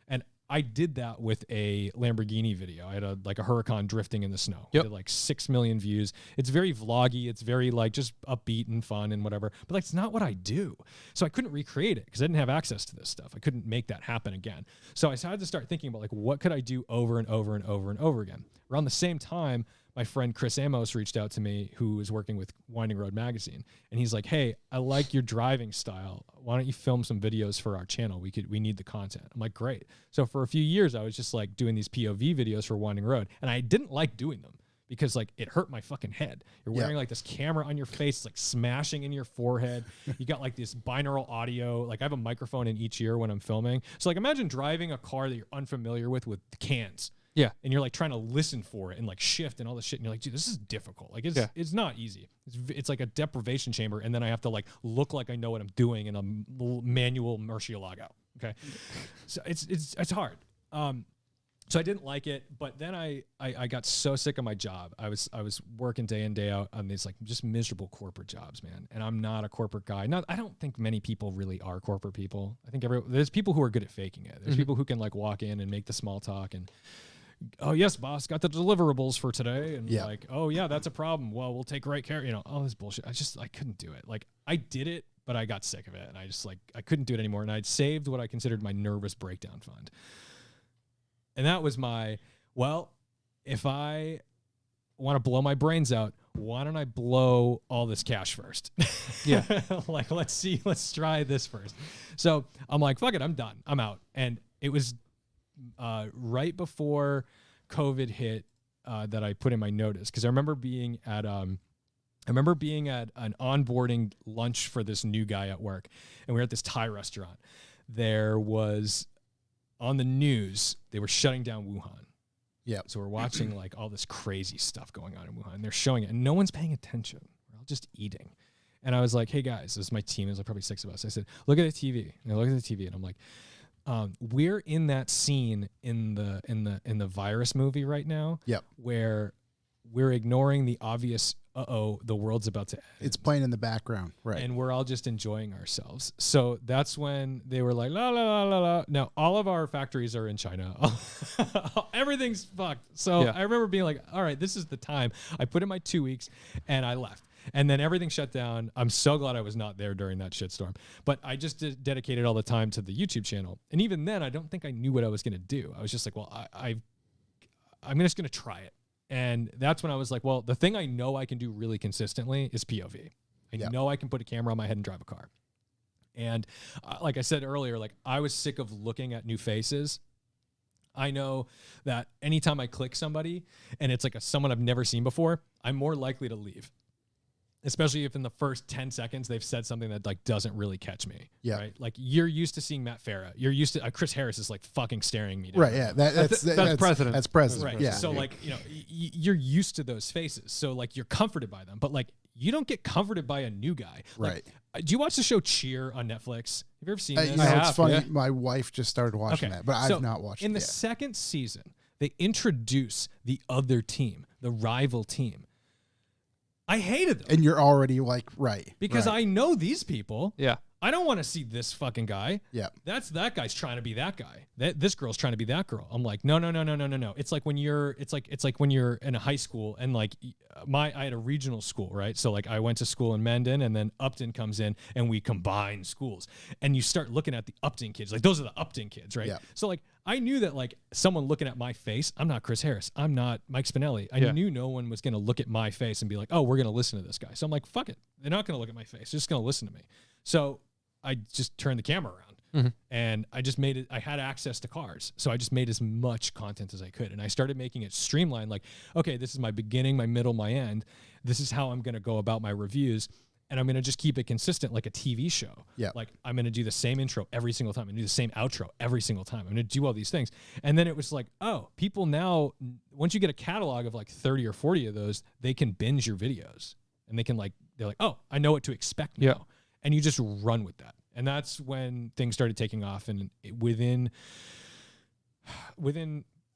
And I did that with a Lamborghini video. I had a Huracan drifting in the snow. Yep. It did like 6 million views. It's very vloggy. It's very like just upbeat and fun and whatever. But like, it's not what I do. So I couldn't recreate it because I didn't have access to this stuff. I couldn't make that happen again. So I started to start thinking about like, what could I do over and over and over and over again? Around the same time, my friend Chris Amos reached out to me, who is working with Winding Road Magazine. And he's like, hey, I like your driving style. Why don't you film some videos for our channel? We need the content. I'm like, great. So for a few years, I was just like doing these POV videos for Winding Road. And I didn't like doing them because like it hurt my fucking head. You're wearing like this camera on your face, it's like smashing in your forehead. You got like this binaural audio. Like I have a microphone in each ear when I'm filming. So like imagine driving a car that you're unfamiliar with cans. Yeah. And you're like trying to listen for it and like shift and all this shit. And you're like, dude, this is difficult. Like it's not easy. It's like a deprivation chamber. And then I have to like look like I know what I'm doing in a manual Murcielago. Okay. So it's hard. So I didn't like it, but then I got so sick of my job. I was working day in, day out on these like just miserable corporate jobs, man. And I'm not a corporate guy. I don't think many people really are corporate people. I think there's people who are good at faking it. There's people who can like walk in and make the small talk and, oh yes, boss, got the deliverables for today. And like, oh yeah, that's a problem. Well, we'll take great care. All this bullshit. I couldn't do it. Like I did it, but I got sick of it. And I couldn't do it anymore. And I'd saved what I considered my nervous breakdown fund. And that was if I want to blow my brains out, why don't I blow all this cash first? Yeah. Like, let's try this first. So I'm like, fuck it, I'm done. I'm out. And it was right before COVID hit that I put in my notice. Cause I remember being at an onboarding lunch for this new guy at work. And we were at this Thai restaurant. There was on the news, they were shutting down Wuhan. Yeah. So we're watching like all this crazy stuff going on in Wuhan. They're showing it and no one's paying attention. We're all just eating. And I was like, hey guys, this is my team. There's like probably 6 of us. I said, look at the TV. And I look at the TV and I'm like, we're in that scene in the virus movie right now. Yep. Where we're ignoring the obvious, the world's about to end. It's playing in the background, right? And we're all just enjoying ourselves. So that's when they were like, la, la, la, la, la. Now, all of our factories are in China. Everything's fucked. So I remember being like, all right, this is the time. I put in my 2 weeks and I left. And then everything shut down. I'm so glad I was not there during that shitstorm. But I just dedicated all the time to the YouTube channel. And even then, I don't think I knew what I was going to do. I was just like, well, I'm just going to try it. And that's when I was like, well, the thing I know I can do really consistently is POV. I know I can put a camera on my head and drive a car. And like I said earlier, like I was sick of looking at new faces. I know that anytime I click somebody and it's like someone I've never seen before, I'm more likely to leave. Especially if in the first 10 seconds they've said something that like doesn't really catch me. Yeah. Right. Like you're used to seeing Matt Farah. You're used to Chris Harris is like fucking staring me down. Right. Yeah. That's president. That's president. Right. Yeah. So like, you know, you're used to those faces. So like you're comforted by them, but like you don't get comforted by a new guy. Like, right. Do you watch the show Cheer on Netflix? Have you ever seen this? You know, it's funny. Yeah. My wife just started watching that, but I've not watched it. In the second season, they introduce the other team, the rival team. I hated them. And you're already like, right. Because I know these people. Yeah. I don't want to see this fucking guy. Yeah. That guy's trying to be that guy. This girl's trying to be that girl. I'm like, no. It's like when you're in a high school and like I had a regional school, right? So like I went to school in Mendon and then Upton comes in and we combine schools. And you start looking at the Upton kids. Like those are the Upton kids, right? Yeah. So like I knew that like someone looking at my face, I'm not Chris Harris. I'm not Mike Spinelli. I knew no one was going to look at my face and be like, oh, we're going to listen to this guy. So I'm like, fuck it. They're not going to look at my face. They're just going to listen to me. So I just turned the camera around and I just made it. I had access to cars. So I just made as much content as I could. And I started making it streamlined. Like, okay, this is my beginning, my middle, my end. This is how I'm going to go about my reviews. And I'm going to just keep it consistent like a TV show. Yeah. Like I'm going to do the same intro every single time. I'm going to do the same outro every single time. I'm going to do all these things. And then it was like, oh, people now, once you get a catalog of like 30 or 40 of those, they can binge your videos. And they can like, they're like, oh, I know what to expect now. And you just run with that. And that's when things started taking off. And within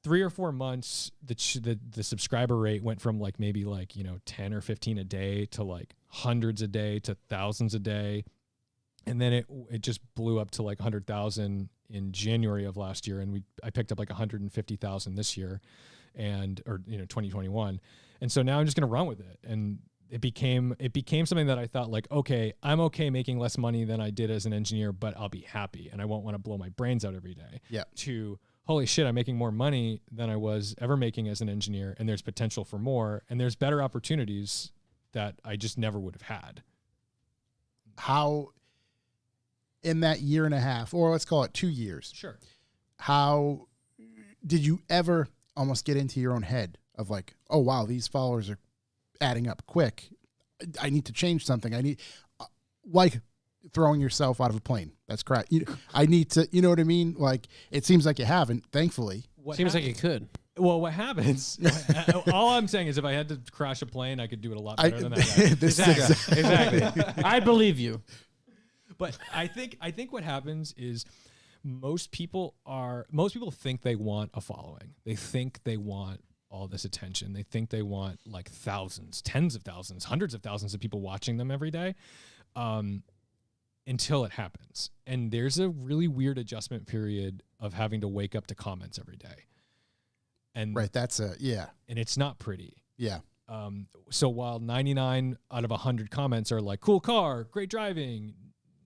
3 or 4 months, the subscriber rate went from like maybe like, 10 or 15 a day to like hundreds a day to thousands a day. And then it just blew up to like 100,000 in January of last year. And I picked up like 150,000 this year or 2021. And so now I'm just going to run with it. And it became something that I thought like, okay, I'm okay making less money than I did as an engineer, but I'll be happy and I won't want to blow my brains out every day. Yeah. To holy shit, I'm making more money than I was ever making as an engineer, and there's potential for more, and there's better opportunities that I just never would have had. How in that year and a half, or let's call it 2 years. Sure. How did you ever almost get into your own head of like, oh wow, these followers are adding up quick. I need to change something. I need like throwing yourself out of a plane. That's correct. I need to, you know what I mean? Like it seems like you haven't, thankfully. Seems like you could. Well, what happens, all I'm saying is if I had to crash a plane, I could do it a lot better than that guy. Exactly. I believe you. But I think what happens is most people think they want a following. They think they want all this attention. They think they want like thousands, tens of thousands, hundreds of thousands of people watching them every day until it happens. And there's a really weird adjustment period of having to wake up to comments every day. And right, that's and it's not pretty. Yeah. So while 99 out of 100 comments are like, cool car, great driving,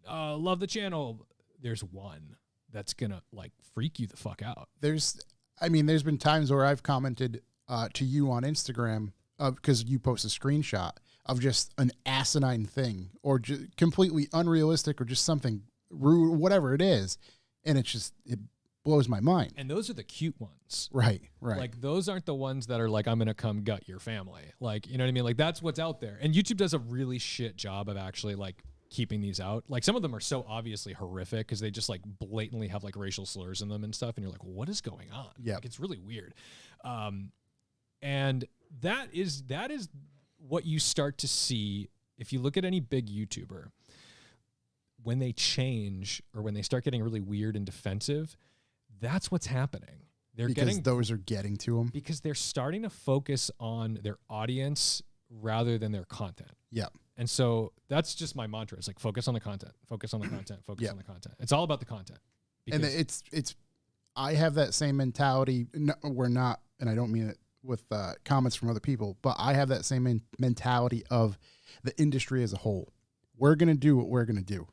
love the channel, there's one that's gonna like freak you the fuck out. There's been times where I've commented to you on Instagram because you post a screenshot of just an asinine thing or completely unrealistic or just something rude, whatever it is. And it blows my mind. And those are the cute ones. Right. Like those aren't the ones that are like, I'm going to come gut your family. Like, you know what I mean? Like that's what's out there. And YouTube does a really shit job of actually like keeping these out. Like some of them are so obviously horrific because they just like blatantly have like racial slurs in them and stuff. And you're like, well, what is going on? Yeah. Like, it's really weird. And that is what you start to see if you look at any big YouTuber, when they change or when they start getting really weird and defensive, that's what's happening. Those are getting to them. Because they're starting to focus on their audience rather than their content. Yeah. And so that's just my mantra. It's like focus on the content, focus on the content, focus on the content. It's all about the content. And it's I have that same mentality. No, we're not, and I don't mean it with comments from other people, but I have that same mentality of the industry as a whole. We're going to do what we're going to do.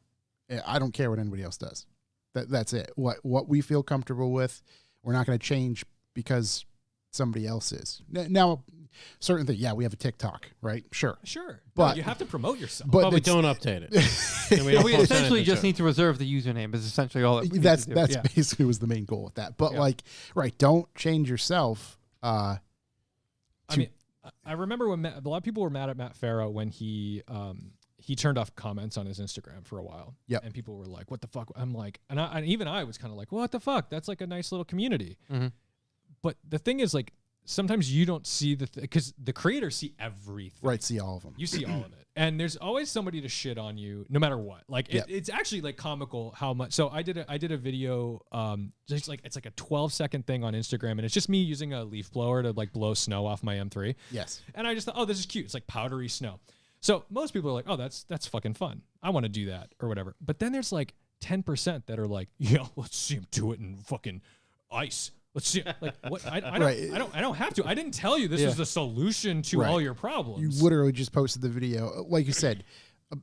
I don't care what anybody else does. That's it. What we feel comfortable with, we're not going to change because somebody else is. Now, certain thing, yeah, we have a TikTok, right? Sure. But no, you have to promote yourself. But we don't update it. we essentially just need to reserve the username. Is essentially all. That's basically was the main goal with that. But don't change yourself. I mean, I remember when a lot of people were mad at Matt Farah when he turned off comments on his Instagram for a while. Yeah, and people were like, "What the fuck?" I'm like, and even I was kind of like, "What the fuck?" That's like a nice little community. Mm-hmm. But the thing is, like, sometimes you don't see because the creators see everything. Right, see all of them. You see all of it, and there's always somebody to shit on you, no matter what. Like, it's actually like comical how much. So I did a video, just like it's like a 12-second thing on Instagram, and it's just me using a leaf blower to like blow snow off my M3. Yes, and I just thought, oh, this is cute. It's like powdery snow. So most people are like, oh, that's fucking fun. I want to do that or whatever. But then there's like 10% that are like, yeah, let's see him do it in fucking ice. Let's see, like, what? I don't have to. I didn't tell you this is the solution to all your problems. You literally just posted the video, like you said,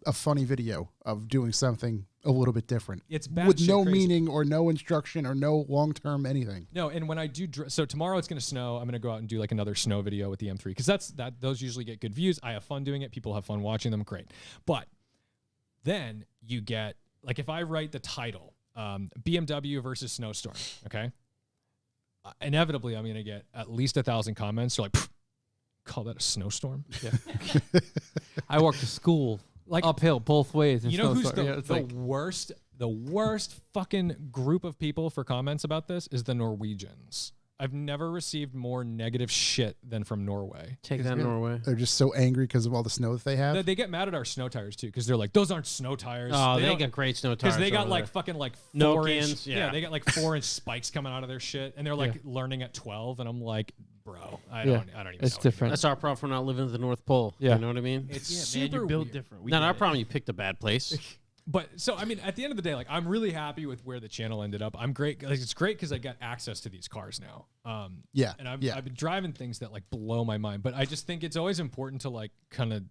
a funny video of doing something a little bit different. It's bad with no crazy. meaning or no instruction or no long-term anything. No, and when I do, so tomorrow it's gonna snow. I'm gonna go out and do like another snow video with the M3 because those usually get good views. I have fun doing it. People have fun watching them. Great, but then you get like if I write the title, BMW versus snowstorm, okay. Inevitably, I'm going to get at least 1,000 comments. They're like, call that a snowstorm? Yeah. I walk to school like uphill both ways. You know who's the worst? The worst fucking group of people for comments about this is the Norwegians. I've never received more negative shit than from Norway. Take that, Norway. They're just so angry because of all the snow that they have. They get mad at our snow tires too because they're like, those aren't snow tires. Oh, they got great snow tires. Because they got like there. fucking like no 4-inch. cans. Yeah, they got like 4-inch spikes coming out of their shit, and they're like learning at 12, and I'm like, bro, I don't even. It's know different. That's our problem for not living at the North Pole. Yeah. You know what I mean? It's man, super you're built weird. different. Not our problem. You picked a bad place. But so I mean, at the end of the day, like I'm really happy with where the channel ended up. I'm great. Like, it's great because I got access to these cars now. And I've been driving things that like blow my mind. But I just think it's always important to like kind of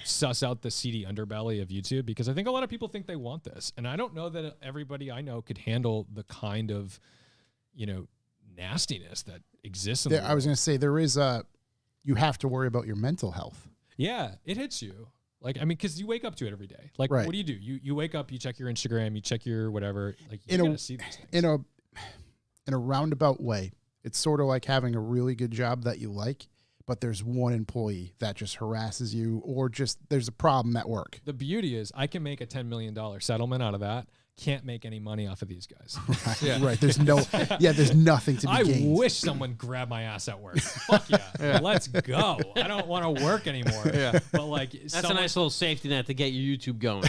suss out the seedy underbelly of YouTube because I think a lot of people think they want this, and I don't know that everybody I know could handle the kind of nastiness that exists in the world. I was going to say there is you have to worry about your mental health. Yeah, it hits you. Like, I mean, because you wake up to it every day. Like, what do? You wake up, you check your Instagram, you check your whatever. Like, you gotta see these things. In a roundabout way, it's sort of like having a really good job that you like, but there's one employee that just harasses you or just there's a problem at work. The beauty is I can make a $10 million settlement out of that. Can't make any money off of these guys. Right. There's there's nothing to be gained. I wish someone grabbed my ass at work. Fuck yeah. Let's go. I don't want to work anymore. But like that's a nice little safety net to get your YouTube going.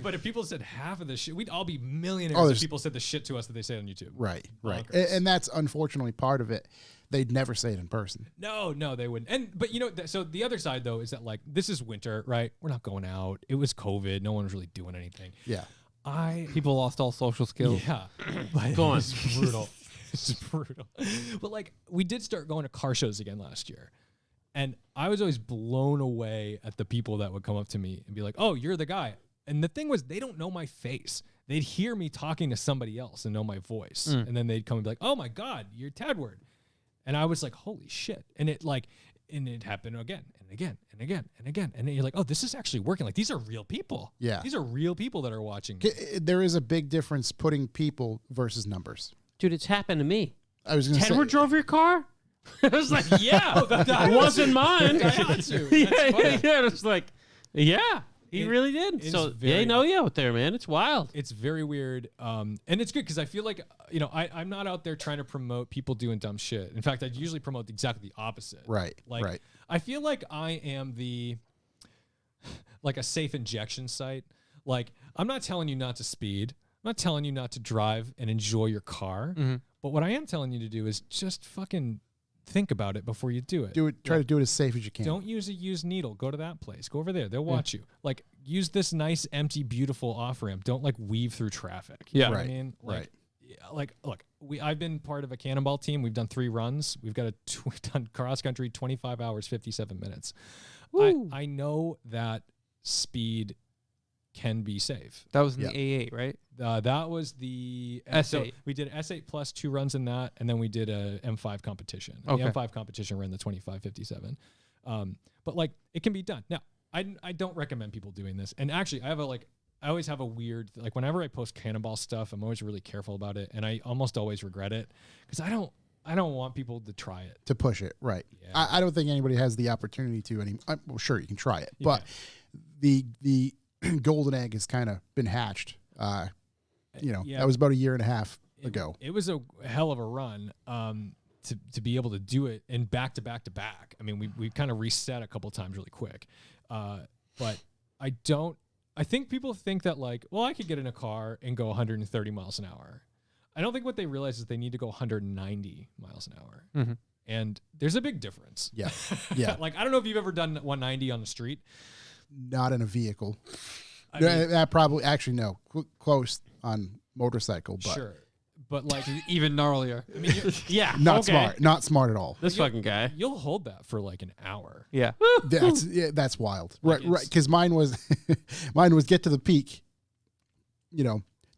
But if people said half of the shit, we'd all be millionaires if people said the shit to us that they say on YouTube. Right. And that's unfortunately part of it. They'd never say it in person. No, they wouldn't. But so the other side though is that like this is winter, right? We're not going out. It was COVID. No one was really doing anything. Yeah. People lost all social skills. Yeah. Go on. It's brutal. It's brutal. But like we did start going to car shows again last year. And I was always blown away at the people that would come up to me and be like, "Oh, you're the guy." And the thing was they don't know my face. They'd hear me talking to somebody else and know my voice. And then they'd come and be like, "Oh my God, you're Tedward." And I was like, "Holy shit." And it happened again and again and again and again. And then you're like, oh, this is actually working. Like, these are real people. Yeah. These are real people that are watching. There is a big difference putting people versus numbers. Dude, it's happened to me. I was going to say. Tedward drove your car? I was like, yeah. That wasn't mine. I had to. Yeah. It's like, yeah. He really did. So they know you out there, man. It's wild. It's very weird. And it's good because I feel like, I'm not out there trying to promote people doing dumb shit. In fact, I usually promote exactly the opposite. Right. Like, right. I feel like I am the like a safe injection site. Like, I'm not telling you not to speed. I'm not telling you not to drive and enjoy your car. But what I am telling you to do is just fucking think about it before you do it. Try to do it as safe as you can. Don't use a used needle. Go to that place. Go over there. They'll watch you. Like, use this nice, empty, beautiful off ramp. Don't like weave through traffic. You know what I mean? Like, like, look, I've been part of a cannonball team. We've done 3 runs. We've done cross country 25 hours, 57 minutes. I know that speed can be safe. That was in the A8, right? That was the S8. So we did S8 plus 2 runs in that, and then we did a M5 competition. The M5 competition ran the 25-57. But like, it can be done. Now, I don't recommend people doing this. And actually, I always have a weird, like, whenever I post cannonball stuff, I'm always really careful about it, and I almost always regret it because I don't want people to try it. To push it, right. Yeah. I don't think anybody has the opportunity to well, sure, you can try it. But the golden egg has kind of been hatched. That was about a year and a half ago. It was a hell of a run to be able to do it in back to back to back. I mean, we kind of reset a couple times really quick. But I think people think that, like, well, I could get in a car and go 130 miles an hour. I don't think what they realize is they need to go 190 miles an hour. And there's a big difference. Yeah. Yeah. Like, I don't know if you've ever done 190 on the street. Not in a vehicle. I mean, that probably, actually, no. Close on motorcycle, but sure. But like, Even gnarlier. I mean, not smart. Not smart at all. This fucking guy. you'll hold that for like an hour. Yeah. That's wild. Like, Right. Because mine was get to the peak,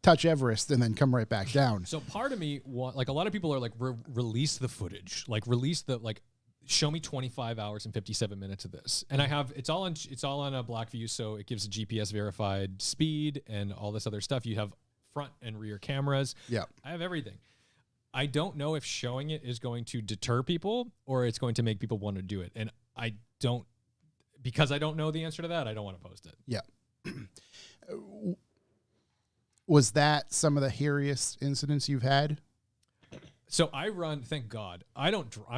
touch Everest and then come right back down. So part of me, like, a lot of people are like, release the footage, like, show me 25 hours and 57 minutes of this. And it's all on a Blackview, so it gives a GPS verified speed and all this other stuff. You have front and rear cameras. Yeah. I have everything. I don't know if showing it is going to deter people or it's going to make people want to do it. And because I don't know the answer to that, I don't want to post it. Yeah. Was that some of the hairiest incidents you've had? So I run, thank God, I'm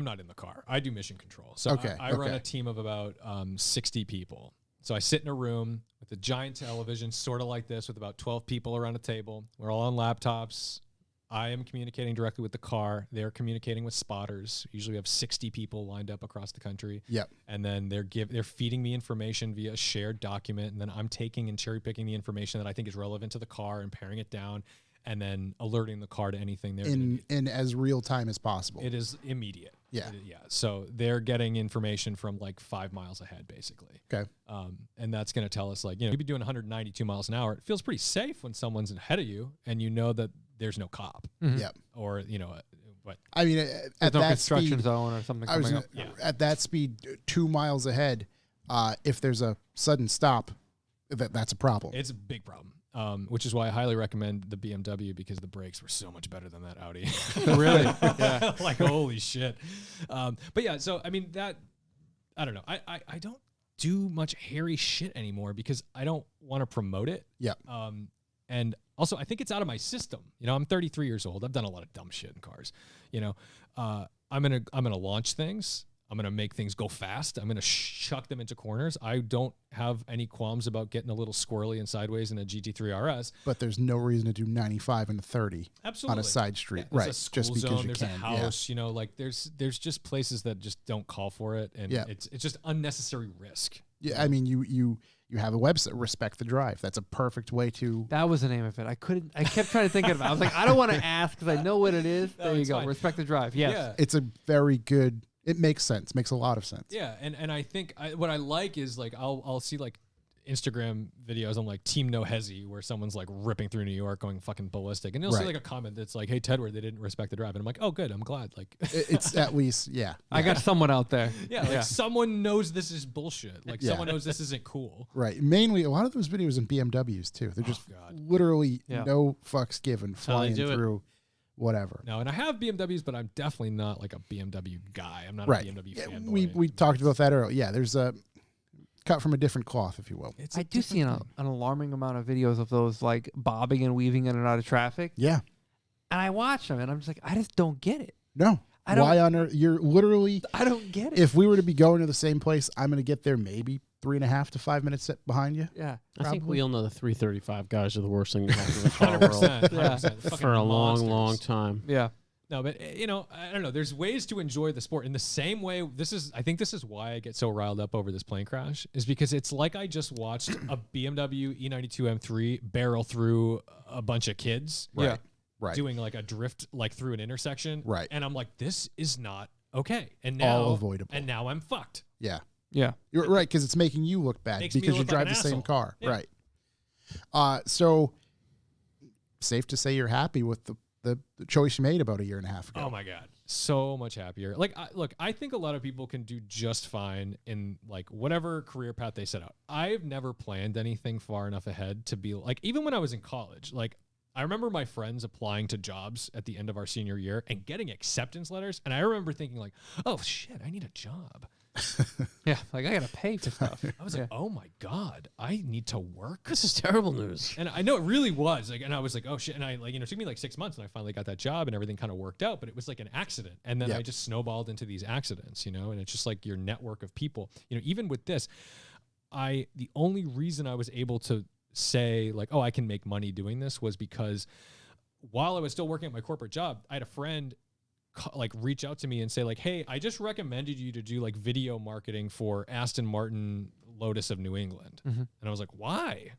not in the car. I do mission control. So I run a team of about 60 people. So I sit in a room with a giant television, sort of like this, with about 12 people around a table. We're all on laptops. I am communicating directly with the car. They're communicating with spotters. Usually we have 60 people lined up across the country. Yep. And then they're feeding me information via a shared document. And then I'm taking and cherry picking the information that I think is relevant to the car and paring it down, and then alerting the car to anything they're in as real time as possible. It is immediate. Yeah. So they're getting information from like 5 miles ahead, basically. Okay. And that's going to tell us, like, you'd be doing 192 miles an hour. It feels pretty safe when someone's ahead of you and you know that there's no cop. Yep. Or, what? I mean, at no that construction speed, zone or something coming up. at that speed, 2 miles ahead, if there's a sudden stop, that's a problem. It's a big problem. Which is why I highly recommend the BMW, because the brakes were so much better than that Audi. Really? Yeah. Like, holy shit. But yeah, so I mean, I don't know. I don't do much hairy shit anymore because I don't want to promote it. Yeah. And also, I think it's out of my system. I'm 33 years old. I've done a lot of dumb shit in cars. I'm gonna launch things. I'm going to make things go fast. I'm going to chuck them into corners. I don't have any qualms about getting a little squirrely and sideways in a GT3 RS. But there's no reason to do 95 and 30 on a side street. Yeah, right. A school just because zone, you there's can. a house, like there's just places that just don't call for it. And it's just unnecessary risk. Yeah. I mean, you have a website, Respect the Drive. That's a perfect way to. That was the name of it. I kept trying to think of it. I was like, I don't want to ask because I know what it is. There you go. Fine. Respect the Drive. Yes. Yeah. It's a very good. It makes sense. Makes a lot of sense. Yeah, and I think what I like is, like, I'll see like Instagram videos on like Team No Hezi where someone's like ripping through New York going fucking ballistic, and you'll see like a comment that's like, "Hey Tedward, they didn't respect the drive," and I'm like, "Oh, good, I'm glad." Like, it's at least I got someone out there. Yeah, someone knows this is bullshit. Like someone knows this isn't cool. Right. Mainly, a lot of those videos in BMWs too. They're just literally no fucks given, flying through. Whatever. No, and I have BMWs, but I'm definitely not like a BMW guy. I'm not a BMW fanboy. We talked about that earlier. Yeah, there's a cut from a different cloth, if you will. I do see an alarming amount of videos of those like bobbing and weaving in and out of traffic. Yeah. And I watch them and I'm just like, I just don't get it. No. Why on earth? You're literally. I don't get it. If we were to be going to the same place, I'm going to get there maybe 3.5 to 5 minutes behind you. Yeah. I think we all know the 335 guys are the worst thing to happen in the car world 100%. for a long, long time. Yeah. No, but I don't know. There's ways to enjoy the sport in the same way. I think this is why I get so riled up over this plane crash, is because it's like I just watched a BMW E92 M3 barrel through a bunch of kids. Yeah. Right. Doing like a drift like through an intersection. Right. And I'm like, this is not okay. And now All avoidable. And now I'm fucked. Yeah. Yeah. You're right, because it's making you look bad Makes me because you look like drive an the same asshole. car. Yeah. Right. So safe to say you're happy with the choice you made about a year and a half ago. Oh my God. So much happier. Like, I think a lot of people can do just fine in like whatever career path they set out. I've never planned anything far enough ahead to be like, even when I was in college, like I remember my friends applying to jobs at the end of our senior year and getting acceptance letters. And I remember thinking like, oh shit, I need a job. Yeah. Like I got to pay for stuff. I was like, oh my God, I need to work. This is terrible news. And I know it really was like, and I was like, oh shit. And I like, it took me like 6 months and I finally got that job and everything kind of worked out, but it was like an accident. And then I just snowballed into these accidents, and it's just like your network of people, even with this, the only reason I was able to say like, oh, I can make money doing this was because while I was still working at my corporate job, I had a friend like reach out to me and say like, hey, I just recommended you to do like video marketing for Aston Martin Lotus of New England. Mm-hmm. And I was like, why?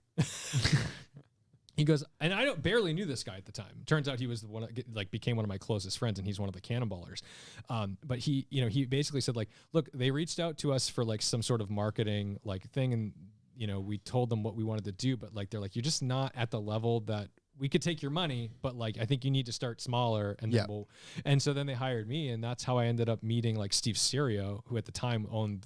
He goes, and I barely knew this guy at the time. Turns out he was the one like became one of my closest friends, and he's one of the cannonballers. But he basically said like, look, they reached out to us for like some sort of marketing like thing, and we told them what we wanted to do, but like they're like, you're just not at the level that we could take your money, but like I think you need to start smaller, and then and so then they hired me, and that's how I ended up meeting like Steve Serio, who at the time owned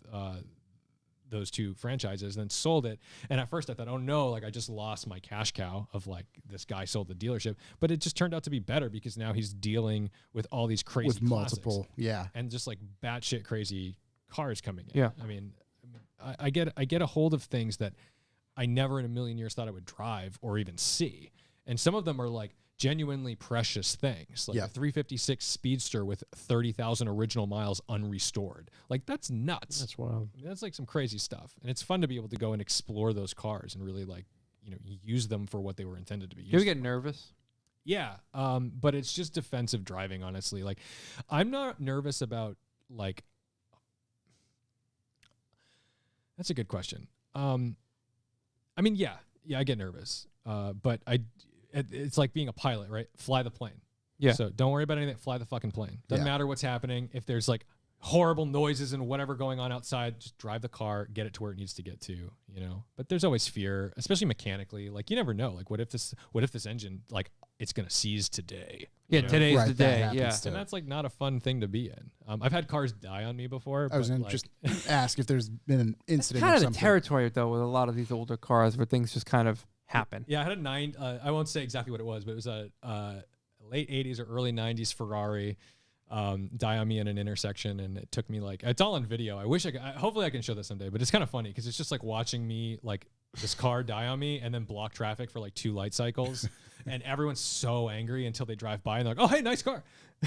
those two franchises, and then sold it. And at first I thought, oh no, like I just lost my cash cow of like this guy sold the dealership, but it just turned out to be better because now he's dealing with all these crazy with multiple, and just like batshit crazy cars coming in. Yeah. I mean, I get a hold of things that I never in a million years thought I would drive or even see. And some of them are like genuinely precious things, like a 356 Speedster with 30,000 original miles unrestored. Like that's nuts. That's wild. I mean, that's like some crazy stuff. And it's fun to be able to go and explore those cars and really like, use them for what they were intended to be used. You ever get nervous? Yeah. But it's just defensive driving, honestly. Like I'm not nervous about like, that's a good question. I mean, yeah, I get nervous. But it's like being a pilot, right? Fly the plane. Yeah. So don't worry about anything. Fly the fucking plane. Doesn't matter what's happening. If there's like horrible noises and whatever going on outside, just drive the car, get it to where it needs to get to, But there's always fear, especially mechanically. Like you never know. Like what if this engine, like it's going to seize today? Yeah. Today's the day. happens Yeah. too. And that's like not a fun thing to be in. I've had cars die on me before. I was but, going to like, just ask if there's been an It's incident kind or of the something. territory though with a lot of these older cars where things just kind of happen. Yeah, I had a I won't say exactly what it was, but it was a late 80s or early 90s Ferrari die on me in an intersection, and it took me like, it's all on video. I wish hopefully I can show this someday, but it's kind of funny because it's just like watching me, like this car die on me and then block traffic for like 2 light cycles. And everyone's so angry until they drive by and they're like, oh, hey, nice car.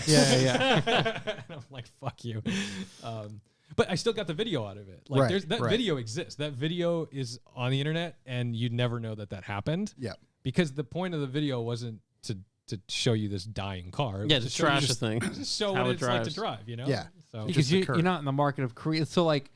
Yeah. And I'm like, fuck you. But I still got the video out of it. Like video exists. That video is on the internet, and you'd never know that happened. Yeah. Because the point of the video wasn't to show you this dying car. It was just to show you trash the thing. Just show How what it it's like to drives. drive, Yeah. So Because just you're not in the market of create. So like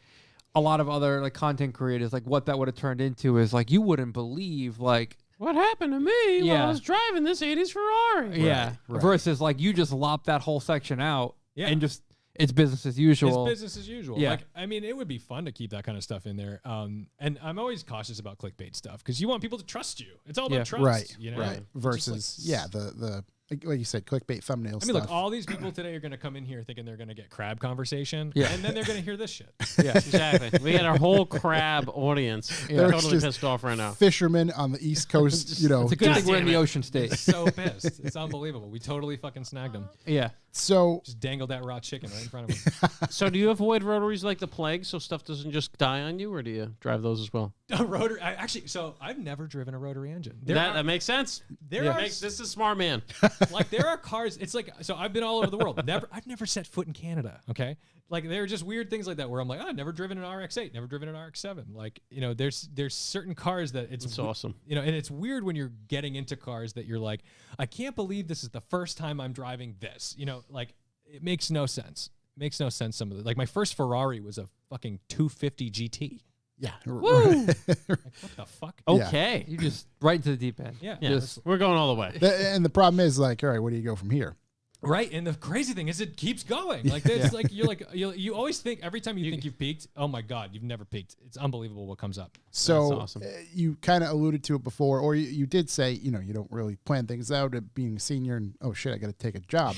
a lot of other like content creators, like what that would have turned into is like you wouldn't believe like What happened to me while I was driving this 80s Ferrari? Right. versus like you just lop that whole section out and just it's business as it's usual. business as usual. Yeah. Like, I mean, it would be fun to keep that kind of stuff in there. And I'm always cautious about clickbait stuff because you want people to trust you. It's all about trust. Right. You know? Right. Versus, the like you said, clickbait thumbnails. I mean, look, all these people today are going to come in here thinking they're going to get crab conversation, and then they're going to hear this shit. Yeah, exactly. We had our whole crab audience They're totally just pissed off right now. Fishermen on the East Coast, It's a good thing we're in the Ocean State. So pissed. It's unbelievable. We totally fucking snagged them. Yeah. So Just dangled that raw chicken right in front of them. So do you avoid rotaries like the plague so stuff doesn't just die on you, or do you drive those as well? A rotary. So I've never driven a rotary engine. That makes sense. This This is smart man. Like there are cars. It's like, so I've been all over the world. I've never set foot in Canada. Okay. Like there are just weird things like that where I'm like, I've never driven an RX-8, never driven an RX-7. Like, you know, there's certain cars that it's awesome. You know, and it's weird when you're getting into cars that you're like, I can't believe this is the first time I'm driving this. You know, like it makes no sense. Makes no sense. Some of it. Like my first Ferrari was a fucking 250 GT. Yeah. Woo! Like, what the fuck? Okay. You just right into the deep end. Yeah. Yes, we're going all the way. And the problem is like, all right, where do you go from here? Right, and the crazy thing is, it keeps going. Like it's like you always think every time you think you've peaked. Oh my God, you've never peaked. It's unbelievable what comes up. So That's awesome. You kind of alluded to it before, or you did say, you know, you don't really plan things out at being a senior, and oh shit, I got to take a job.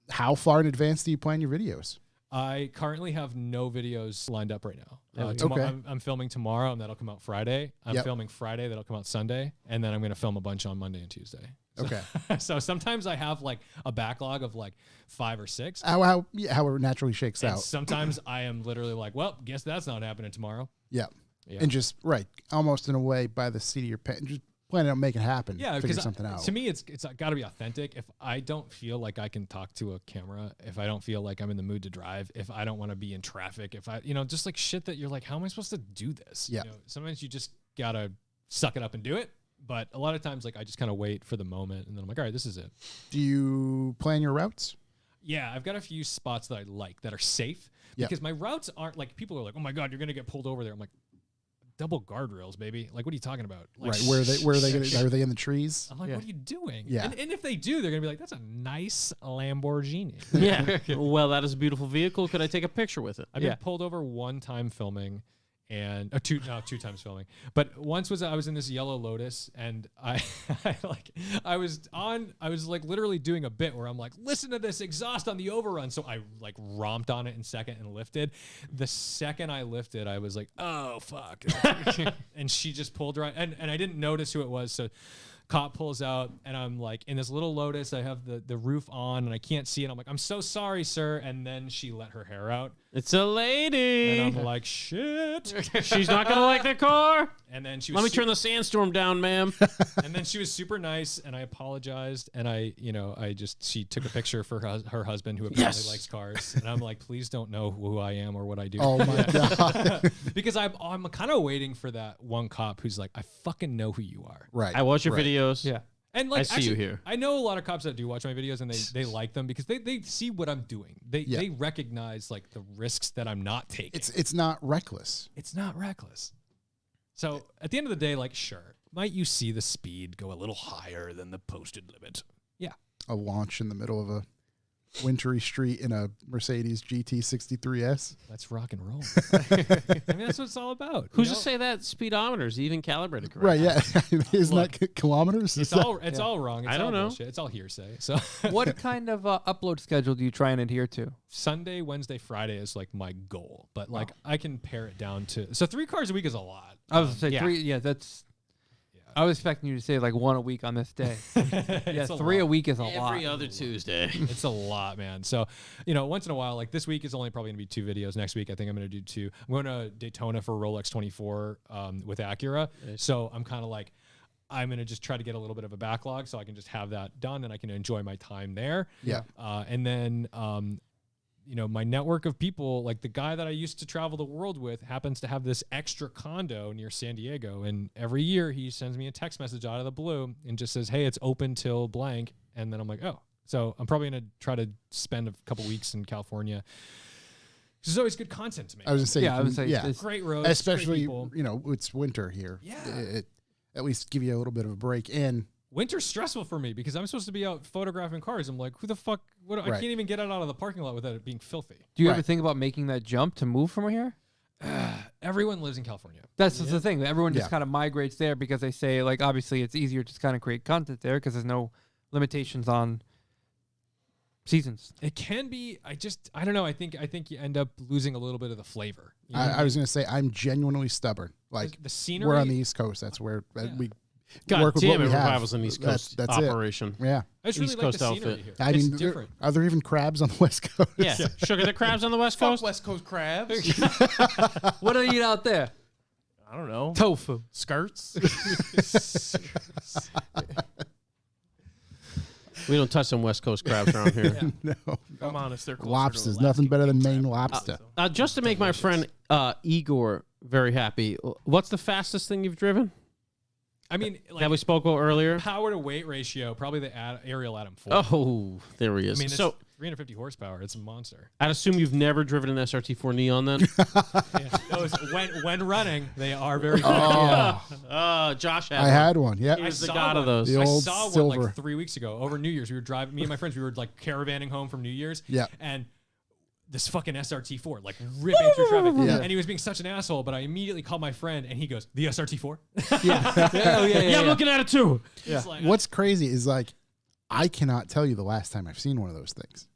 How far in advance do you plan your videos? I currently have no videos lined up right now. Okay. I'm filming tomorrow, and that'll come out Friday. I'm filming Friday, that'll come out Sunday, and then I'm going to film a bunch on Monday and Tuesday. So, Okay. So sometimes I have like a backlog of like 5 or 6. How it naturally shakes And out. sometimes I am literally like, well, guess that's not happening tomorrow. Yeah. Yeah. And just almost in a way by the seat of your pants, just planning on making it happen. Yeah, figure because something out. to me, it's got to be authentic. If I don't feel like I can talk to a camera, if I don't feel like I'm in the mood to drive, if I don't want to be in traffic, if I, you know, just like shit that you're like, how am I supposed to do this? Yeah. You know, sometimes you just gotta suck it up and do it. But a lot of times, like I just kind of wait for the moment, and then I'm like, all right, this is it. Do you plan your routes? Yeah, I've got a few spots that I like that are safe Yeah. because my routes aren't like, people are like, oh my God, you're gonna get pulled over there. I'm like, double guardrails, baby. Like, what are you talking about? Like, Right. Where are they gonna, are they in the trees? I'm like, what are you doing? Yeah. And if they do, they're going to be like, that's a nice Lamborghini. Yeah. Well, that is a beautiful vehicle. Could I take a picture with it? I've been pulled over one time filming and two times filming. But once I was in this yellow Lotus and I was like literally doing a bit where I'm like, listen to this exhaust on the overrun. So I like romped on it in second and lifted. The second I lifted, I was like, oh fuck. And she just pulled right and I didn't notice who it was. So cop pulls out and I'm like in this little Lotus, I have the roof on and I can't see it. I'm like, I'm so sorry, sir. And then she let her hair out. It's a lady. And I'm like, shit. She's not going to like the car. And then she was Let me turn the sandstorm down, ma'am. and then she was super nice and I apologized and she took a picture for her husband who apparently likes cars. And I'm like, please don't know who I am or what I do. Oh my God. Because I'm kind of waiting for that one cop who's like, I fucking know who you are. Right. I watch your right. videos. Yeah. And like, I see you here. I know a lot of cops that do watch my videos and they like them because they see what I'm doing. They recognize like the risks that I'm not taking. It's not reckless. It's not reckless. So at the end of the day, like, sure, might you see the speed go a little higher than the posted limit? Yeah. A launch in the middle of a wintry street in a Mercedes GT63S. That's rock and roll. I mean, that's what it's all about. Who's to say that speedometer's even calibrated correctly? Right, yeah. Isn't that kilometers? It's all wrong. It's I don't all know. bullshit. It's all hearsay. So What kind of upload schedule do you try and adhere to? Sunday, Wednesday, Friday is like my goal, but like I can pare it down to 3 cars a week is a lot. I was going to say yeah. 3. Yeah, that's. I was expecting you to say like 1 a week on this day. Yeah, 3 a week is a lot. Every other Tuesday. It's a lot, man. So, once in a while, like this week is only probably going to be 2 videos. Next week, I think I'm going to do 2. I'm going to Daytona for Rolex 24 with Acura. So I'm kind of like, I'm going to just try to get a little bit of a backlog so I can just have that done and I can enjoy my time there. Yeah. And then, my network of people, like the guy that I used to travel the world with happens to have this extra condo near San Diego. And every year he sends me a text message out of the blue and just says, hey, it's open till blank. And then I'm like, oh, so I'm probably going to try to spend a couple weeks in California. There's always good content to make. I was going to say, I would say it's great roads, especially, great it's winter here. Yeah. It at least give you a little bit of a break in. Winter's stressful for me because I'm supposed to be out photographing cars. I'm like, who the fuck? I Right. can't even get out of the parking lot without it being filthy. Do you ever Right. think about making that jump to move from here? Everyone lives in California. That's the thing. Everyone just Yeah. kind of migrates there because they say, like, obviously it's easier to just kind of create content there because there's no limitations on seasons. It can be. I don't know. I think you end up losing a little bit of the flavor. You know? I was going to say, I'm genuinely stubborn. Like, the scenery. we're on the East Coast. That's where we God work with damn what it, we have. Revival's an East Coast That's it. operation. Yeah. I just really East like Coast the scenery outfit. here. I It's mean, different. are there even crabs on the West Coast? Yeah. Sugar, the crabs on the West Fuck Coast? West Coast crabs. What do they eat out there? I don't know. Tofu. Skirts. We don't touch some West Coast crabs around here. No. I'm honest, they're closer to Lobsters. Alaskan Nothing better than king Maine crab. lobster. Just to make my friend Igor very happy, what's the fastest thing you've driven? I mean, like, That we spoke about earlier? power to weight ratio, probably the Ariel Atom 4. Oh, there he is. I mean, it's So 350 horsepower. It's a monster. I'd assume you've never driven an SRT4 Neon then? Yeah. Those, when running, they are very good. Josh had I had one. Yeah. He was the saw god of one. those. The I old saw silver. one like 3 weeks ago over New Year's. We were driving. Me and my friends. We were like caravanning home from New Year's. Yeah. And this fucking SRT4 like ripping through traffic. Yeah. And he was being such an asshole. But I immediately called my friend, and he goes, "The SRT4." Yeah, I'm looking at it too. He's like, What's crazy is like, I cannot tell you the last time I've seen one of those things.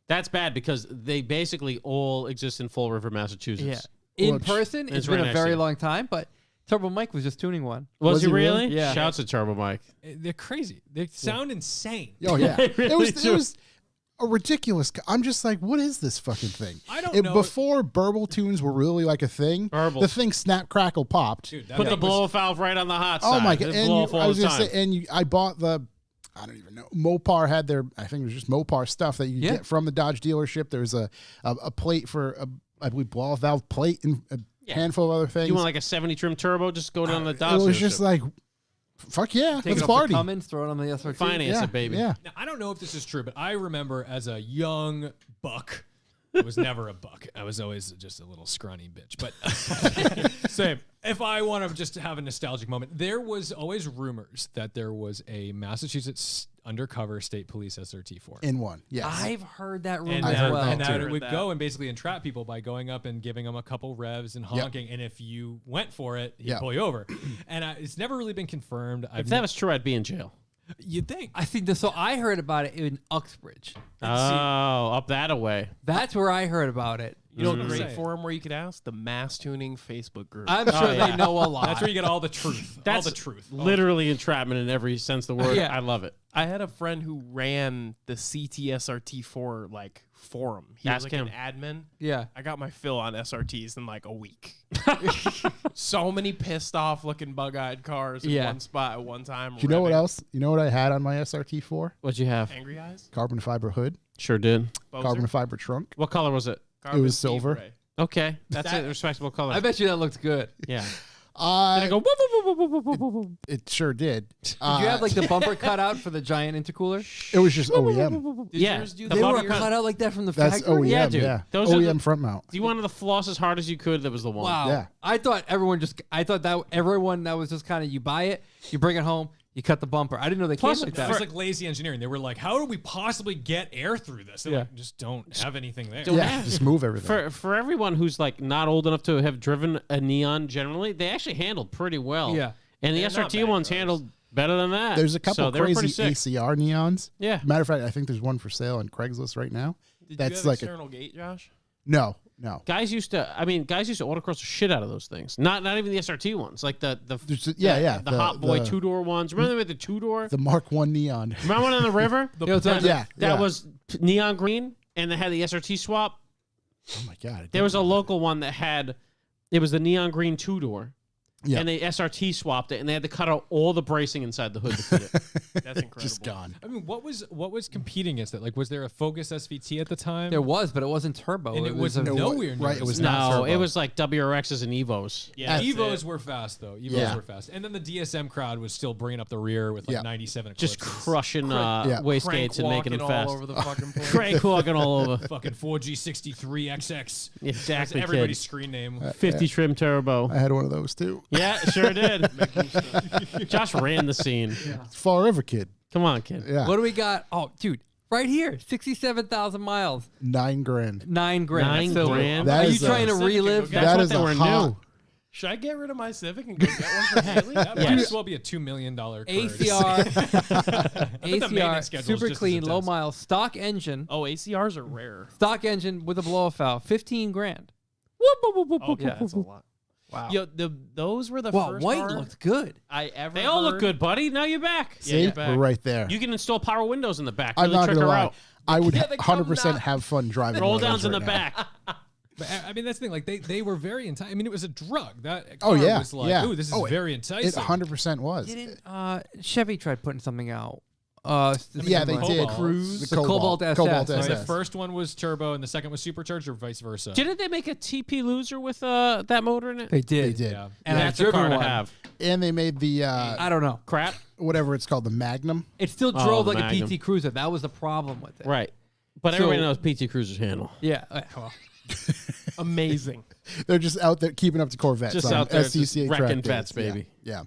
That's bad because they basically all exist in Fall River, Massachusetts. Yeah. In Well, person, it's it's right been a next to very you. long time, but Turbo Mike was just tuning one. Was Was he he really? really? Yeah. Shouts to Turbo Mike. they're crazy. They sound insane. Oh yeah, They really it do. was a ridiculous. I'm just like, what is this fucking thing? I don't know. Before burble tunes were really like a thing. Burble. The thing snap crackle popped. Dude, that Put the thing was- blow valve right on the hot Oh side. my god! It'd And blow off all I was the gonna time. say, and I bought the. I don't even know. Mopar had their. I think it was just Mopar stuff that you Yeah. get from the Dodge dealership. There's a plate for I believe blow valve plate and a handful of other things. You want like a 70 trim turbo? Just go down to the it Dodge was just dealership. like, fuck yeah, Take let's it off party. the Cummins, throw it on the SRT. Finance Yeah, it, baby. yeah. Now, I don't know if this is true, but I remember as a young buck, I was never a buck. I was always just a little scrawny bitch. But same. If I want to just have a nostalgic moment, there was always rumors that there was a Massachusetts undercover state police SRT4. In one, yes. I've heard that rumor And, I've as heard well. that and too. that Heard would that. go and basically entrap people by going up and giving them a couple revs and honking. And if you went for it, he'd Yep. pull you over. And it's never really been confirmed. If that was true, I'd be in jail. you'd think. I think so. I heard about it in Uxbridge. Oh, up that away. That's where I heard about it. You know, a Mm. great Say. forum where you could ask the Mass Tuning Facebook group. I'm sure yeah. they know a lot. That's where you get all the truth. That's all the truth. Literally entrapment in every sense of the word. Yeah. I love it. I had a friend who ran the CTSRT4 like forum. He Ask was like him. an admin. yeah. I got my fill on SRTs in like a week. So many pissed off looking bug-eyed cars in Yeah. one spot at one time. Do you know what revving. else? You know what I had on my SRT4? What'd you have? Angry Eyes? Carbon fiber hood, Sure did. Bozer? carbon fiber trunk. What color was it? Carbon was Steve silver. Ray. Okay, that's That- a respectable color. I bet you that looks good. Yeah. Did I go? Whoop, whoop, whoop, whoop, whoop, whoop, whoop, whoop. It sure did. Did you have like the bumper cut out for the giant intercooler? It was just OEM. Did Yeah, yours do the They that? were bumper cut- cut out like that from the That's factory. OEM. Yeah, Yeah, dude. Those are OEM the- front mount. You wanted to floss as hard as you could. That was the one. Wow. Yeah. I thought everyone that was just kind of you buy it, you bring it home, you cut the bumper. I didn't know they Plus, came like That that. was like lazy engineering. They were like, how do we possibly get air through this? They're Yeah. like, just don't have anything there. Yeah, just move everything. For everyone who's like not old enough to have driven a Neon, generally they actually handled pretty well. Yeah. and the They're not SRT bad ones cars. handled better than that. There's a couple so they were pretty crazy sick. ACR neons. Yeah. Matter of fact, I think there's one for sale on Craigslist right now. Did That's you have like external gate, Josh? no. Guys used to autocross the shit out of those things. Not even the SRT ones, like the Hot Boy the- 2-door ones. Remember they had the 2-door? The Mark One neon. Remember one on the river? You know, that, yeah, that yeah. was neon green, and they had the SRT swap. Oh my god! There was a local one that had, it was the neon green 2-door. Yeah. And they SRT swapped it, and they had to cut out all the bracing inside the hood to fit it. That's incredible. just gone. I mean, what was competing against it? Like, was there a Focus SVT at the time? there was, but it wasn't turbo. and it was a, nowhere near right, it as was fast. not No, turbo. it was like WRXs and Evos. Yeah, that's Evos it. were fast though. Evos Yeah. were fast, and then the DSM crowd was still bringing up the rear with like Yeah. 97. Just Eclipses. crushing Yeah. wastegates and making them Crank fast. walking all over the fucking place. Crank walking all over. fucking 4G63XX. Exactly, That's everybody's screen name. 50 trim turbo. I had one of those too. Yeah, sure did. Josh ran the scene. Forever kid. Come on, kid. Yeah. What do we got? Oh, dude, right here, 67,000 miles, $9 grand. $9 grand. $9 So, grand? That Are you is trying to Civic relive? and go That's That what is they a were hot- new. Should I get rid of my Civic and go get one for Haley? That might Yes. as well be a $2 million car. ACR, maintenance ACR, schedule's super just as clean, low intense. miles, stock engine, Oh, ACRs are rare. stock engine with a blow-off valve, 15 grand. Oh, yeah, that's a lot. Wow. Yo, those were the Wow, first white car looked good. I ever They all look heard. good, buddy. Now you're back. Yeah, See, you're back. we're right there. You can install power windows in the back. I'm Really not trick gonna her lie. out. I would Yeah, they come 100% down. have fun driving. Roll one of downs those in the right now. back. But I mean, that's the thing. Like they were very enticing. I mean, it was a drug. That Oh, car yeah, was like, yeah. ooh, this is Oh, very It enticing. 100% was. Didn't Chevy tried putting something out Yeah, they did. Cruise. The Cobalt SS. Cobalt right? SS. The first one was turbo, and the second was supercharged, or vice versa. Didn't they make a TP loser with that motor in it? They did. They did. Yeah. And that's I've a car driven to one. have. And they made the I don't know. Crap. whatever it's called, the Magnum. It still Oh, drove the like Magnum. a PT Cruiser. That was the problem with it. Right. But So- everybody knows PT Cruiser's handle. Yeah. Well, Amazing. They're just out there keeping up to Corvettes. Just on out there just SCCA track wrecking days. vets, baby. Yeah.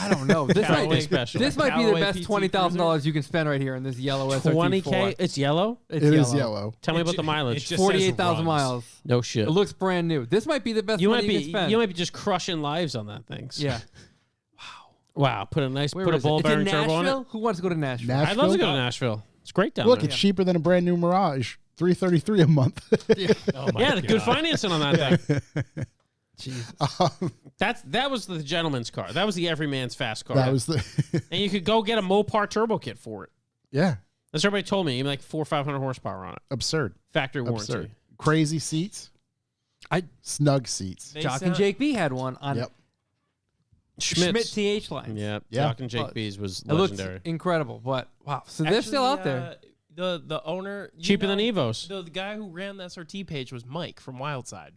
I don't know. This Callaway might, special. this might be the Callaway best PT $20,000 you can spend right here in this yellow SRT4. 20K. It's yellow. It's It is yellow. Tell me It about ju- the it mileage. just says 48,000 runs. miles. No shit. It looks brand new. This might be the best You money might you be can spend. you might be just crushing lives on that thing. Yeah. Wow. Put a nice Where put a is it? ball It's in bearing turbo on Nashville? it. Who wants to go to Nashville? I'd love to go to Nashville? Nashville. It's great down Look, there. it's cheaper than a brand new Mirage. $333 a month. Oh my Yeah, the good God. financing on that thing. Jesus. That was the gentleman's car. That was the everyman's fast car. That was the and you could go get a Mopar turbo kit for it. yeah, That's what everybody told me. Even like 400 or 500 horsepower on it. absurd. Factory warranty. Absurd. Crazy seats. Snug seats. They Jock and sound- Jake B had one on Yep. Schmidt Schmitz. TH lines. Yeah, Yeah. Jock and Jake B's was It looks legendary. incredible, but wow. So they're still out there. The owner, you Cheaper than know, Evos. The guy who ran the SRT page was Mike from Wildside.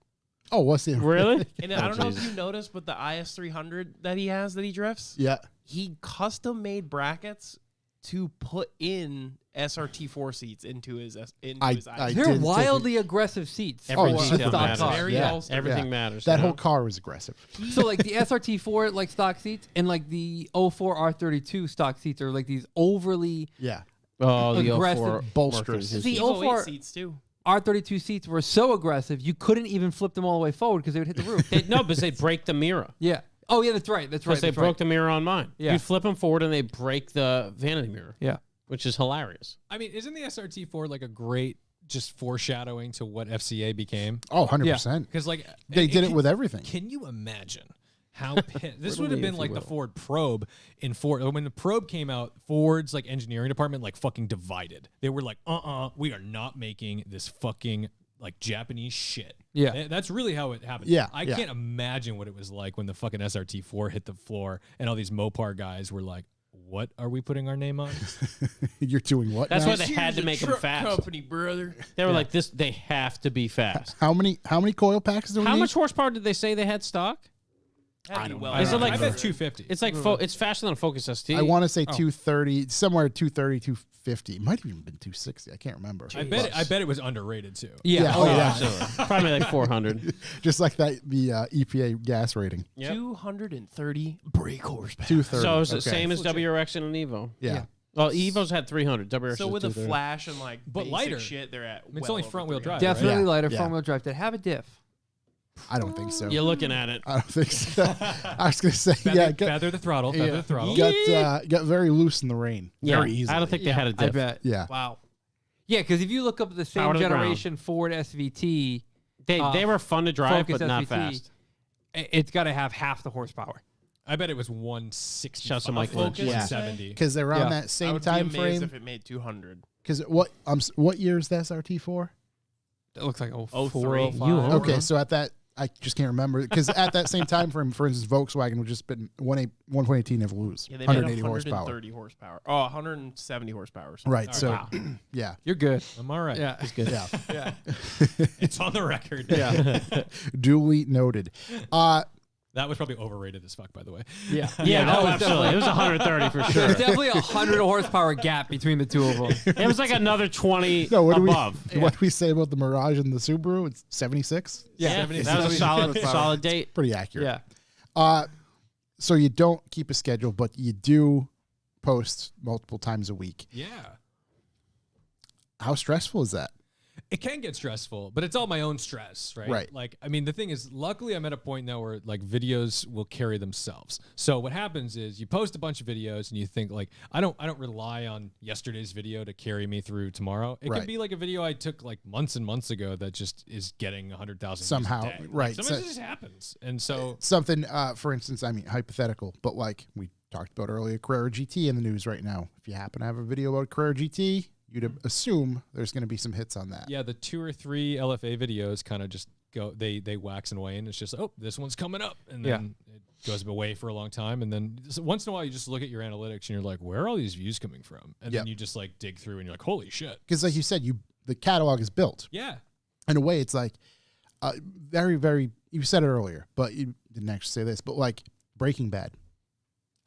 Oh, what's it? Really? And Oh, I don't know Jesus. if you noticed, but the IS300 that he has that he drifts, Yeah. he custom made brackets to put in SRT4 seats into his I IS. They're did witaildly aggressive seats. Every for a detail stock matters. car. Very Yeah. all-star. Everything Yeah. matters. That you whole know? car was aggressive. So like the SRT4 like stock seats and like the 04 R32 stock seats are like these overly Yeah. Oh, the aggressive 04 bolsters. Mercury. The Evo 04 8 seats too. R32 seats were so aggressive you couldn't even flip them all the way forward because they would hit the roof. No, because they break the mirror. Yeah. Oh yeah, that's right. That's right. Because they that's broke right. the mirror on mine. Yeah. You flip them forward and they break the vanity mirror, Yeah. which is hilarious. I mean, isn't the SRT4 like a great just foreshadowing to what FCA became? Oh, 100%. Because like They did it can- with everything. Can you imagine how pissed this would have Literally, been if like you the will. Ford Probe in Ford when the Probe came out? Ford's like engineering department like fucking divided. They were like, we are not making this fucking like Japanese shit. Yeah. That's really how it happened. Yeah, I yeah. can't imagine what it was like when the fucking SRT4 hit the floor and all these Mopar guys were like, what are we putting our name on? You're doing what That's now? why they had to make them fast. Company, brother. They were like, "This, they have to be fast." How many coil packs do we How need? much horsepower did they say they had stock? I don't know. Is it like I bet 250. It's like it's faster than a Focus ST. I want to say 230, somewhere 230, 250. It might have even been 260. I can't remember. I bet it was underrated too. Yeah. Yeah. Oh, Oh, yeah. yeah. Absolutely. Probably like 400. Just like that, the EPA gas rating. Yep. 230 brake horsepower. 230. So it's the Okay. same as WRX and an Evo. Yeah. Well, Evos had 300. WRX So was with a 230. flash and like But basic lighter. shit, they're at. It's well only over front-wheel 300. drive. Definitely Yeah. lighter Yeah. front wheel drive. Did it have a diff? I don't think so. You're looking at it. I don't think so. I was going to say, Feather, yeah, feather the throttle. Feather the throttle. got very loose in the rain. Yeah. Very easily. I don't think they had a diff. I bet. Yeah. Wow. Yeah, because if you look up the same Power to the ground. generation Ford SVT, They were fun to drive, Focus but not SVT, fast. It's got to have half the horsepower. I bet it was 160. Shouts to Mike Lynch. 170. Because they're on Yeah. that I same would time be amazed frame. if it made 200. Because what year is the SRT for? It looks like 04, 03. 05. You are. Okay, so at that, I just can't remember because at that same time frame, for instance, Volkswagen would just been 1.18 Evolu's, Yeah, they 180 made horsepower. 130 horsepower. Oh, 170 horsepower. Sorry. Right. So, Wow. yeah, You're good. I'm all right. Yeah. It's good. yeah, Yeah. It's on the record. Yeah. duly noted. That was probably overrated as fuck, by the way. Yeah. Yeah, no, was absolutely. It was 130 for sure. There's definitely 100 horsepower gap between the two of them. It was like another 20 No, what above. do we say about the Mirage and the Subaru? It's 76. Yeah. That was a solid date. Pretty accurate. Yeah. So you don't keep a schedule, but you do post multiple times a week. Yeah. How stressful is that? It can get stressful, but it's all my own stress, right? Right. Like, I mean, the thing is, luckily I'm at a point now where like videos will carry themselves. So what happens is you post a bunch of videos and you think like, I don't rely on yesterday's video to carry me through tomorrow. It Right. can be like a video I took like months and months ago that just is getting 100,000 Somehow, views a day. Like, right. sometimes So- it just happens. And so Something, for instance, I mean, hypothetical, but like we talked about earlier, Carrera GT in the news right now. If you happen to have a video about Carrera GT, you'd assume there's going to be some hits on that. yeah, the 2 or 3 LFA videos kind of just go, they wax and wane. It's just, oh, this one's coming up. And then it goes away for a long time, and then once in a while you just look at your analytics and you're like, where are all these views coming from? And then you just like dig through and you're like, holy shit. Because like you said, the catalog is built. Yeah. In a way, it's like very, very. You said it earlier, but you didn't actually say this. But like Breaking Bad,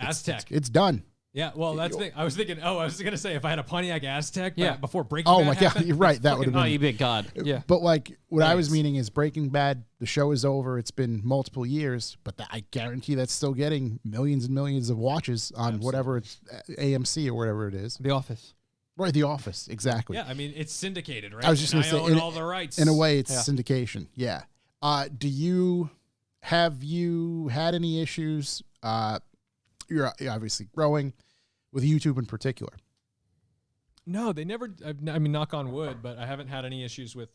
Aztec. it's done. Yeah, well, that's the thing. I was thinking, I was going to say, if I had a Pontiac Aztec before Breaking Oh Bad my happened, God, you're right. That would have been. Oh, you big God. Yeah. But like what I was Anyways. meaning is Breaking Bad, the show is over. It's been multiple years, but I guarantee that's still getting millions and millions of watches on whatever it's AMC or whatever it is. The Office. Right, The Office, exactly. Yeah, I mean, it's syndicated, right? I was just And going to I say, own all the rights. in a way, it's syndication. Yeah. Have you had any issues? You're obviously growing with YouTube in particular. No, they never. I mean, knock on wood, but I haven't had any issues with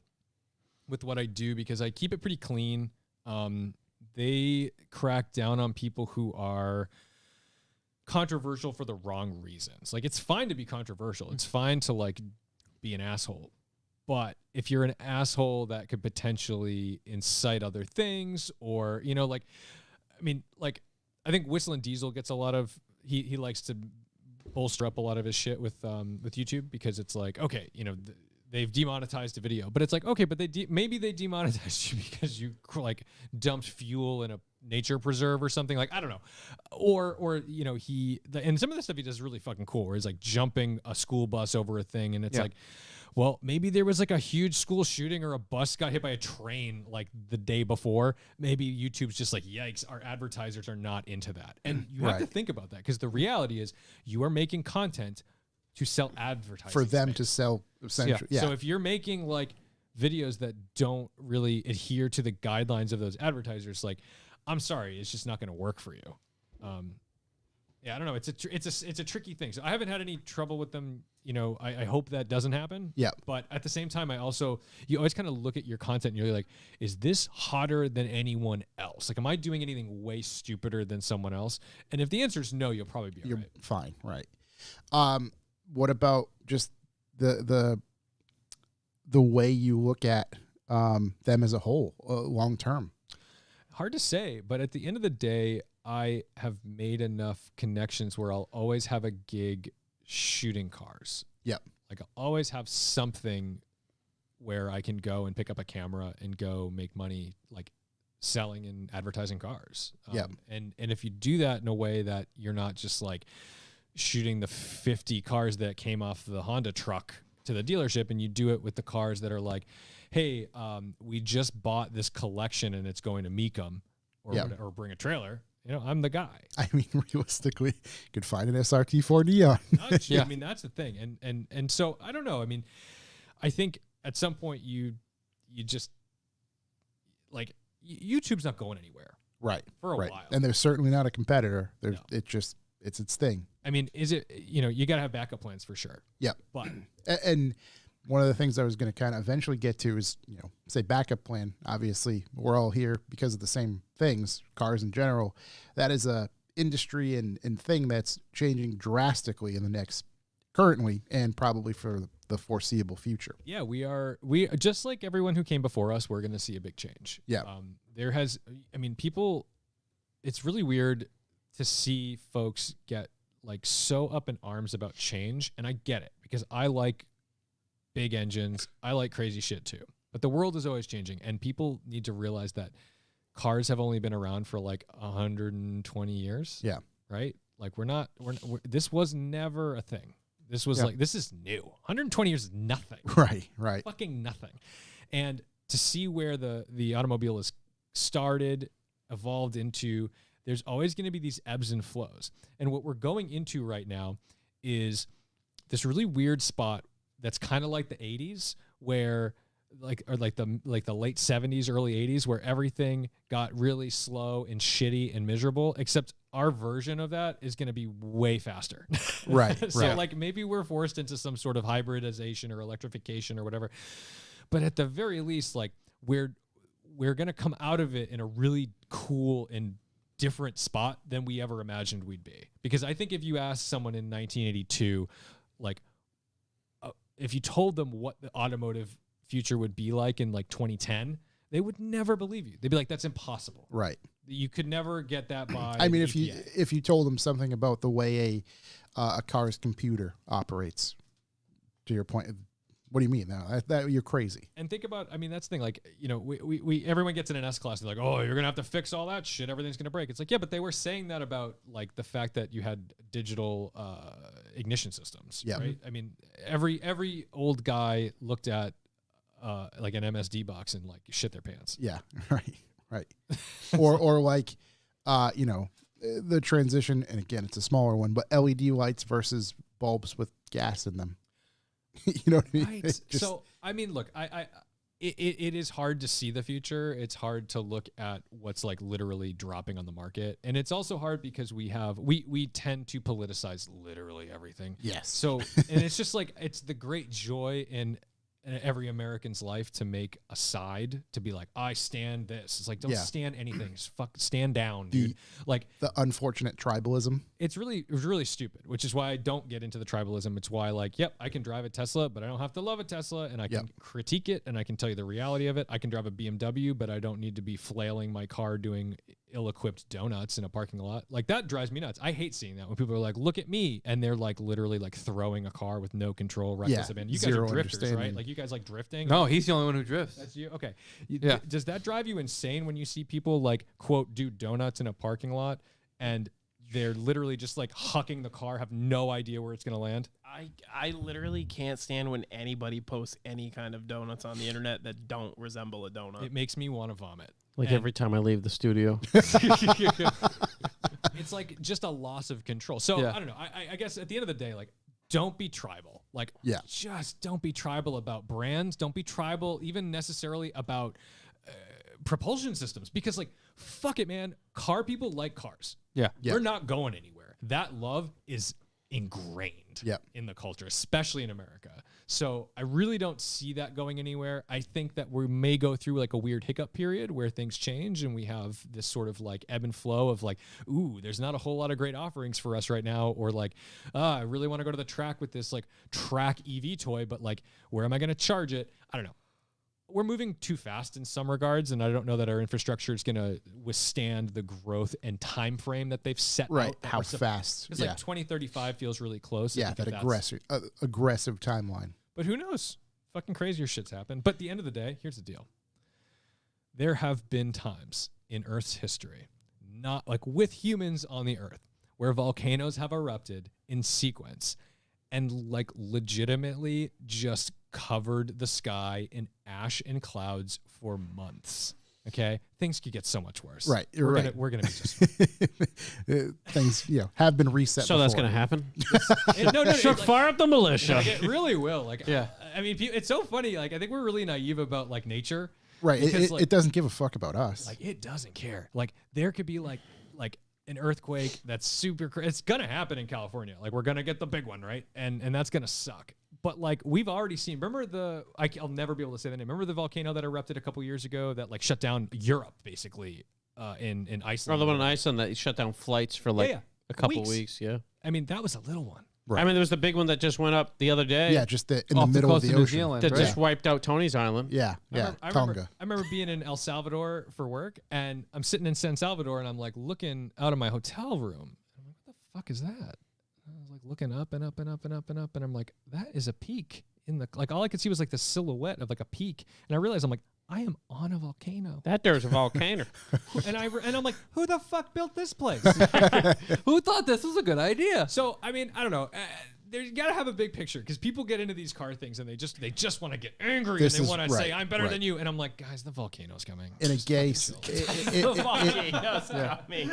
what I do because I keep it pretty clean. They crack down on people who are controversial for the wrong reasons. Like, it's fine to be controversial. It's fine to like be an asshole. But if you're an asshole that could potentially incite other things, or, you know, like, I mean, like, I think Whistling Diesel gets a lot of, he likes to bolster up a lot of his shit with YouTube, because it's like, okay, you know, they've demonetized a video, but it's like, okay, but maybe they demonetized you because you like dumped fuel in a nature preserve or something, like, I don't know, or you know, and some of the stuff he does is really fucking cool, where he's like jumping a school bus over a thing, and it's like, well, maybe there was like a huge school shooting or a bus got hit by a train like the day before. Maybe YouTube's just like, yikes, our advertisers are not into that. And you have to think about that, because the reality is you are making content to sell advertising For them space. to sell, essentially. Yeah. So if you're making like videos that don't really adhere to the guidelines of those advertisers, like, I'm sorry, it's just not going to work for you. Yeah, I don't know. It's a tricky thing. So I haven't had any trouble with them. You know, I hope that doesn't happen. Yeah. But at the same time, you always kind of look at your content and you're like, is this hotter than anyone else? Like, am I doing anything way stupider than someone else? And if the answer is no, you'll probably be all You're right. fine, right? What about just the way you look at them as a whole, long term? Hard to say, but at the end of the day, I have made enough connections where I'll always have a gig shooting cars. Yep. Like, I'll always have something where I can go and pick up a camera and go make money, like selling and advertising cars. Yep. And if you do that in a way that you're not just like shooting the 50 cars that came off the Honda truck to the dealership, and you do it with the cars that are like, hey, we just bought this collection and it's going to Mkbhd or bring a trailer. You know, I'm the guy. I mean, realistically, you could find an SRT4 Neon. I mean, that's the thing. And so I don't know. I mean, I think at some point you just like, YouTube's not going anywhere. Right. For a while. And they're certainly not a competitor. No. It's its thing. I mean, is it, you know, you got to have backup plans for sure. Yep. But And one of the things I was going to kind of eventually get to is, you know, say backup plan. Obviously, we're all here because of the same things, cars in general. That is a industry and thing that's changing drastically in the next, currently, and probably for the foreseeable future. yeah, we just like everyone who came before us, we're going to see a big change. Yeah. People, it's really weird to see folks get like so up in arms about change. And I get it, because I like big engines. I like crazy shit too. But the world is always changing, and people need to realize that cars have only been around for like 120 years. Yeah. Right? Like, this was never a thing. This was like, this is new. 120 years is nothing. Right. Fucking nothing. And to see where the automobile is started, evolved into, there's always going to be these ebbs and flows. And what we're going into right now is this really weird spot that's kind of like the 80s, where like the late 70s, early 80s, where everything got really slow and shitty and miserable, except our version of that is going to be way faster. Right. So like, maybe we're forced into some sort of hybridization or electrification or whatever. But at the very least, like, we're going to come out of it in a really cool and different spot than we ever imagined we'd be. Because I think if you asked someone in 1982, like, if you told them what the automotive future would be like in like 2010, they would never believe you. They'd be like, that's impossible. Right. You could never get that by. I mean, EPA. if you told them something about the way a car's computer operates, to your point, what do you mean? No, that you're crazy. And think about, I mean, that's the thing. Like, you know, we everyone gets in an S class. They're like, oh, you're gonna have to fix all that shit. Everything's gonna break. It's like, yeah, but they were saying that about like the fact that you had digital ignition systems. Yeah. Right. I mean, every old guy looked at like an MSD box and like shit their pants. Yeah. Right. or like, you know, the transition. And again, it's a smaller one, but LED lights versus bulbs with gas in them. You know what I mean? Right. So, I mean, look, it is hard to see the future. It's hard to look at what's like literally dropping on the market. And it's also hard because we tend to politicize literally everything. Yes. So, and it's just like, it's the great joy in every American's life to make a side, to be like, I stand this. It's like, don't stand anything. Just stand down, dude. Like the unfortunate tribalism. It was really stupid, which is why I don't get into the tribalism. It's why, like, yep, I can drive a Tesla, but I don't have to love a Tesla, and I can critique it, and I can tell you the reality of it. I can drive a BMW, but I don't need to be flailing my car doing ill-equipped donuts in a parking lot. Like, that drives me nuts. I hate seeing that when people are like, look at me, and they're like literally like throwing a car with no control, reckless abandon. You guys are drifters, right? Like, you guys like drifting? No, he's the only one who drifts. That's you? Okay. Yeah. Does that drive you insane when you see people like, quote, do donuts in a parking lot and they're literally just like hucking the car, have no idea where it's going to land? I literally can't stand when anybody posts any kind of donuts on the internet that don't resemble a donut. It makes me want to vomit. Like every time I leave the studio. It's like just a loss of control. So I don't know. I guess at the end of the day, like, don't be tribal. Like, just don't be tribal about brands. Don't be tribal even necessarily about propulsion systems, because like, fuck it, man. Car people like cars. Yeah. We're not going anywhere. That love is ingrained in the culture, especially in America. So I really don't see that going anywhere. I think that we may go through like a weird hiccup period where things change and we have this sort of like ebb and flow of like, ooh, there's not a whole lot of great offerings for us right now. Or like, I really want to go to the track with this like track EV toy, but like, where am I going to charge it? I don't know. We're moving too fast in some regards, and I don't know that our infrastructure is going to withstand the growth and time frame that they've set. Right, out. how fast. It's like 2035 feels really close. Yeah, that aggressive timeline. But who knows? Fucking crazier shit's happened. But at the end of the day, here's the deal. There have been times in Earth's history, not like with humans on the Earth, where volcanoes have erupted in sequence and like legitimately just covered the sky in ash and clouds for months. Okay, things could get so much worse. Right, we're right. Gonna, we're gonna be just things, have been reset. So that's gonna happen. No, should fire up the militia. Like, it really will. Like, I mean, it's so funny. Like, I think we're really naive about like nature. Right, because, it doesn't give a fuck about us. Like, it doesn't care. Like, there could be like an earthquake that's super. It's gonna happen in California. Like, we're gonna get the big one, right? And that's gonna suck. But like, we've already seen. Remember I'll never be able to say the name. Remember the volcano that erupted a couple years ago that like shut down Europe basically in Iceland. Or the one in Iceland that shut down flights for like a couple weeks. Yeah. I mean, that was a little one. Right. I mean, there was the big one that just went up the other day. Yeah, just in the middle of the New ocean. Zealand, that right? just wiped out Tony's Island. Yeah, Tonga. I remember being in El Salvador for work, and I'm sitting in San Salvador, and I'm like looking out of my hotel room. I'm like, what the fuck is that? And I was like looking up and up and up and up and up, and I'm like, that is a peak in the like. All I could see was like the silhouette of like a peak, and I realized I'm like, I am on a volcano. That there's a volcano. and I'm like, who the fuck built this place? Who thought this was a good idea? So I mean, I don't know. You gotta have a big picture, because people get into these car things and they just want to get angry and they want to say I'm better than you, and I'm like, guys, the volcano's coming. In a gay, The volcano's coming.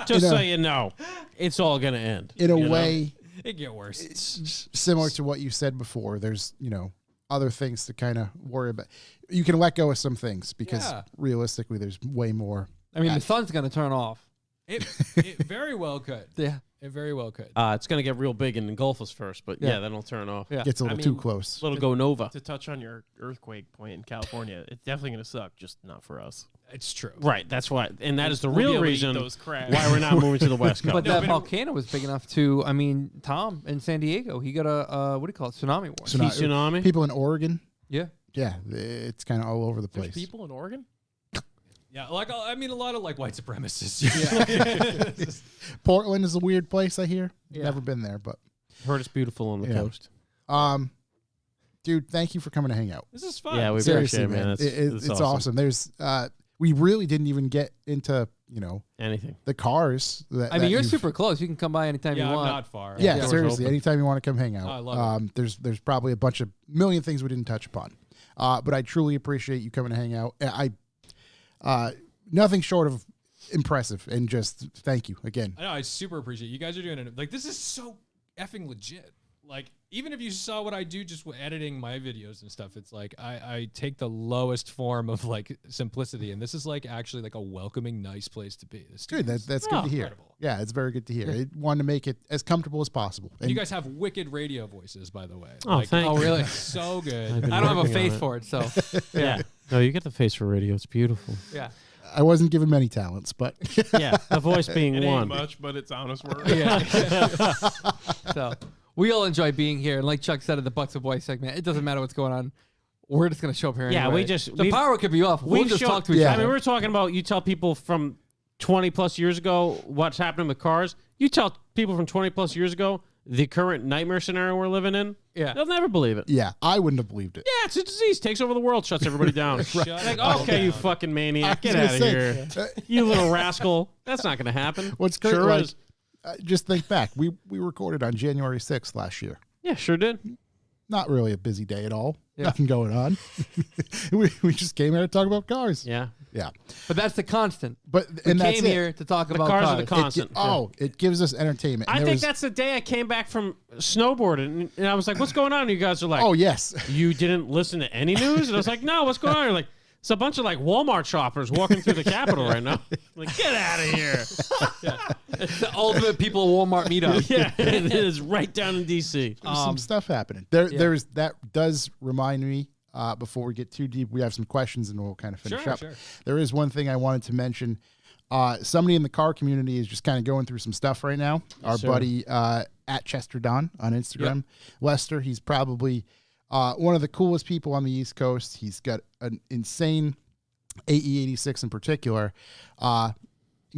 Just so you know, it's all gonna end. in a way, It get worse. similar to what you said before. There's other things to kind of worry about. You can let go of some things because realistically, there's way more. I mean, the sun's going to turn off. It very well could. Yeah. It very well could. It's gonna get real big and engulf us first, but then it'll turn off. Yeah. Gets a little too close. Little go Nova. To touch on your earthquake point in California, it's definitely going to suck, just not for us. It's true. Right. That's why, and that is the We'll be real able to eat reason those crabs. why we're not moving to the West Coast. But that volcano was big enough to, I mean, Tom in San Diego, he got a, what do you call it, tsunami warning. Tsunami. People in Oregon, Yeah. it's kind of all over the There's place. people in Oregon? Yeah, like I mean, a lot of like white supremacists. Portland is a weird place, I hear. Yeah. Never been there, but Heard it's beautiful on the coast. dude, thank you for coming to hang out. This is fun. Yeah, we Seriously, appreciate it, man. It's awesome. There's we really didn't even get into Anything. the cars. I mean, you're super close. You can come by anytime Yeah, you I'm want. not far. Yeah, doors seriously. open. Anytime you want to come hang out. Oh, I love There's probably a million things we didn't touch upon. But I truly appreciate you coming to hang out. Nothing short of impressive, and just thank you again. I know. I super appreciate it. You guys are doing it. Like, this is so effing legit. Like, even if you saw what I do just with editing my videos and stuff, it's like I take the lowest form of like simplicity, and this is like actually like a welcoming, nice place to be. This Good. That's good to hear. incredible. Yeah, it's very good to hear. It wanted to make it as comfortable as possible. And you guys have wicked radio voices, by the way. Oh, thank you. Oh, really? So good. I've been I don't have a working on face it. for it, so Yeah. No, you get the face for radio. It's beautiful. yeah. I wasn't given many talents, but Yeah, the voice being It ain't one. much, but it's honest work. So we all enjoy being here, and like Chuck said in the Bucks of Boys segment, it doesn't matter what's going on. We're just gonna show up here. Yeah, anyway. the the power could be off. We'll just talk to each Yeah. I other. mean, we were talking about you tell people from 20 plus years ago what's happening with cars. You tell people from 20 plus years ago the current nightmare scenario we're living in. Yeah. They'll never believe it. yeah, I wouldn't have believed it. Yeah, it's a disease. Takes over the world. Shuts everybody down. Like, okay, you fucking maniac. Get I was out of gonna here. say, You little rascal. That's not going to happen. What's great, Sure like, is. just think back. We recorded on January 6th last year. Yeah, sure did. Not really a busy day at all. Yeah. Nothing going on. we just came here to talk about cars. Yeah. Yeah. But that's the constant. But We and that's came it. here to talk The about cars cars. are the constant. It gives us entertainment. I And there think was- that's the day I came back from snowboarding, and I was like, "What's going on?" And you guys are like, Oh yes. you didn't listen to any news?" And I was like, "No, what's going on?" You're like, it's a bunch of like Walmart shoppers walking through the Capitol right now. Like, get out of here. It's the ultimate people Walmart meetup. Yeah, it is right down in D.C. There's some stuff happening. There's that does remind me. Before we get too deep, we have some questions and we'll kind of finish up. Sure. There is one thing I wanted to mention. Somebody in the car community is just kind of going through some stuff right now. Our sir. buddy at Chester Don on Instagram, Lester. He's probably one of the coolest people on the East Coast. He's got an insane AE86 in particular.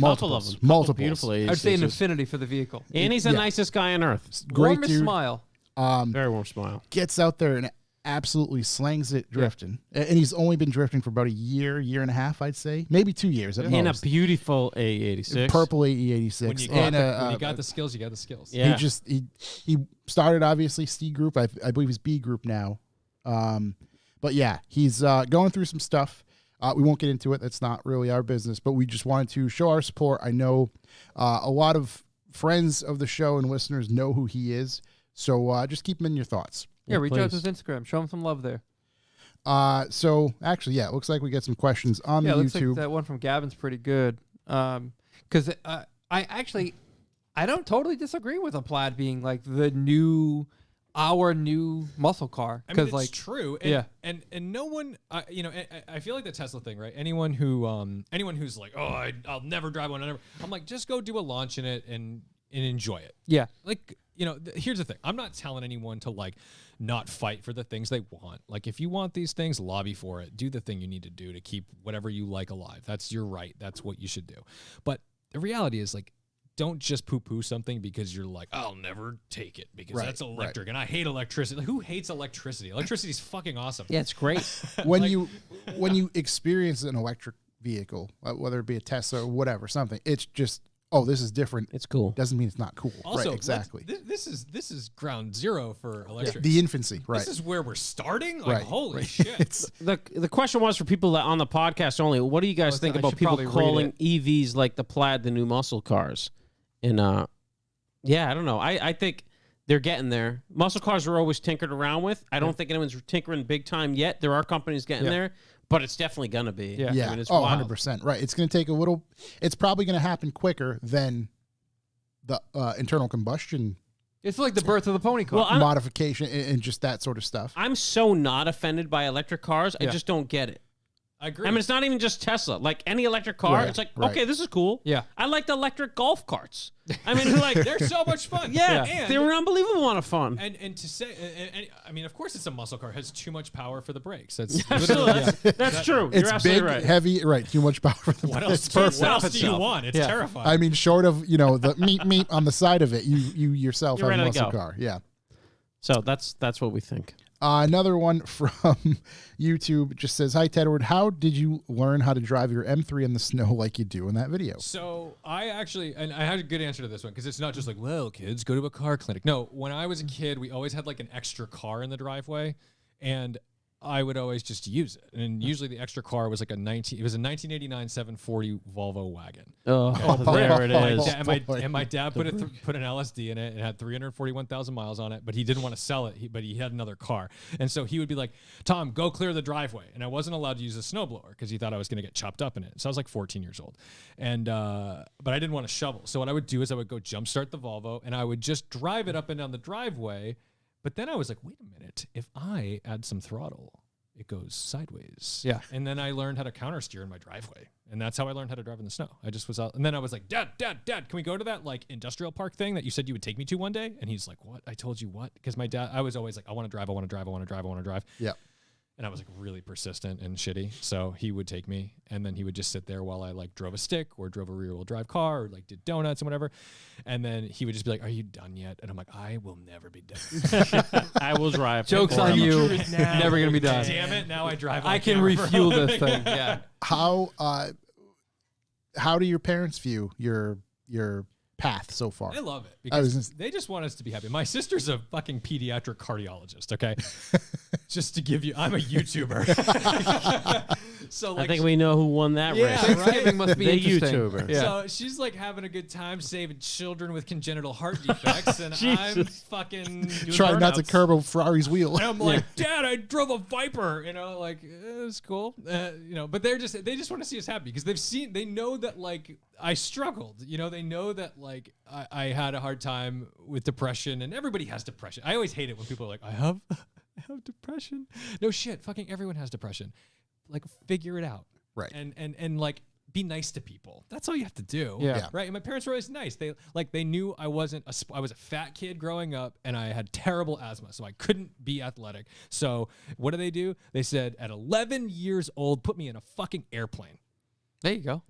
Couple of them. Multiple. Beautiful I'd say an 86s. infinity for the vehicle. And he's the nicest guy on earth. Great Warmest dude. smile. Very warm smile. Gets out there and absolutely slangs it drifting. And he's only been drifting for about a year and a half, I'd say. Maybe 2 years at In a most. beautiful A86. Purple AE86. When you and got the skills, you got the skills. Yeah. he started obviously C group. I believe he's B group now. But yeah, he's going through some stuff. We won't get into it. That's not really our business, but we just wanted to show our support. I know a lot of friends of the show and listeners know who he is. So just keep him in your thoughts. Yeah, reach out to please. his Instagram. Show him some love there. So actually, yeah, it looks like we get some questions on Yeah, the it looks YouTube. like that one from Gavin's pretty good. Because I don't totally disagree with a Plaid being like our new muscle car. I mean, Because it's like true. yeah. And no one, I feel like the Tesla thing, right? Anyone who's like, oh, I'll never drive one. I'm like, just go do a launch in it and enjoy it. yeah, Like, here's the thing. I'm not telling anyone to like not fight for the things they want. Like, if you want these things, lobby for it. Do the thing you need to do to keep whatever you like alive. That's your right. That's what you should do. But the reality is, like, don't just poo-poo something because you're like, I'll never take it because Right, that's electric and I hate electricity. Like, who hates electricity? Electricity's fucking awesome. Yeah, it's great. when you experience an electric vehicle, whether it be a Tesla or whatever, something, it's just, oh, this is different. It's cool. Doesn't mean it's not cool. Also, right, exactly. This is ground zero for electric. The infancy, right? This is where we're starting. Like, Right, holy shit! The question was for people that on the podcast only. What do you guys think I about should people probably read calling EVs like the Plaid the new muscle cars? And yeah, I don't know. I think they're getting there. Muscle cars are always tinkered around with. I don't think anyone's tinkering big time yet. There are companies getting there, but it's definitely gonna be. Yeah. Yeah. I mean, it's 100%. Right. It's going to take a little. It's probably going to happen quicker than the internal combustion it's like the birth of the pony car. Well, modification and just that sort of stuff. I'm so not offended by electric cars. I Yeah. just don't get it. I agree. I mean, it's not even just Tesla. Like any electric car, Right, it's like, right. okay, this is cool. Yeah. I like the electric golf carts. I mean, like, They're so much fun. yeah, And, they were unbelievable amount of fun. and to say, I mean, of course, it's a muscle car. It has too much power for the brakes. That's Absolutely. literally- That's true. It's You're absolutely big, right. heavy, right? Too much power for the What brakes. else? It's perfect. What else do you itself. want? It's Yeah. terrifying. I mean, short of the meat on the side of it, you yourself You're have a ready to muscle go. car. Yeah. So that's what we think. Another one from YouTube just says, "Hi Tedward, how did you learn how to drive your M3 in the snow like you do in that video?" So I actually, and I had a good answer to this one because it's not just like, well, kids, go to a car clinic. No, when I was a kid, we always had like an extra car in the driveway, and I would always just use it. And usually the extra car was like it was a 1989 740 Volvo wagon. Oh, there it is. And my dad put an LSD in it and had 341,000 miles on it, but he didn't want to sell it. But he had another car, and so he would be like, "Tom, go clear the driveway." And I wasn't allowed to use a snowblower because he thought I was going to get chopped up in it. So I was like 14 years old, and but I didn't want to shovel. So what I would do is I would go jumpstart the Volvo and I would just drive it up and down the driveway. But then I was like, wait a minute, if I add some throttle, it goes sideways. Yeah. And then I learned how to counter steer in my driveway. And that's how I learned how to drive in the snow. I just was out. And then I was like, Dad, can we go to that like industrial park thing that you said you would take me to one day? And he's like, what? I told you what? Because my dad, I was always like, I want to drive. Yeah. And I was like really persistent and shitty. So he would take me and then he would just sit there while I like drove a stick or drove a rear wheel drive car or like did donuts and whatever. And then he would just be like, are you done yet? And I'm like, I will never be done. I will drive. Joke's on you. Never going to be done. Damn it. Now I drive. I on can camera for a refuel this living. thing. Yeah. How do your parents view your path so far? I love it I was because they just want us to be happy. My sister's a fucking pediatric cardiologist, okay? Just to give you, I'm a YouTuber. So like, I think we know who won that Yeah, race. Thanksgiving must be The interesting. YouTuber. Yeah. So she's like having a good time saving children with congenital heart defects, and I'm Jesus. fucking doing Trying not to burnouts. curb a Ferrari's wheel. And I'm like, Dad, I drove a Viper. You know, like it was cool. You know, but they just want to see us happy because they know that like I struggled. You know, they know that like I had a hard time with depression, and everybody has depression. I always hate it when people are like, I have depression. No shit, fucking everyone has depression. Like figure it out, Right. And like be nice to people. That's all you have to do. Yeah. Right. And my parents were always nice. They knew I was a fat kid growing up and I had terrible asthma, so I couldn't be athletic. So what do? They said at 11 years old, put me in a fucking airplane. There you go.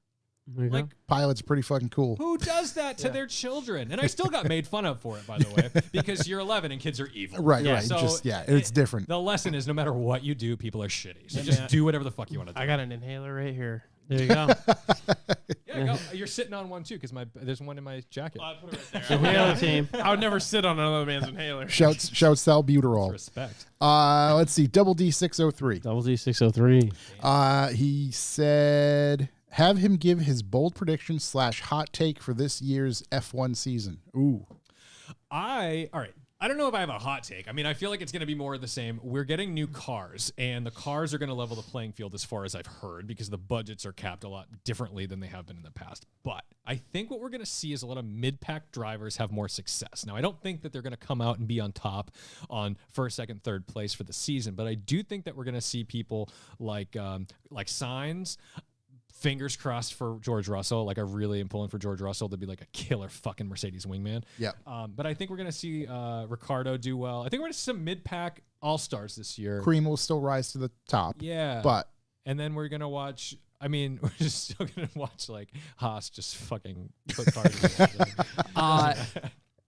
There you go. Like, Pilot's pretty fucking cool. who does that to their children? And I still got made fun of for it, by the way, because you're 11 and kids are evil. Right, Yeah, right. so It's different. The lesson is no matter what you do, people are shitty. So Yeah, just man. do whatever the fuck you want to do. I got an inhaler right here. There you go. Yeah, go. You're sitting on one too, because there's one in my jacket. I put it right there. Inhaler team. I would never sit on another man's inhaler. Shouts salbuterol. Respect. Let's see. Double D603. Double D 603. He said, have him give his bold prediction / hot take for this year's F1 season. Ooh. All right. I don't know if I have a hot take. I mean, I feel like it's going to be more of the same. We're getting new cars, and the cars are going to level the playing field as far as I've heard because the budgets are capped a lot differently than they have been in the past. But I think what we're going to see is a lot of mid-pack drivers have more success. Now, I don't think that they're going to come out and be on top on first, second, third place for the season, but I do think that we're going to see people like Sainz. Fingers crossed for George Russell. Like I really am pulling for George Russell to be like a killer fucking Mercedes wingman. Yeah. But I think we're gonna see Ricardo do well. I think we're gonna see some mid-pack all-stars this year. Cream will still rise to the top. Yeah. But and then we're gonna watch. I mean, we're just still gonna watch like Haas just fucking put cars.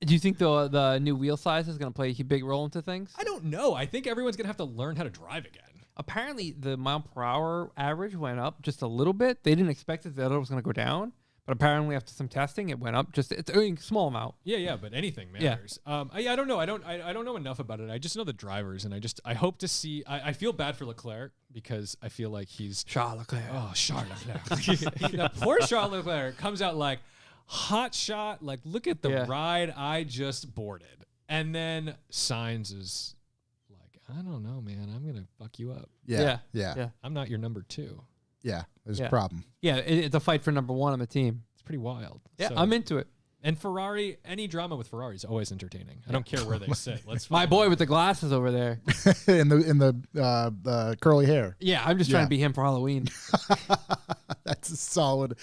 Do you think the new wheel size is going to play a big role into things? I don't know. I think everyone's gonna have to learn how to drive again. Apparently, the mile per hour average went up just a little bit. They didn't expect it that it was going to go down, but apparently after some testing, it went up. It's a small amount. Yeah, but anything Yeah. matters. I don't know. I don't know enough about it. I just know the drivers, and I hope to see. I feel bad for Leclerc because I feel like he's Charles Leclerc. Oh, Charles Leclerc. The poor Charles Leclerc comes out like hot shot. Like, look at the Yeah. ride I just boarded, and then Sainz is like, I don't know, man. I'm gonna fuck you up. yeah. Yeah. I'm not your number 2. There's Yeah. a problem. Yeah, it's a fight for number one on the team. It's pretty wild. Yeah, So- I'm into it. And Ferrari, any drama with Ferrari is always entertaining. I don't care where they sit. Let's My boy with the glasses over there. in the curly hair. Yeah, I'm just trying to be him for Halloween. That's a solid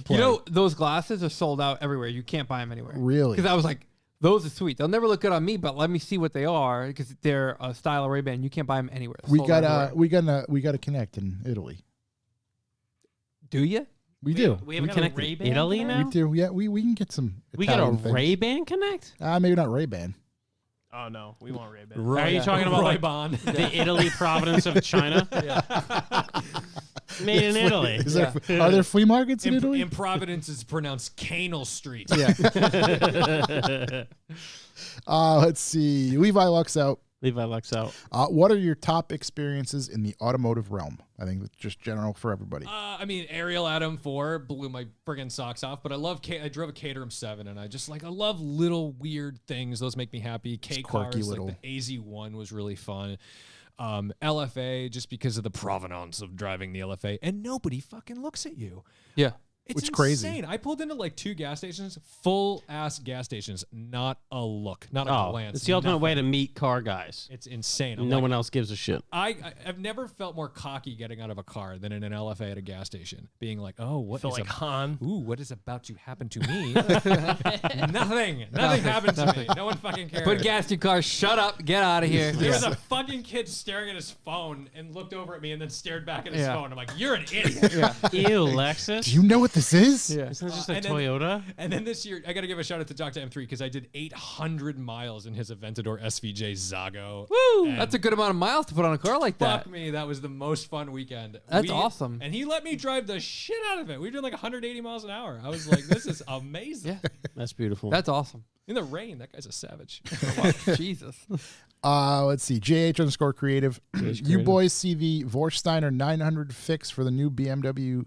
play. You know, those glasses are sold out everywhere. You can't buy them anywhere. Really? Because I was like, those are sweet. They'll never look good on me, but let me see what they are because they're a style of Ray-Ban. You can't buy them anywhere. we Sold out got everywhere. we got to connect in Italy. Do you? We do. We have connect Ray Ban Italy now. We do. Yeah, we can get some. We got a Italian things. Ray-Ban Connect. Maybe not Ray-Ban. Oh no, we want Ray Ban. Are you talking about like Bond? the Italy province of China? Made in Italy. Is there, are there flea markets in Italy? In Providence, it's pronounced Canal Street. Yeah. Let's see. Levi Lux out. Levi Lux out. What are your top experiences in the automotive realm? I think it's just general for everybody. I mean, Ariel Atom 4 blew my friggin' socks off, but I love I drove a Caterham 7, and I love little weird things. Those make me happy. K quirky cars, little. like the AZ1 was really fun. LFA, just because of the provenance of driving the LFA, and nobody fucking looks at you. Yeah. It's Which crazy. insane. I pulled into like 2 gas stations, full ass gas stations, not a look, not a glance. It's the ultimate nothing. way to meet car guys. It's insane. I'm No like, one else gives a shit. I've never felt more cocky getting out of a car than in an LFA at a gas station, being like, "Oh, what Feel is like Han. what is about to happen to me?" Nothing happened to me. No one fucking cares. Put gas in your car. Shut up. Get out of here. There was a fucking kid staring at his phone and looked over at me and then stared back at his phone. I'm like, "You're an idiot." Ew, Lexus. Do you know what this is? Yeah. Isn't this just a And then- Toyota? And then this year, I got to give a shout out to Dr. M3 because I did 800 miles in his Aventador SVJ Zago. Woo! And That's a good amount of miles to put on a car like that. Fuck me, that was the most fun weekend. That's awesome. And he let me drive the shit out of it. We were doing like 180 miles an hour. I was like, this is amazing. Yeah. That's beautiful. That's awesome. In the rain, that guy's a savage. Jesus. Let's see. JH_creative. You creative. boys see the Vorsteiner 900 fix for the new BMW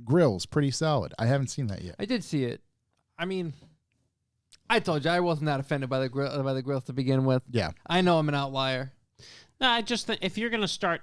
grills. Pretty solid. I haven't seen that yet. I did see it. I mean, I told you I wasn't that offended by the grills to begin with. Yeah. I know I'm an outlier. No, I just think if you're gonna start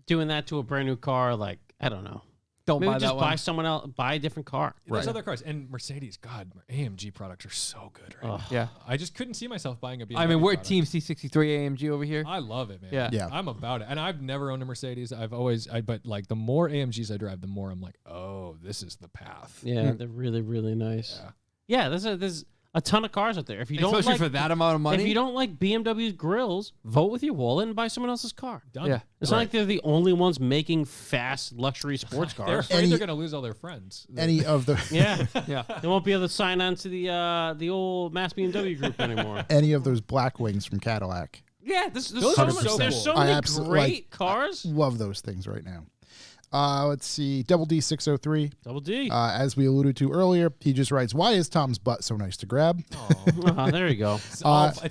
doing that to a brand new car, like I don't know, Don't maybe buy just that buy one. someone else, buy a different car. There's other cars. And Mercedes, God, AMG products are so good right now. Yeah. I just couldn't see myself buying a BMW I mean, we're product. Team C63 AMG over here. I love it, man. Yeah. Yeah. I'm about it. And I've never owned a Mercedes. But like the more AMGs I drive, the more I'm like, oh, this is the path. Yeah, they're really, really nice. Yeah, there's a ton of cars out there. If you don't Especially like, for that amount of money. if you don't like BMW's grills, vote with your wallet and buy someone else's car. Done. Yeah. It's not like they're the only ones making fast luxury sports They're cars. afraid Any- they're going to lose all their friends. Any of the Yeah, Yeah. they won't be able to sign on to the old Mass BMW group anymore. any of those black wings from Cadillac. Yeah, there's Those so, are much, so there's cool. so I many absolutely great cars. Love those things right now. Let's see. Double D603. Double D. As we alluded to earlier, he just writes, "Why is Tom's butt so nice to grab?" There you go. It's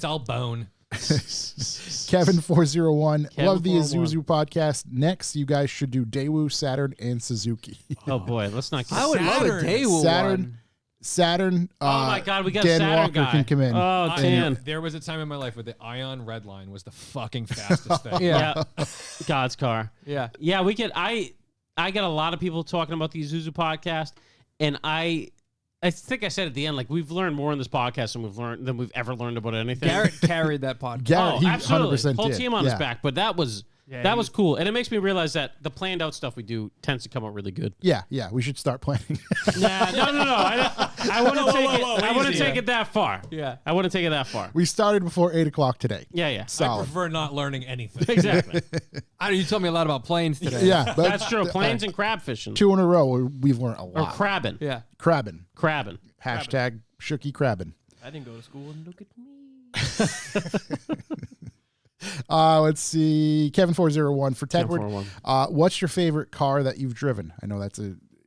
all bone. Kevin401. Love the 401. Isuzu podcast. Next, you guys should do Daewoo, Saturn, and Suzuki. Oh boy, let's not. Get I would love a Saturn. Daewoo Saturn. one. Saturn. Oh my God, we got Dan a Saturn Walker guy. can come in. Oh, Dan. There was a time in my life where the Ion Redline was the fucking fastest thing. Yeah. Yeah, God's car. Yeah. Yeah, we get. I get a lot of people talking about the Isuzu podcast, and I think I said at the end, like we've learned more in this podcast than we've ever learned about anything. Garrett carried that podcast. Garrett, he absolutely. 100% Whole did. team on Yeah. his back, but that was cool, and it makes me realize that the planned out stuff we do tends to come out really good. Yeah, we should start planning. Nah, no. I wouldn't take it. I wouldn't take it that far. Yeah. I wouldn't take it that far. We started before 8 o'clock today. Yeah. I Solid. prefer not learning anything. Exactly. I know you told me a lot about planes today. Yeah, but That's true. Planes and crab fishing. 2 in a row, we've learned a Or lot. crabbing. Yeah. Crabbing. Crabbing. Hashtag Shooky Crabbing. I didn't go to school and look at me. Let's see. Kevin401 for Tedward. 401. What's your favorite car that you've driven? I know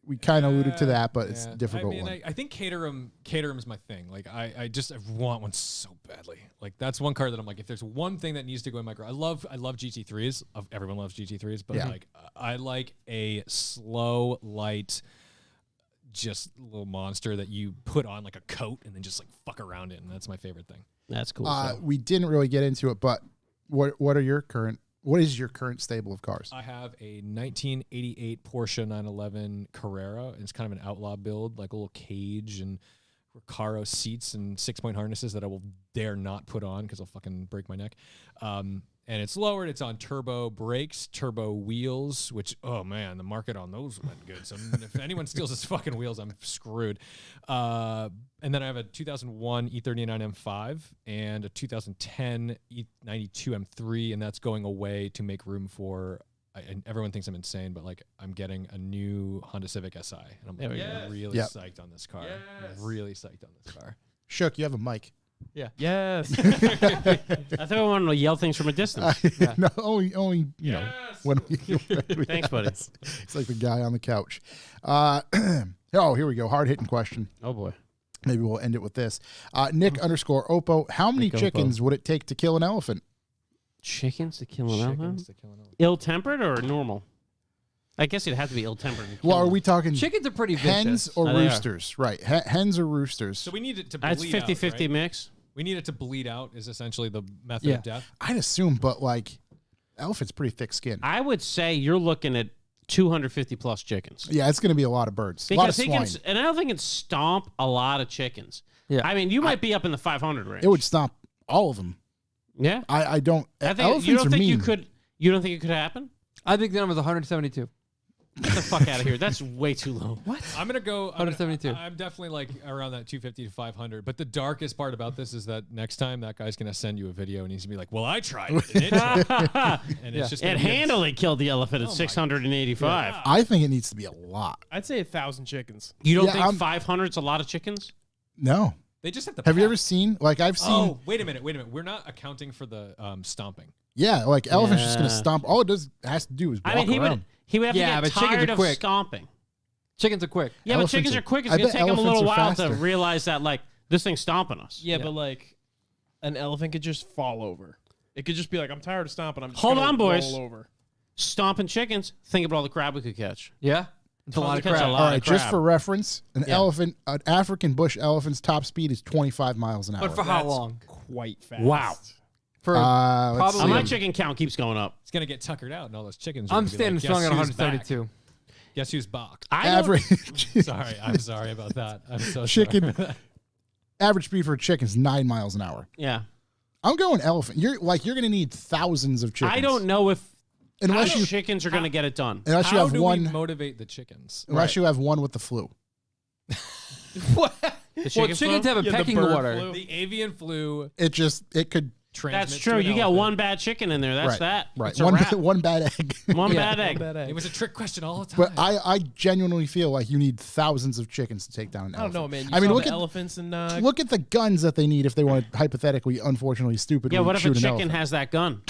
we kind of alluded to that, but it's a difficult one. I think Caterham's my thing. Like I want one so badly. Like that's one car that I'm like, if there's one thing that needs to go in my car, I love GT3s. Everyone loves GT3s, but Yeah. like I like a slow, light, just little monster that you put on like a coat and then just like fuck around it, and that's my favorite thing. That's cool. We didn't really get into it, but what is your current stable of cars? I have a 1988 Porsche 911 Carrera. It's kind of an outlaw build, like a little cage and Recaro seats and 6-point harnesses that I will dare not put on because I'll fucking break my neck. And it's lowered. It's on turbo brakes, turbo wheels, which, oh man, the market on those went good. So if anyone steals his fucking wheels, I'm screwed. And then I have a 2001 E39 M5 and a 2010 E92 M3, and that's going away to make room for, and everyone thinks I'm insane, but like I'm getting a new Honda Civic Si. And I'm like, really psyched on this car. I'm really psyched on this car. Shook, you have a mic. Yeah. Yes. I thought I wanted to yell things from a distance. No, only you know when we Thanks, buddy. It's like the guy on the couch. Oh, here we go. Hard hitting question. Oh boy. Maybe we'll end it with this. Nick_Oppo. How many Nick chickens would it take to kill an elephant? Chickens to kill an elephant? Ill-tempered or normal? I guess it'd have to be ill-tempered. Well, are we talking Chickens are pretty vicious. hens or Oh, they are. roosters? Right. Hens or roosters? So we need it to bleed That's 50-50 out, right? mix. We need it to bleed out is essentially the method of death. I'd assume, but like elephant's pretty thick skin. I would say you're looking at 250 plus chickens. Yeah, it's going to be a lot of birds. A lot of Because swine. and I don't think it stomp a lot of chickens. Yeah. I mean, you might be up in the 500 range. It would stomp all of them. Yeah. I don't. I think Elephants you don't are think mean. you could. You don't think it could happen? I think the number is 172. Get the fuck out of here. That's way too low. What? I'm gonna go 172. I'm definitely like around that 250 to 500. But the darkest part about this is that next time that guy's gonna send you a video and he's gonna be like, "Well, I tried it, and, and it's just gonna It be handily killed the elephant at Oh my 685. I think it needs to be a lot. I'd say 1,000 chickens. You don't Yeah, think I'm- 500's a lot of chickens? No. They just have to. Have you pack. ever seen? Like I've seen. Oh, wait a minute. We're not accounting for the stomping. Yeah, like elephants just gonna Yeah. stomp. All it has to do is walk I mean, around. he would have Yeah, to but get chickens tired are of quick. stomping. Chickens are quick. Yeah, Elephants but chickens are- are quick. It's I going to bet take them a little elephants are while to faster. realize that, like, this thing's stomping us. Yeah, but like an elephant could just fall over. It could just be like, I'm tired of stomping. I'm just Hold gonna on, boys. roll over. Stomping chickens, think about all the crab we could catch. Yeah. It's a lot of Catch crap. a lot All of right, just crab. for reference, an Yeah. elephant, an African bush elephant's top speed is 25 miles an hour. But for how That's long? Quite fast. Wow. For Let's probably- Oh, see. my chicken count keeps going up. It's gonna get tuckered out, and all those chickens. Are I'm gonna be standing like, strong "Guess at who's back? 172. Guess who's back? I don't- average Sorry, I'm sorry about that. I'm so chicken. sorry. Average speed for a chicken is 9 miles an hour. Yeah. I'm going elephant. You're going to need thousands of chickens. I don't know if unless you chickens are going to get it done. unless you How have do one we motivate the chickens? unless you have one with the flu. What? The Well, chicken chickens flu? have a Yeah, the pecking bird order. flu. The avian flu It could transmits. That's to true. an You got elephant. one bad chicken in there. That's right, that. right. It's a One wrap. one bad egg. One Yeah. bad egg. Bad egg. It was a trick question all the time. But I genuinely feel like you need thousands of chickens to take down an I don't elephant. know, man. You I mean, saw look the at elephants and look at the guns that they need if they want to hypothetically, unfortunately, stupidly Yeah, what if shoot a an chicken elephant. has that gun?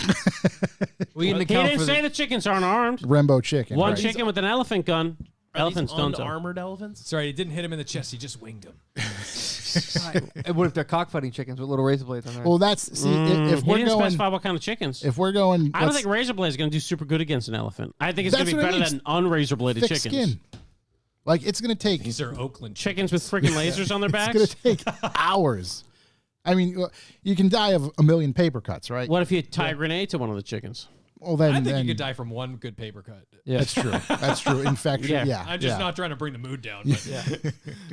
We can He account didn't for say the, the chickens aren't armed. Rainbow chicken. One right. chicken with an elephant gun. Are Elephants these don't. unarmored elephants? Sorry, it didn't hit him in the chest. He just winged him. And what if they're cockfighting chickens with little razor blades on there? Well, that's see if He we're didn't going specify what kind of chickens. if we're going. I don't let's- think razor blade is going to do super good against an elephant. I think it's going That's to be what it better needs. than unrazor bladed thick chickens. skin. Like it's going to take These are Oakland Chickens with freaking lasers on their it's backs. going to take hours. I mean, you can die of a million paper cuts, right? What if you tie a grenade to one of the chickens? Well, then, I think then you could die from one good paper cut. yeah. That's true. That's true. Infection. Yeah. Yeah. I'm just yeah. not trying to bring the mood down. But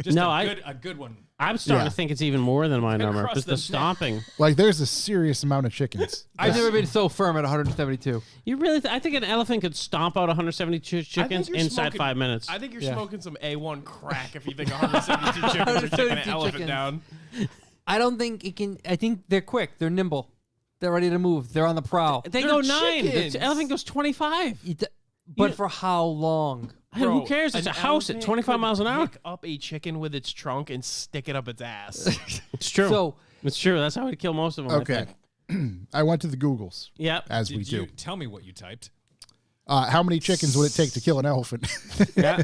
just No, a good one. I'm starting Yeah. to think it's even more than my number. across Just the the neck. stomping. Like there's a serious amount of chickens. I've never been so firm at 172. You really? I think an elephant could stomp out 172 chickens you're inside smoking- 5 minutes. I think you're Yeah. smoking some A1 crack if you think 172 chickens are taking an 172 elephant chickens. down. I don't think it can. I think they're quick. They're nimble. They're ready to move. They're on the prowl. they They're go 9. chickens. The elephant goes 25. But for how long? Hey, who Bro, cares? It's a an house at elephant 25 could miles an hour. pick up a chicken with its trunk and stick it up its ass. It's true. So It's true. That's how we kill most of them. I Okay. think. I went to the Googles Yep. as we Did you do. tell me what you typed? How many chickens would it take to kill an elephant? Yeah.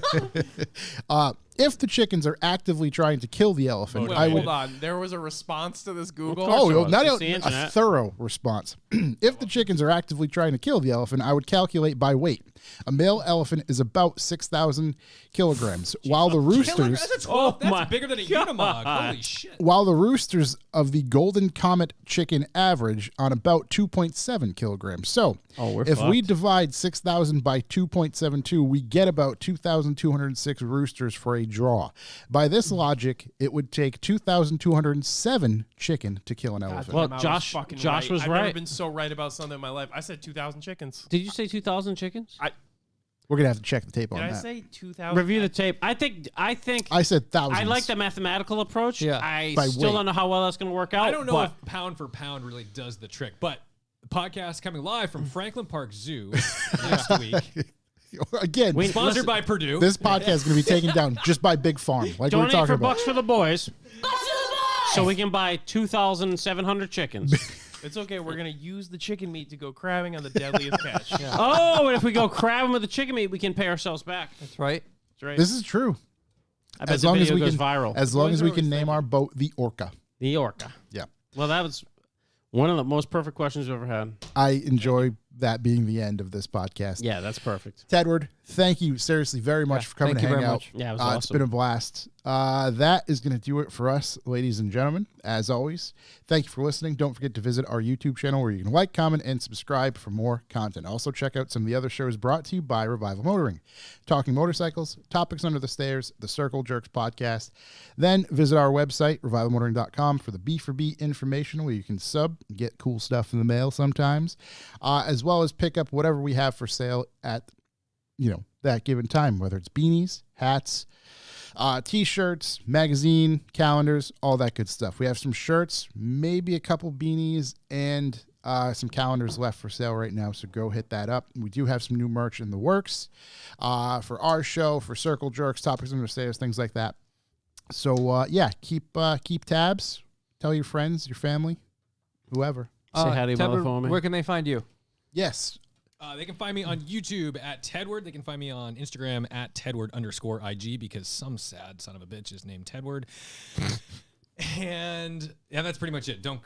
If the chickens are actively trying to kill the elephant, Wait, I hold would. on. There was a response to this Google. course. Oh, it well, was. not It's a, the a internet. thorough response. If the chickens are actively trying to kill the elephant, I would calculate by weight. A male elephant is about 6,000 kilograms, while the roosters, That's my bigger than a Unimog. Holy shit. while the roosters of the golden comet chicken average on about 2.7 kilograms. So, Oh, we're if we fucked. divide 6,000 by 2.72, we get about 2,206 roosters for a a draw. By this logic, it would take 2,207 chicken to kill an elephant. Well, I was Josh fucking was I've right. never been so right about something in my life. I said 2,000 chickens. Did you say 2,000 chickens? We're going to have to check the tape on Did I that. say 2,000? Review the tape. I think I said thousands. I like the mathematical approach. Yeah. I By still weight. don't know how well that's going to work out. I don't know but if pound for pound really does the trick, but the podcast coming live from Franklin Park Zoo next week, Again, sponsored by Purdue. this podcast is going to be taken down just by Big Farm, like we were donate talking for about. bucks for the boys. So we can buy 2,700 chickens. It's okay. We're going to use the chicken meat to go crabbing on the deadliest catch. Oh, and if we go crabbing with the chicken meat, we can pay ourselves back. That's right. That's right. This is true. I bet As the long as video we goes can, viral. as long Boys as are we can always name thinking. our boat the Orca. The Orca. Yeah. Well, that was one of the most perfect questions we've ever had. I enjoy that being the end of this podcast. Yeah, that's perfect. Tedward, thank you seriously very much for coming thank to you hang very out. much. Yeah, it was It's awesome. been a blast. That is going to do it for us, ladies and gentlemen. As always, thank you for listening. Don't forget to visit our YouTube channel where you can like, comment, and subscribe for more content. Also, check out some of the other shows brought to you by Revival Motoring. Talking motorcycles, topics under the stairs, the Circle Jerks podcast. Then visit our website, revivalmotoring.com, for the B4B information where you can sub, get cool stuff in the mail sometimes, as well as pick up whatever we have for sale at that given time, whether it's beanies, hats, t-shirts, magazine, calendars, all that good stuff. We have some shirts, maybe a couple beanies, and some calendars left for sale right now, so go hit that up. We do have some new merch in the works for our show, for Circle Jerks, Topics Under Stairs, things like that. So, keep tabs. Tell your friends, your family, whoever. Say hi to your mother Tedward, for me. where can they find you? Yes. They can find me on YouTube at Tedward. They can find me on Instagram at Tedward_IG because some sad son of a bitch is named Tedward. And yeah, that's pretty much it. Don't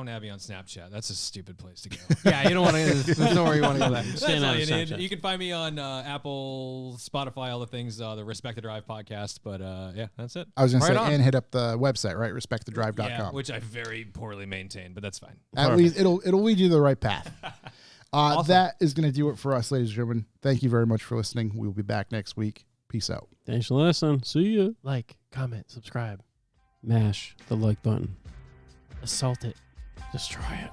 add me on Snapchat. That's a stupid place to go. Yeah, you don't want to. There's nowhere you want to go there. That's Staying all out you of need. Snapchat. You can find me on Apple, Spotify, all the things, the Respect the Drive podcast. But yeah, that's it. I was going to Right say, on. and hit up the website, right? Respectthedrive.com. Yeah, which I very poorly maintain, but that's fine. At least it'll lead you to the right path. That is going to do it for us, ladies and gentlemen. Thank you very much for listening. We'll be back next week. Peace out. Thanks for listening. See ya. Like, comment, subscribe, Mash the like button. assault it. Destroy it.